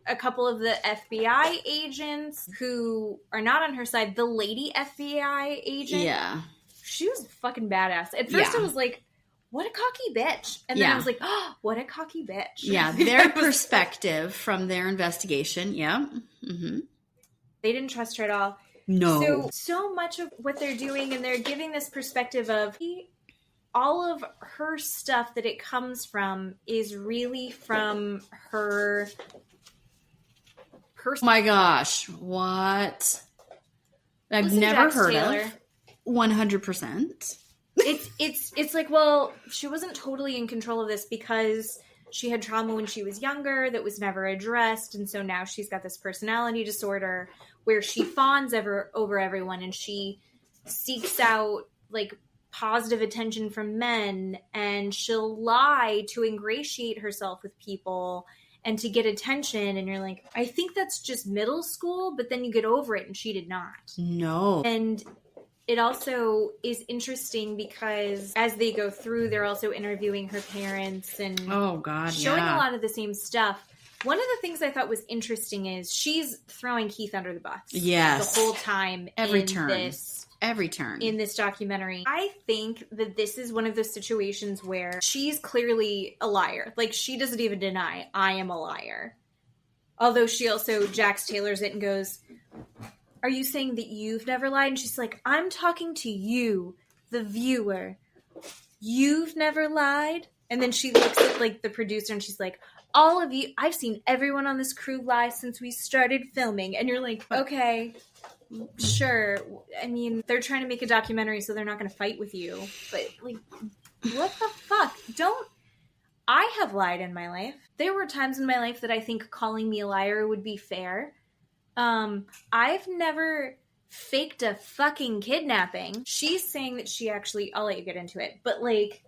[SPEAKER 2] a couple of the FBI agents who are not on her side. The lady FBI agent.
[SPEAKER 1] Yeah.
[SPEAKER 2] She was fucking badass. At first I was like, what a cocky bitch. And then I was like, oh, what a cocky bitch.
[SPEAKER 1] Yeah, their perspective from their investigation. Yeah. Mm-hmm.
[SPEAKER 2] They didn't trust her at all.
[SPEAKER 1] No.
[SPEAKER 2] So much of what they're doing, and they're giving this perspective of all of her stuff that it comes from is really from her person.
[SPEAKER 1] Oh my gosh. What? I've
[SPEAKER 2] Listen,
[SPEAKER 1] never
[SPEAKER 2] Jax
[SPEAKER 1] heard
[SPEAKER 2] Taylor.
[SPEAKER 1] of. 100%.
[SPEAKER 2] It's like, well, she wasn't totally in control of this because she had trauma when she was younger that was never addressed, and so now she's got this personality disorder where she fawns over everyone, and she seeks out like positive attention from men, and she'll lie to ingratiate herself with people and to get attention. And you're like, I think that's just middle school, but then you get over it, and she did not.
[SPEAKER 1] No.
[SPEAKER 2] And it also is interesting because as they go through, they're also interviewing her parents and showing a lot of the same stuff. One of the things I thought was interesting is she's throwing Keith under the bus.
[SPEAKER 1] Yes.
[SPEAKER 2] The whole time.
[SPEAKER 1] Every turn.
[SPEAKER 2] In this documentary. I think that this is one of those situations where she's clearly a liar. Like, she doesn't even deny, I am a liar. Although she also Jax Taylors it and goes, are you saying that you've never lied? And she's like, I'm talking to you, the viewer. You've never lied? And then she looks at like the producer and she's like, all of you, I've seen everyone on this crew lie since we started filming. And you're like, okay, sure. I mean, they're trying to make a documentary, so they're not going to fight with you. But like, what the fuck? I have lied in my life. There were times in my life that I think calling me a liar would be fair. I've never faked a fucking kidnapping. She's saying that she actually, I'll let you get into it, but like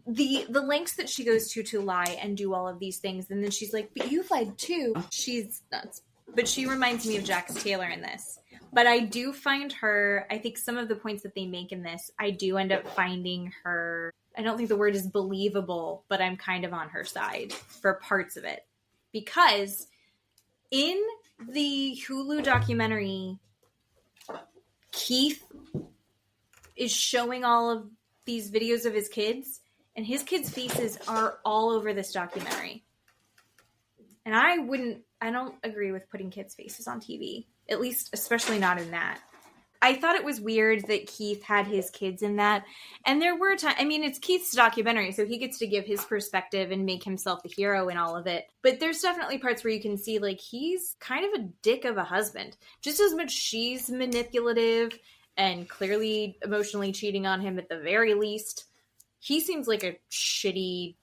[SPEAKER 2] the lengths that she goes to lie and do all of these things, and then she's like, but you've lied too. She's nuts. But she reminds me of Jax Taylor in this. But I do find her, I think some of the points that they make in this, I do end up finding her, I don't think the word is believable, but I'm kind of on her side for parts of it. Because in the HULU documentary, Keith is showing all of these videos of his kids, and his kids' faces are all over this documentary. And I don't agree with putting kids' faces on TV, at least, especially not in that. I thought it was weird that Keith had his kids in that. And there were times, I mean, it's Keith's documentary, so he gets to give his perspective and make himself the hero in all of it. But there's definitely parts where you can see, like, he's kind of a dick of a husband. Just as much she's manipulative and clearly emotionally cheating on him at the very least, he seems like a shitty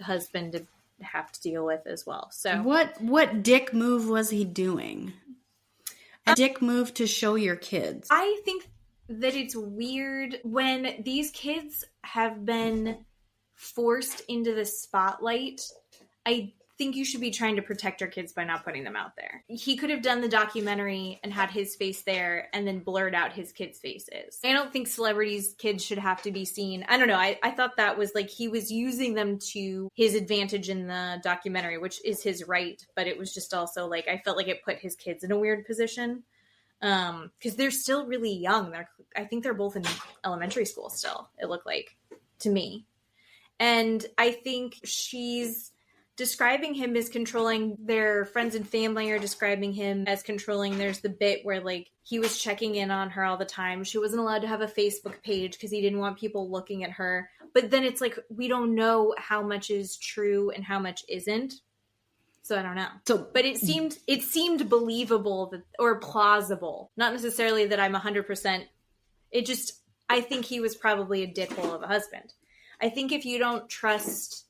[SPEAKER 2] husband to have to deal with as well. So
[SPEAKER 1] what dick move was he doing? A dick move to show your kids.
[SPEAKER 2] I think that it's weird when these kids have been forced into the spotlight. I think you should be trying to protect your kids by not putting them out there. He could have done the documentary and had his face there and then blurred out his kids' faces. I don't think celebrities' kids should have to be seen. I don't know. I thought that was like he was using them to his advantage in the documentary, which is his right. But it was just also like, I felt like it put his kids in a weird position. Because they're still really young. I think they're both in elementary school still, it looked like to me. And I think she's describing him as controlling. Their friends and family are describing him as controlling. There's the bit where like he was checking in on her all the time. She wasn't allowed to have a Facebook page because he didn't want people looking at her. But then it's like, we don't know how much is true and how much isn't. So I don't know. But it seemed believable or plausible. Not necessarily that I'm 100%. I think he was probably a dickhole of a husband. I think if you don't trust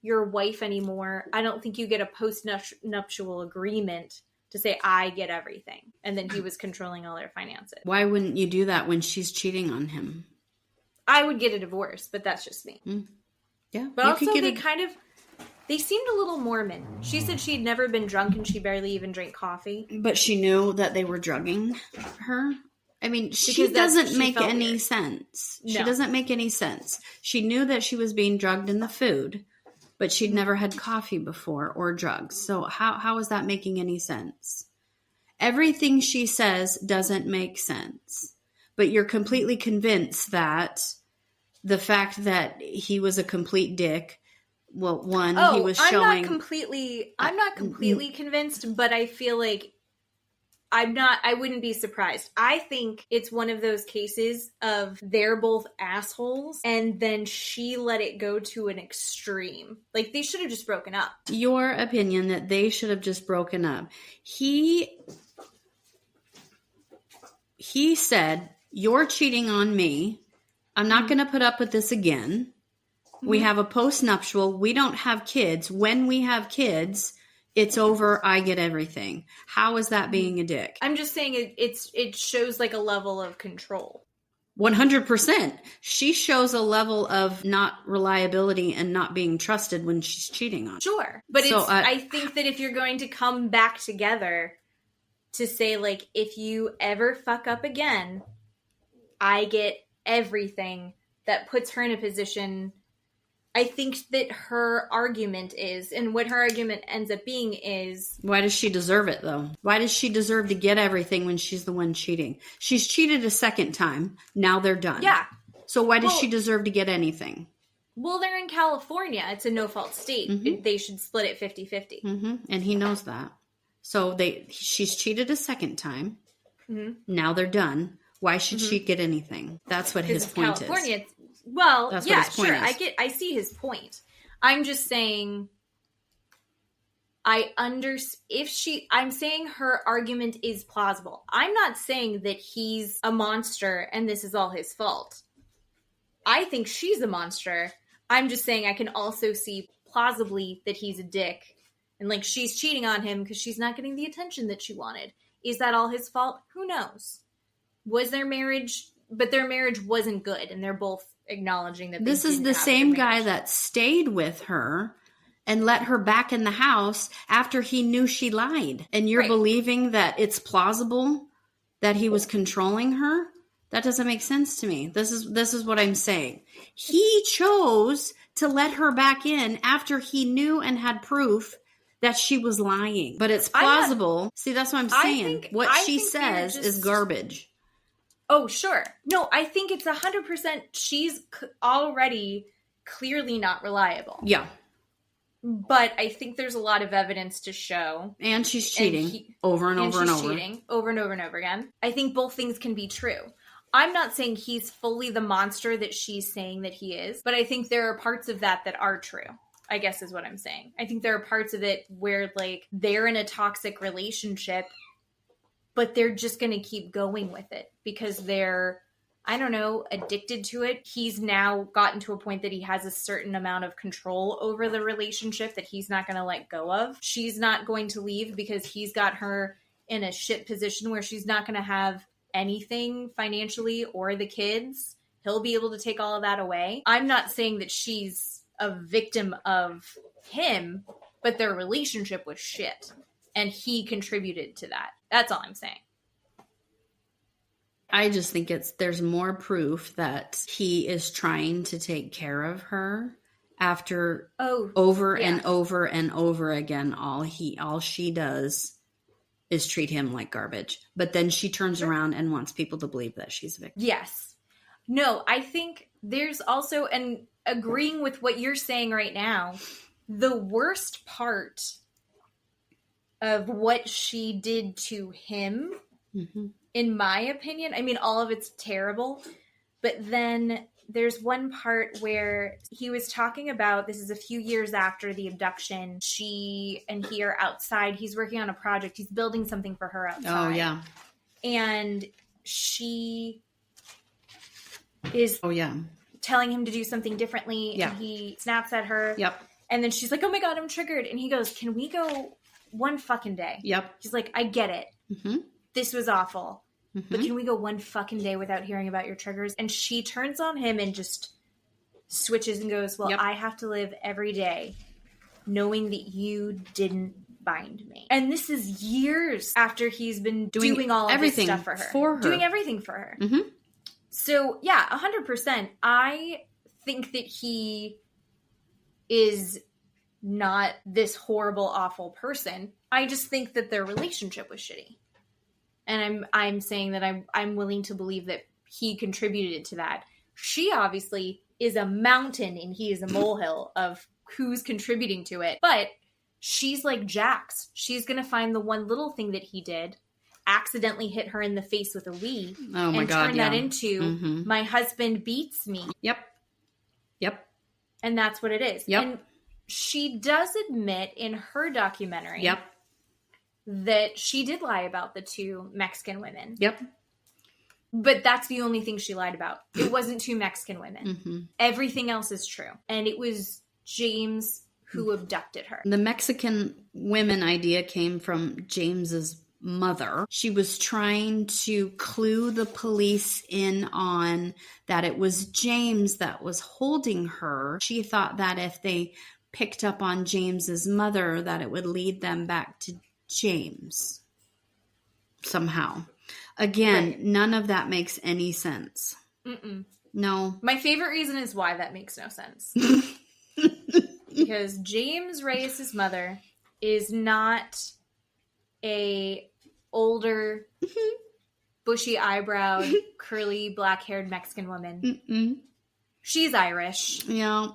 [SPEAKER 2] your wife anymore, I don't think you get a post-nuptial agreement to say, I get everything. And then he was controlling all their finances.
[SPEAKER 1] Why wouldn't you do that when she's cheating on him?
[SPEAKER 2] I would get a divorce, but that's just me.
[SPEAKER 1] Yeah.
[SPEAKER 2] But also they seemed a little Mormon. She said she'd never been drunk and she barely even drank coffee.
[SPEAKER 1] But she knew that they were drugging her. I mean, she doesn't make any sense. No. She doesn't make any sense. She knew that she was being drugged in the food, but she'd never had coffee before or drugs. So how is that making any sense? Everything she says doesn't make sense. But you're completely convinced that the fact that he was a complete dick, well, he was showing... I'm not completely convinced, but I feel like I wouldn't be surprised. I think it's one of those cases of they're both assholes and then she let it go to an extreme. Like, they should have just broken up. Your opinion that they should have just broken up. He said, "You're cheating on me. I'm not going to put up with this again. We have a postnuptial. We don't have kids. When we have kids, it's over. I get everything." How is that being a dick?
[SPEAKER 2] I'm just saying it shows like a level of control.
[SPEAKER 1] 100%. She shows a level of not reliability and not being trusted when she's cheating on.
[SPEAKER 2] Sure. But
[SPEAKER 1] So,
[SPEAKER 2] I think that if you're going to come back together to say, like, if you ever fuck up again, I get everything, that puts her in a position. I think that her argument is, and what her argument ends up being is...
[SPEAKER 1] Why does she deserve it, though? Why does she deserve to get everything when she's the one cheating? She's cheated a second time. Now they're done.
[SPEAKER 2] Yeah.
[SPEAKER 1] So why does she deserve to get anything?
[SPEAKER 2] Well, they're in California. It's a no-fault state. They should split it 50-50.
[SPEAKER 1] And he knows that. So she's cheated a second time. Now they're done. Why should she get anything? That's what his point
[SPEAKER 2] California,
[SPEAKER 1] is.
[SPEAKER 2] Well,
[SPEAKER 1] That's
[SPEAKER 2] yeah,
[SPEAKER 1] what his point
[SPEAKER 2] sure.
[SPEAKER 1] is.
[SPEAKER 2] I see his point. I'm just saying, I'm saying her argument is plausible. I'm not saying that he's a monster and this is all his fault. I think she's a monster. I'm just saying I can also see plausibly that he's a dick. And like, she's cheating on him because she's not getting the attention that she wanted. Is that all his fault? Who knows? Was their marriage... But their marriage wasn't good, and they're both acknowledging that
[SPEAKER 1] this is the same guy that stayed with her and let her back in the house after he knew she lied. And you're believing that it's plausible that he was controlling her? That doesn't make sense to me. This is what I'm saying. He chose to let her back in after he knew and had proof that she was lying. But it's plausible. See, that's what I'm saying. What she says is garbage.
[SPEAKER 2] Oh, sure. No, I think it's 100%. She's already clearly not reliable.
[SPEAKER 1] Yeah.
[SPEAKER 2] But I think there's a lot of evidence to show.
[SPEAKER 1] And she's cheating over and over and over.
[SPEAKER 2] Cheating over and over and over again. I think both things can be true. I'm not saying he's fully the monster that she's saying that he is, but I think there are parts of that are true, I guess is what I'm saying. I think there are parts of it where, like, they're in a toxic relationship, but they're just going to keep going with it because they're, I don't know, addicted to it. He's now gotten to a point that he has a certain amount of control over the relationship that he's not going to let go of. She's not going to leave because he's got her in a shit position where she's not going to have anything financially or the kids. He'll be able to take all of that away. I'm not saying that she's a victim of him, but their relationship was shit. And he contributed to that. That's all I'm saying.
[SPEAKER 1] I just think there's more proof that he is trying to take care of her after over and over and over again. All she does is treat him like garbage. But then she turns around and wants people to believe that she's a victim.
[SPEAKER 2] Yes. No, I think there's also, and agreeing with what you're saying right now, the worst part of what she did to him, in my opinion, I mean, all of it's terrible, but then there's one part where he was talking about, this is a few years after the abduction, she and he are outside, he's working on a project, he's building something for her outside.
[SPEAKER 1] Oh, yeah.
[SPEAKER 2] And she is telling him to do something differently, and he snaps at her.
[SPEAKER 1] Yep.
[SPEAKER 2] And then she's like, oh my God, I'm triggered. And he goes, can we go one fucking day?
[SPEAKER 1] Yep.
[SPEAKER 2] She's like, I get it. This was awful. But can we go one fucking day without hearing about your triggers? And she turns on him and just switches and goes, well, I have to live every day knowing that you didn't bind me. And this is years after he's been doing all of this stuff for her. Doing everything for her. So, yeah, 100%. I think that he is not this horrible, awful person. I just think that their relationship was shitty. And I'm saying that I'm willing to believe that he contributed to that. She obviously is a mountain and he is a molehill of who's contributing to it. But she's like Jax. She's going to find the one little thing that he did, accidentally hit her in the face with a Wii, and turn that into my husband beats me.
[SPEAKER 1] Yep.
[SPEAKER 2] And that's what it is. And she does admit in her documentary that she did lie about the two Mexican women. But that's the only thing she lied about. It wasn't 2 Mexican women.
[SPEAKER 1] Mm-hmm.
[SPEAKER 2] Everything else is true. And it was James who abducted her.
[SPEAKER 1] The Mexican women idea came from James's mother. She was trying to clue the police in on that it was James that was holding her. She thought that if they picked up on James's mother, that it would lead them back to James somehow. Again, None of that makes any sense.
[SPEAKER 2] Mm-mm.
[SPEAKER 1] No.
[SPEAKER 2] My favorite reason is why that makes no sense. Because James Reyes' mother is not a older, bushy eyebrowed, curly, black-haired Mexican woman.
[SPEAKER 1] Mm-mm.
[SPEAKER 2] She's Irish.
[SPEAKER 1] Yeah.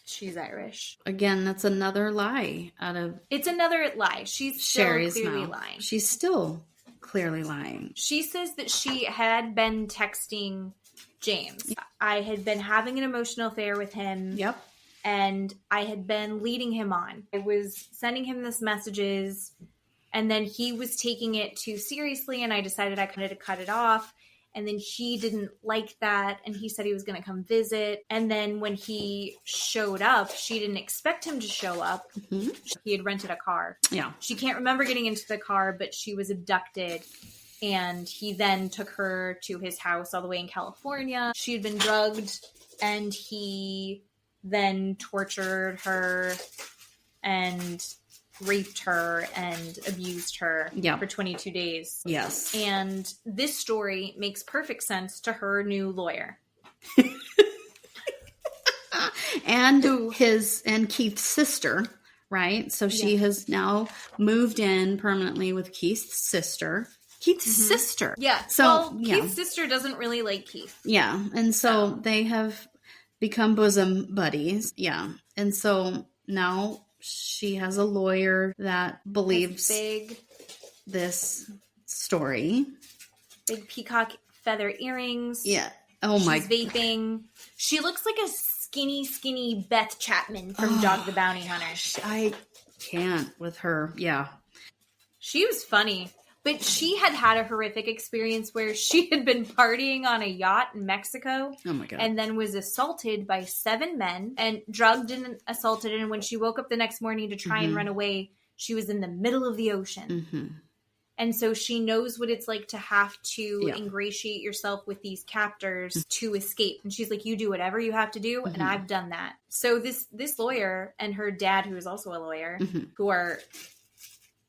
[SPEAKER 2] She's Irish.
[SPEAKER 1] Again, that's another lie out of
[SPEAKER 2] It's another lie. She's still
[SPEAKER 1] Sherri's
[SPEAKER 2] clearly
[SPEAKER 1] mouth.
[SPEAKER 2] lying.
[SPEAKER 1] She's still clearly lying.
[SPEAKER 2] She says that she had been texting James. I had been having an emotional affair with him.
[SPEAKER 1] Yep.
[SPEAKER 2] And I had been leading him on. I was sending him this messages, and then he was taking it too seriously, and I decided I wanted to cut it off. And then he didn't like that, and he said he was going to come visit. And then when he showed up, she didn't expect him to show up.
[SPEAKER 1] Mm-hmm.
[SPEAKER 2] He had rented a car.
[SPEAKER 1] Yeah.
[SPEAKER 2] She can't remember getting into the car, but she was abducted. And he then took her to his house all the way in California. She had been drugged, and he then tortured her and raped her and abused her for 22 days.
[SPEAKER 1] Yes.
[SPEAKER 2] And this story makes perfect sense to her new lawyer.
[SPEAKER 1] And Keith's sister, right? So she has now moved in permanently with Keith's sister. Keith's sister.
[SPEAKER 2] Yeah.
[SPEAKER 1] So
[SPEAKER 2] Keith's sister doesn't really like Keith.
[SPEAKER 1] Yeah. And so they have become bosom buddies. Yeah. And so now she has a lawyer that believes this story.
[SPEAKER 2] Big peacock feather earrings.
[SPEAKER 1] Yeah. Oh my.
[SPEAKER 2] She's vaping. She looks like a skinny Beth Chapman from Dog the Bounty Hunter.
[SPEAKER 1] I can't with her. Yeah.
[SPEAKER 2] She was funny. But she had a horrific experience where she had been partying on a yacht in Mexico.
[SPEAKER 1] Oh my God.
[SPEAKER 2] And then was assaulted by 7 men and drugged and assaulted. And when she woke up the next morning to try and run away, she was in the middle of the ocean.
[SPEAKER 1] Mm-hmm.
[SPEAKER 2] And so she knows what it's like to have to ingratiate yourself with these captors to escape. And she's like, you do whatever you have to do. And I've done that. So this lawyer and her dad, who is also a lawyer, who are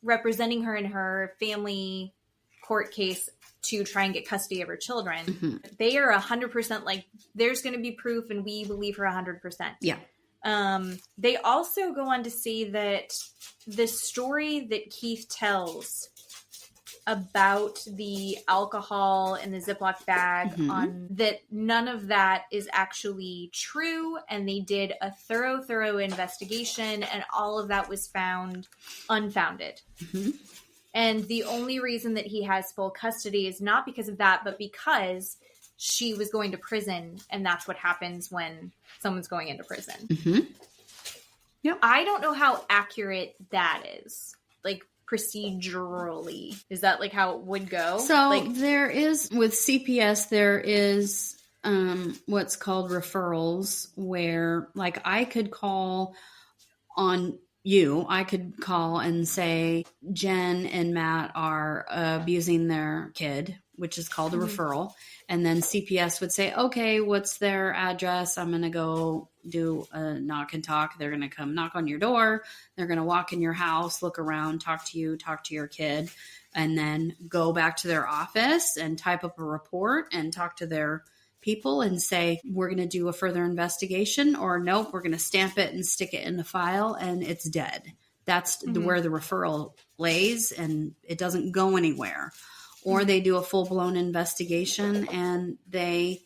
[SPEAKER 2] representing her in her family court case to try and get custody of her children. They are 100% like, there's going to be proof and we believe her 100%.
[SPEAKER 1] Yeah.
[SPEAKER 2] They also go on to say that the story that Keith tells about the alcohol in the Ziploc bag on that, none of that is actually true. And they did a thorough investigation and all of that was found unfounded. And the only reason that he has full custody is not because of that, but because she was going to prison. And that's what happens when someone's going into prison. Yep. I don't know how accurate that is. Like, procedurally, is that like how it would go?
[SPEAKER 1] So there is, with CPS, there is what's called referrals, where like I could call on you, I could call and say Jen and Matt are abusing their kid, which is called a referral. And then CPS would say, okay, what's their address? I'm going to go do a knock and talk. They're going to come knock on your door. They're going to walk in your house, look around, talk to you, talk to your kid, and then go back to their office and type up a report and talk to their people and say, we're going to do a further investigation, or nope, we're going to stamp it and stick it in the file and it's dead. That's where the referral lays and it doesn't go anywhere. Or they do a full-blown investigation and they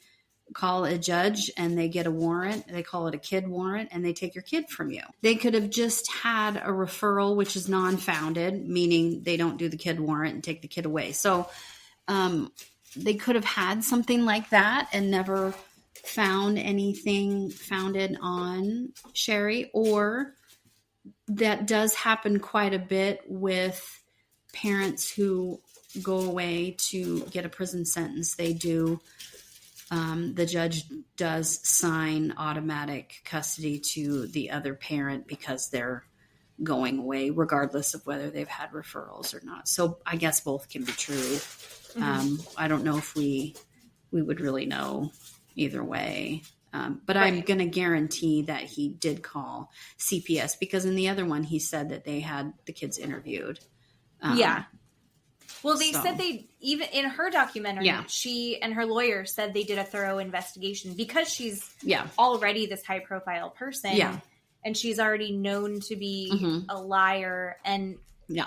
[SPEAKER 1] call a judge and they get a warrant. They call it a kid warrant and they take your kid from you. They could have just had a referral, which is non-founded, meaning they don't do the kid warrant and take the kid away. So they could have had something like that and never found anything founded on Sherri. Or that does happen quite a bit with parents who go away to get a prison sentence, they do. The judge does sign automatic custody to the other parent because they're going away, regardless of whether they've had referrals or not. So I guess both can be true. I don't know if we would really know either way. But I'm going to guarantee that he did call CPS, because in the other one, he said that they had the kids interviewed.
[SPEAKER 2] Well, they said they, even in her documentary, she and her lawyer said they did a thorough investigation because she's already this high profile person. Yeah. And she's already known to be a liar. And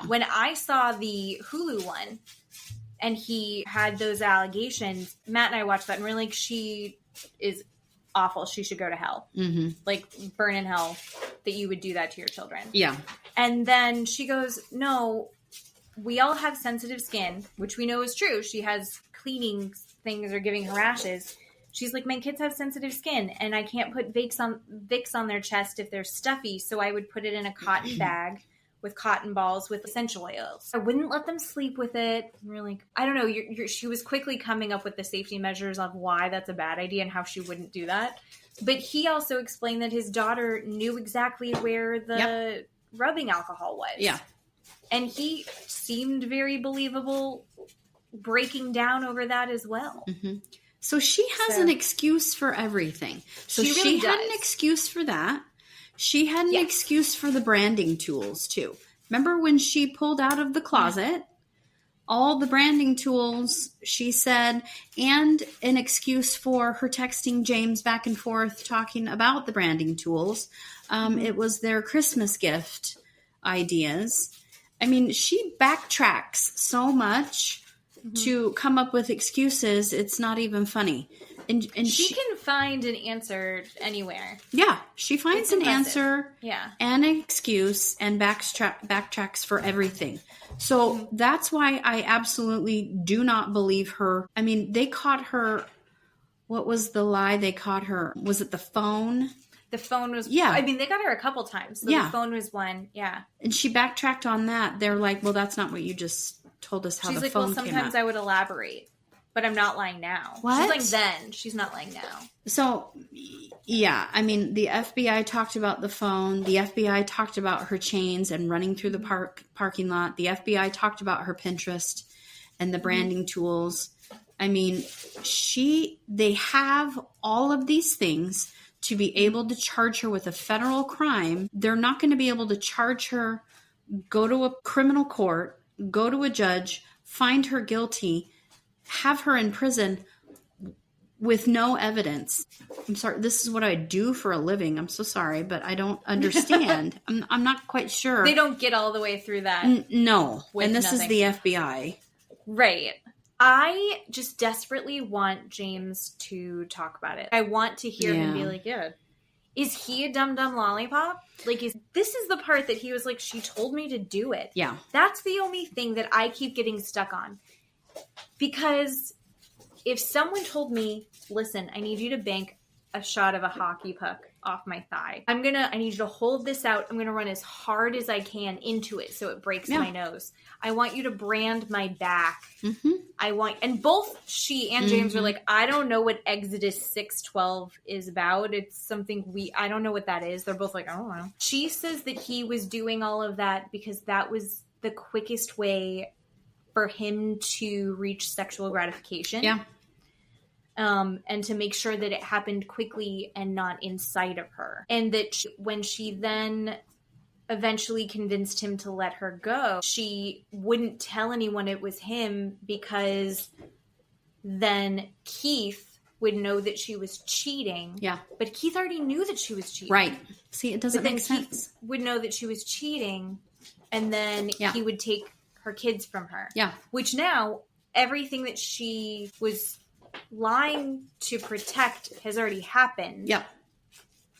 [SPEAKER 2] when I saw the HULU one and he had those allegations, Matt and I watched that and we're like, she is awful. She should go to hell. Like, burn in hell that you would do that to your children. Yeah. And then she goes, no, we all have sensitive skin, which we know is true. She has cleaning things or giving her rashes. She's like, my kids have sensitive skin and I can't put Vicks on their chest if they're stuffy. So I would put it in a cotton bag with cotton balls with essential oils. I wouldn't let them sleep with it. We're like, I don't know. She was quickly coming up with the safety measures of why that's a bad idea and how she wouldn't do that. But he also explained that his daughter knew exactly where the rubbing alcohol was. Yeah. And he seemed very believable, breaking down over that as well. So she has an excuse for everything. So she had an excuse for that. She had an excuse for the branding tools, too. Remember when she pulled out of the closet, all the branding tools, she said, and an excuse for her texting James back and forth talking about the branding tools. It was their Christmas gift ideas. I mean, she backtracks so much to come up with excuses. It's not even funny. And she can find an answer anywhere. Yeah. She finds an answer and an excuse and backtracks for everything. So that's why I absolutely do not believe her. I mean, they caught her. What was the lie they caught her? Was it the phone? The phone was, I mean, they got her a couple times. So the phone was one, And she backtracked on that. They're like, well, that's not what you just told us how the phone came out. She's like, well, sometimes I would elaborate, but I'm not lying now. What? She's like then. She's not lying now. So, I mean, the FBI talked about the phone. The FBI talked about her chains and running through the parking lot. The FBI talked about her Pinterest and the branding tools. I mean, they have all of these things to be able to charge her with a federal crime. They're not going to be able to charge her, go to a criminal court, go to a judge, find her guilty, have her in prison with no evidence. I'm sorry, this is what I do for a living. I'm so sorry, but I don't understand. I'm not quite sure. They don't get all the way through that. No. And this is the FBI. Right. I just desperately want James to talk about it. I want to hear him be like, is he a dumb lollipop? Like, this is the part that he was like, she told me to do it. Yeah. That's the only thing that I keep getting stuck on. Because if someone told me, listen, I need you to bank a shot of a hockey puck off my thigh. I need you to hold this out. I'm going to run as hard as I can into it so it breaks my nose. I want you to brand my back. And both she and James were like, I don't know what Exodus 6:12 is about. It's something I don't know what that is. They're both like, I don't know. She says that he was doing all of that because that was the quickest way for him to reach sexual gratification. Yeah. And to make sure that it happened quickly and not inside of her. And that when she then eventually convinced him to let her go, she wouldn't tell anyone it was him because then Keith would know that she was cheating. Yeah. But Keith already knew that she was cheating. Right. See, it doesn't make sense. Keith would know that she was cheating and then he would take her kids from her. Yeah. Which now, everything that she was lying to protect has already happened. Yeah.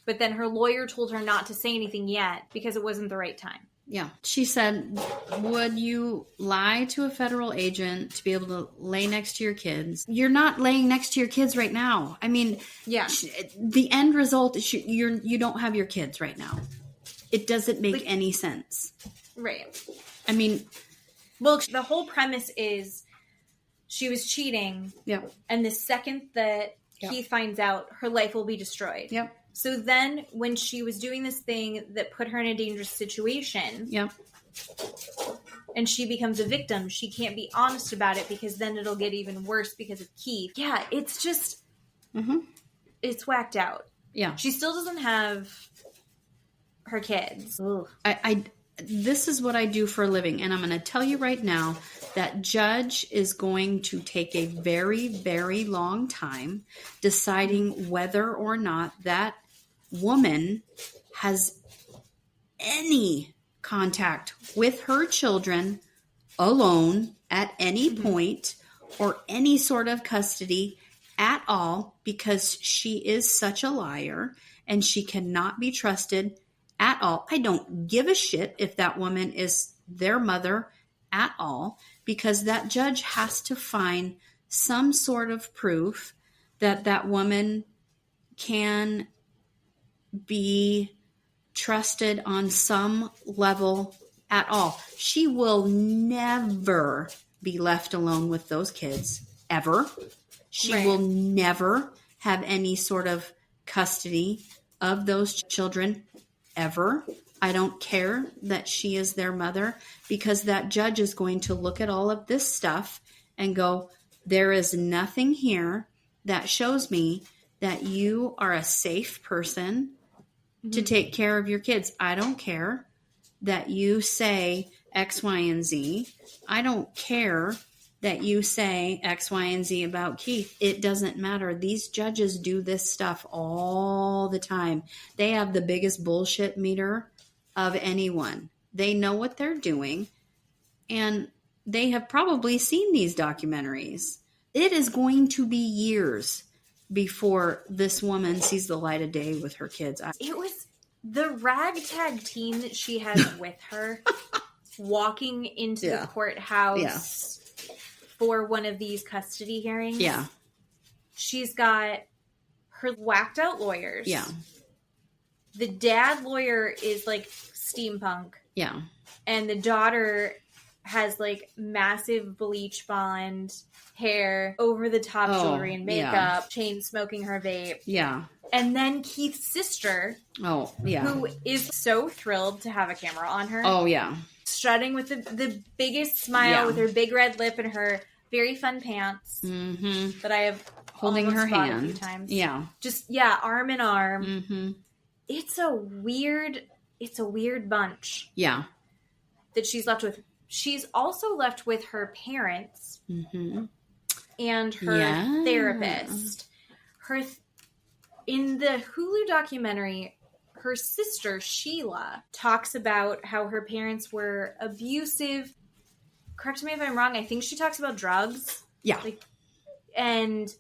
[SPEAKER 2] But then her lawyer told her not to say anything yet because it wasn't the right time. Yeah. She said, would you lie to a federal agent to be able to lay next to your kids? You're not laying next to your kids right now. I mean, the end result is you don't have your kids right now. It doesn't make any sense. Right. I mean, Well, the whole premise is she was cheating.
[SPEAKER 1] Yep.
[SPEAKER 2] And the second that Keith finds out, her life will be destroyed.
[SPEAKER 1] Yep.
[SPEAKER 2] So then when she was doing this thing that put her in a dangerous situation.
[SPEAKER 1] Yep.
[SPEAKER 2] And she becomes a victim, she can't be honest about it because then it'll get even worse because of Keith. Yeah, it's just, it's whacked out.
[SPEAKER 1] Yeah.
[SPEAKER 2] She still doesn't have her kids. Ugh.
[SPEAKER 1] This is what I do for a living. And I'm going to tell you right now that judge is going to take a very, very long time deciding whether or not that woman has any contact with her children alone at any point or any sort of custody at all, because she is such a liar and she cannot be trusted at all. I don't give a shit if that woman is their mother at all, because that judge has to find some sort of proof that that woman can be trusted on some level at all. She will never be left alone with those kids, ever. She will never have any sort of custody of those children, ever. I don't care that she is their mother, because that judge is going to look at all of this stuff and go, there is nothing here that shows me that you are a safe person to take care of your kids. I don't care that you say X, Y, and Z. I don't care that you say X, Y, and Z about Keith. It doesn't matter. These judges do this stuff all the time. They have the biggest bullshit meter of anyone. They know what they're doing, and they have probably seen these documentaries. It is going to be years before this woman sees the light of day with her kids.
[SPEAKER 2] It was the ragtag team that she has with her walking into the courthouse for one of these custody hearings.
[SPEAKER 1] Yeah.
[SPEAKER 2] She's got her whacked out lawyers.
[SPEAKER 1] Yeah.
[SPEAKER 2] The dad lawyer is like steampunk.
[SPEAKER 1] Yeah.
[SPEAKER 2] And the daughter has like massive bleach blonde hair, over the top jewelry and makeup, chain smoking her vape.
[SPEAKER 1] Yeah.
[SPEAKER 2] And then Keith's sister, who is so thrilled to have a camera on her.
[SPEAKER 1] Oh, yeah.
[SPEAKER 2] Strutting with the biggest smile with her big red lip and her very fun pants that I have
[SPEAKER 1] holding her hand
[SPEAKER 2] a few times.
[SPEAKER 1] Yeah.
[SPEAKER 2] Just, arm in arm. Mm-hmm. It's a weird bunch.
[SPEAKER 1] Yeah.
[SPEAKER 2] That she's left with. She's also left with her parents and her therapist. In the Hulu documentary, her sister, Sheila, talks about how her parents were abusive. Correct me if I'm wrong. I think she talks about drugs.
[SPEAKER 1] Yeah.
[SPEAKER 2] And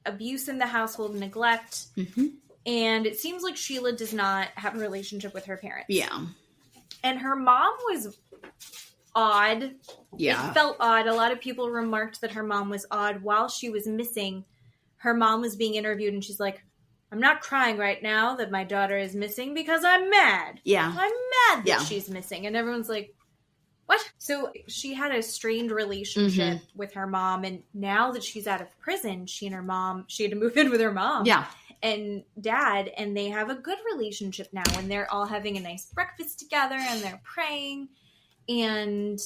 [SPEAKER 2] abuse in the household, neglect. Mm-hmm. And it seems like Sheila does not have a relationship with her parents.
[SPEAKER 1] Yeah.
[SPEAKER 2] And her mom was odd.
[SPEAKER 1] Yeah.
[SPEAKER 2] It felt odd. A lot of people remarked that her mom was odd. While she was missing, her mom was being interviewed and she's like, I'm not crying right now that my daughter is missing because I'm mad.
[SPEAKER 1] Yeah.
[SPEAKER 2] I'm mad that she's missing. And everyone's like, what? So she had a strained relationship with her mom. And now that she's out of prison, she had to move in with her mom.
[SPEAKER 1] Yeah.
[SPEAKER 2] And dad, and they have a good relationship now. And they're all having a nice breakfast together and they're praying. And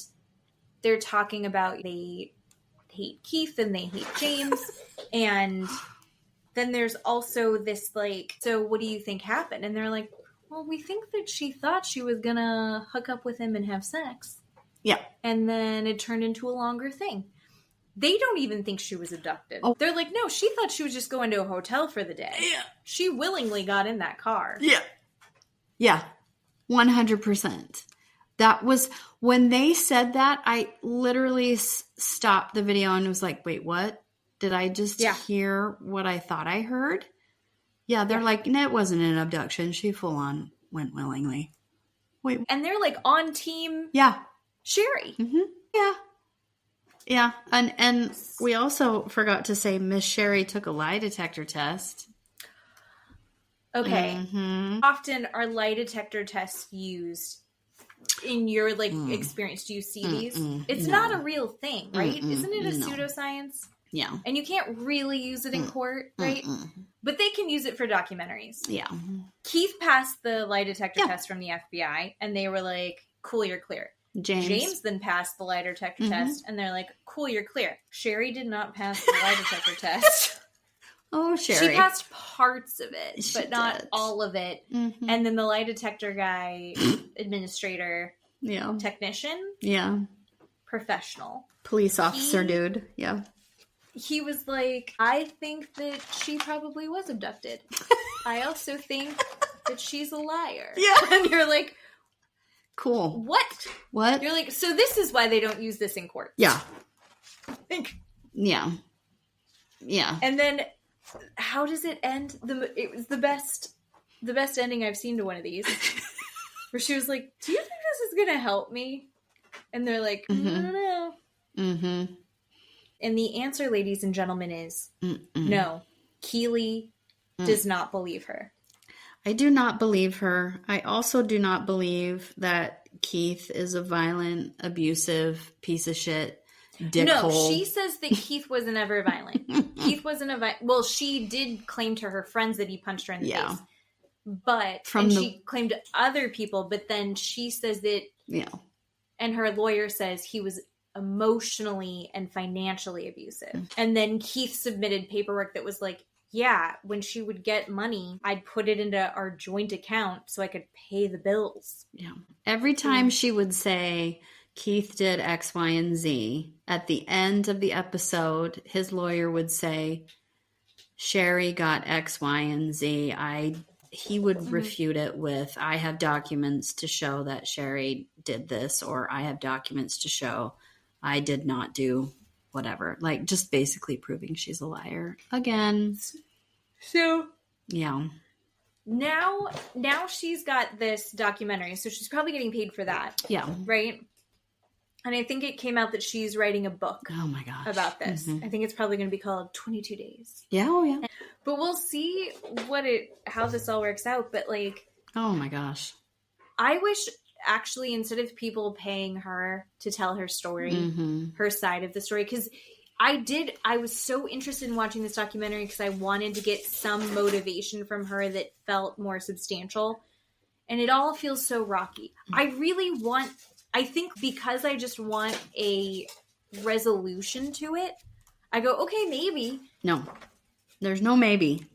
[SPEAKER 2] they're talking about they hate Keith and they hate James. And then there's also this so what do you think happened? And they're like, well, we think that she thought she was going to hook up with him and have sex.
[SPEAKER 1] Yeah.
[SPEAKER 2] And then it turned into a longer thing. They don't even think she was abducted. Oh. They're like, no, she thought she was just going to a hotel for the day. Yeah. She willingly got in that car.
[SPEAKER 1] Yeah. Yeah. 100%. That was, when they said that, I literally stopped the video and was like, wait, what? Did I just hear what I thought I heard? Yeah, they're like, no, it wasn't an abduction. She full on went willingly. Wait.
[SPEAKER 2] And they're like on team Sherri.
[SPEAKER 1] Mm-hmm. Yeah. Yeah. And we also forgot to say Miss Sherri took a lie detector test.
[SPEAKER 2] Okay. Mm-hmm. Often are lie detector tests used in your experience, do you see these? It's not a real thing, right? Isn't it a pseudoscience?
[SPEAKER 1] Yeah.
[SPEAKER 2] And you can't really use it in court, right? But they can use it for documentaries.
[SPEAKER 1] Yeah.
[SPEAKER 2] Keith passed the lie detector test from the FBI, and they were like, cool, you're clear. James then passed the lie detector test, and they're like, cool, you're clear. Sherri did not pass the lie detector test.
[SPEAKER 1] Oh, Sherri.
[SPEAKER 2] She passed parts of it, but not all of it. And then the lie detector guy, administrator, technician, professional.
[SPEAKER 1] Police officer dude,
[SPEAKER 2] he was like, I think that she probably was abducted. I also think that she's a liar.
[SPEAKER 1] Yeah.
[SPEAKER 2] And you're like,
[SPEAKER 1] cool.
[SPEAKER 2] What? You're like, so this is why they don't use this in court.
[SPEAKER 1] Yeah. Yeah. Yeah.
[SPEAKER 2] And then how does it end? It was the best ending I've seen to one of these. Where she was like, do you think this is going to help me? And they're like, I don't know.
[SPEAKER 1] Mm-hmm.
[SPEAKER 2] And the answer, ladies and gentlemen, is no. Keeley does not believe her.
[SPEAKER 1] I do not believe her. I also do not believe that Keith is a violent, abusive piece of shit dickhole. No,
[SPEAKER 2] she says that Keith wasn't ever violent. Keith wasn't well, she did claim to her friends that he punched her in the face. But, she claimed to other people, but then she says that, and her lawyer says he was emotionally and financially abusive. And then Keith submitted paperwork that was like, when she would get money, I'd put it into our joint account so I could pay the bills. Yeah.
[SPEAKER 1] Every time she would say, Keith did X, Y, and Z, at the end of the episode, his lawyer would say, Sherri got X, Y, and Z. He would refute it with, I have documents to show that Sherri did this, or I have documents to show I did not do whatever. Like, just basically proving she's a liar again.
[SPEAKER 2] So,
[SPEAKER 1] yeah.
[SPEAKER 2] Now she's got this documentary, so she's probably getting paid for that.
[SPEAKER 1] Yeah.
[SPEAKER 2] Right? And I think it came out that she's writing a book.
[SPEAKER 1] Oh my gosh.
[SPEAKER 2] About this. I think it's probably going to be called 22 Days.
[SPEAKER 1] Yeah, oh yeah.
[SPEAKER 2] But we'll see how this all works out. But
[SPEAKER 1] oh my gosh.
[SPEAKER 2] I wish actually, instead of people paying her to tell her story, her side of the story, because I was so interested in watching this documentary because I wanted to get some motivation from her that felt more substantial. And it all feels so rocky. I think because I just want a resolution to it, I go, okay, maybe.
[SPEAKER 1] No. There's no maybe.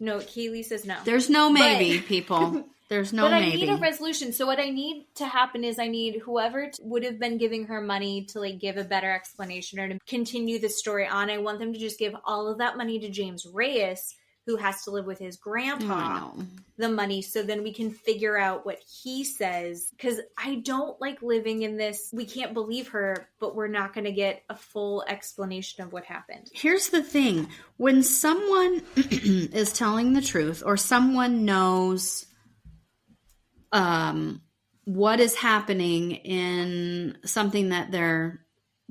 [SPEAKER 2] No, Keeley says no.
[SPEAKER 1] There's no maybe, people. There's no maybe.
[SPEAKER 2] But I need a resolution. So what I need to happen is I need whoever would have been giving her money to give a better explanation or to continue the story on. I want them to just give all of that money to James Reyes, who has to live with his grandpa, the money, so then we can figure out what he says. Because I don't like living in this, we can't believe her, but we're not going to get a full explanation of what happened.
[SPEAKER 1] Here's the thing. When someone is telling the truth or someone knows what is happening in something that they're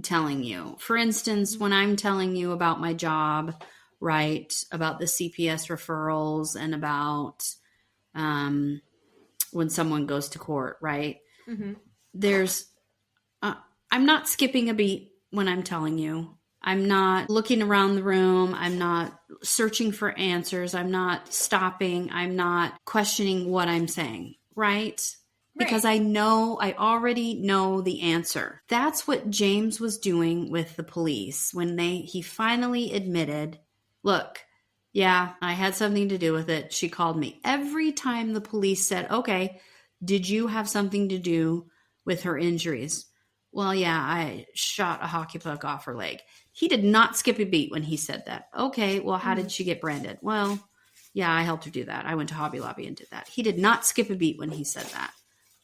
[SPEAKER 1] telling you. For instance, when I'm telling you about my job, right, about the CPS referrals and about when someone goes to court, right? There's, I'm not skipping a beat when I'm telling you. I'm not looking around the room. I'm not searching for answers. I'm not stopping. I'm not questioning what I'm saying, right? Because I already know the answer. That's what James was doing with the police when he finally admitted, look, yeah, I had something to do with it. She called me. Every time the police said, okay, did you have something to do with her injuries? Well, yeah, I shot a hockey puck off her leg. He did not skip a beat when he said that. Okay, well, how did she get branded? Well, yeah, I helped her do that. I went to Hobby Lobby and did that. He did not skip a beat when he said that.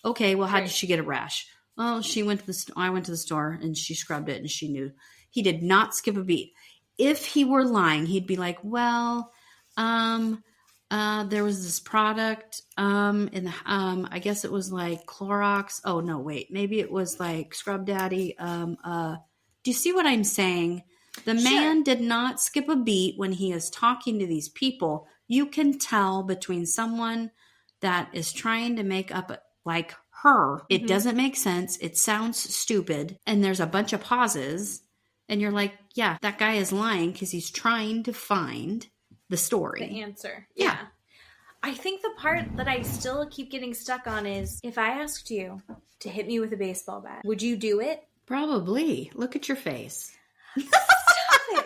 [SPEAKER 1] Okay, well, how did she get a rash? Well, I went to the store and she scrubbed it and she knew. He did not skip a beat. If he were lying, he'd be like, well, there was this product in the I guess it was like Clorox. Oh no, wait, maybe it was like Scrub Daddy. Do you see what I'm saying? The man did not skip a beat when he is talking to these people. You can tell between someone that is trying to make up like her. It doesn't make sense. It sounds stupid. And there's a bunch of pauses. And you're like, yeah, that guy is lying because he's trying to find the story.
[SPEAKER 2] The answer.
[SPEAKER 1] Yeah.
[SPEAKER 2] I think the part that I still keep getting stuck on is, if I asked you to hit me with a baseball bat, would you do it?
[SPEAKER 1] Probably. Look at your face.
[SPEAKER 2] Stop it.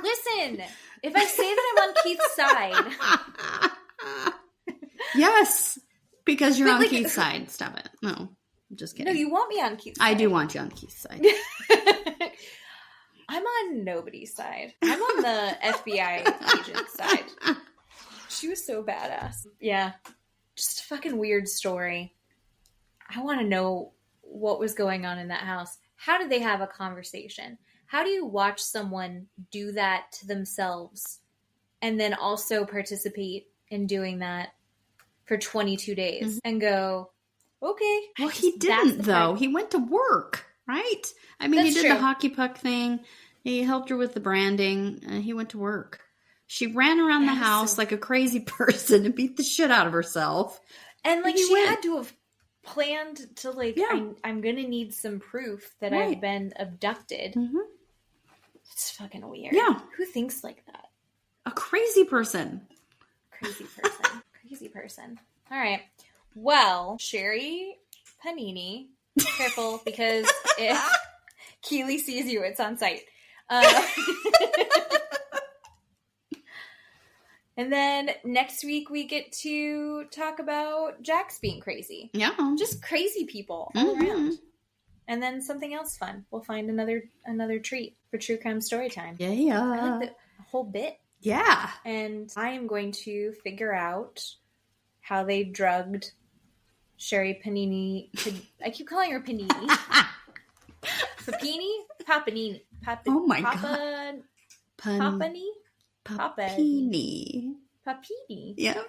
[SPEAKER 2] Listen, if I say that I'm on Keith's side.
[SPEAKER 1] Yes, because you're
[SPEAKER 2] But,
[SPEAKER 1] on
[SPEAKER 2] like,
[SPEAKER 1] Keith's side. Stop it. No, I'm just kidding.
[SPEAKER 2] No, you want me on Keith's side.
[SPEAKER 1] I do want you on Keith's side.
[SPEAKER 2] I'm on nobody's side. I'm on the FBI agent's side. She was so badass. Yeah. Just a fucking weird story. I want to know what was going on in that house. How did they have a conversation? How do you watch someone do that to themselves and then also participate in doing that for 22 days and go, okay.
[SPEAKER 1] Well, he didn't, though. He went to work, right? I mean, he did the hockey puck thing. He helped her with the branding. And he went to work. She ran around the house like a crazy person and beat the shit out of herself.
[SPEAKER 2] And, like, she had to have planned to, like, I'm going to need some proof that I've been abducted. Mm-hmm. It's fucking weird.
[SPEAKER 1] Yeah.
[SPEAKER 2] Who thinks like that?
[SPEAKER 1] A crazy person.
[SPEAKER 2] Crazy person. Crazy person. All right. Well, Sherri, Papini, careful, because if Keeley sees you, it's on site. And then next week we get to talk about Jack's being crazy.
[SPEAKER 1] Yeah.
[SPEAKER 2] Just crazy people all around. And then something else fun. We'll find another treat for True Crime Storytime.
[SPEAKER 1] Yeah.
[SPEAKER 2] I like the whole bit.
[SPEAKER 1] Yeah.
[SPEAKER 2] And I am going to figure out how they drugged Sherri Panini. I keep calling her Panini. Papini? Papanini.
[SPEAKER 1] Oh my God.
[SPEAKER 2] Papini?
[SPEAKER 1] Papini.
[SPEAKER 2] Papini.
[SPEAKER 1] Yeah.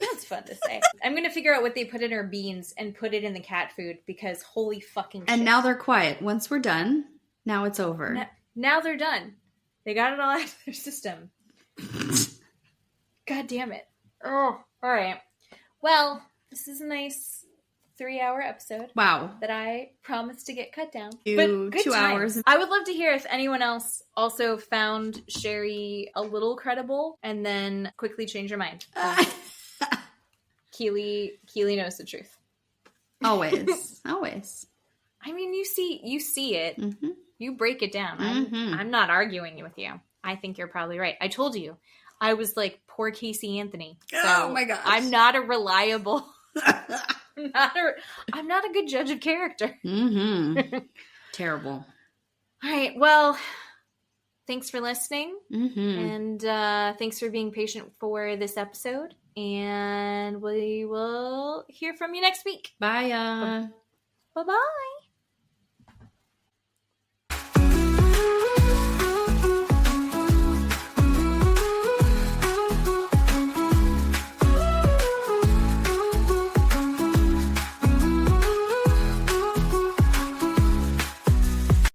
[SPEAKER 2] That's fun to say. I'm going to figure out what they put in her beans and put it in the cat food because holy fucking shit.
[SPEAKER 1] And now they're quiet. Once we're done, now it's over.
[SPEAKER 2] Now they're done. They got it all out of their system. God damn it. Oh, all right. Well, this is a nice 3-hour episode.
[SPEAKER 1] Wow.
[SPEAKER 2] That I promised to get cut down.
[SPEAKER 1] But good
[SPEAKER 2] 2
[SPEAKER 1] hours.
[SPEAKER 2] I would love to hear if anyone else also found Sherri a little credible and then quickly changed your mind. Keeley knows the truth.
[SPEAKER 1] Always. Always.
[SPEAKER 2] I mean, you see it.
[SPEAKER 1] Mm-hmm.
[SPEAKER 2] You break it down. I'm not arguing with you. I think you're probably right. I told you. I was like, poor Casey Anthony. So
[SPEAKER 1] oh my gosh.
[SPEAKER 2] I'm not a reliable... I'm not a good judge of character.
[SPEAKER 1] Mm-hmm. Terrible.
[SPEAKER 2] All right. Well, thanks for listening.
[SPEAKER 1] Mm-hmm.
[SPEAKER 2] And thanks for being patient for this episode. And we will hear from you next week.
[SPEAKER 1] Bye.
[SPEAKER 2] Bye-bye.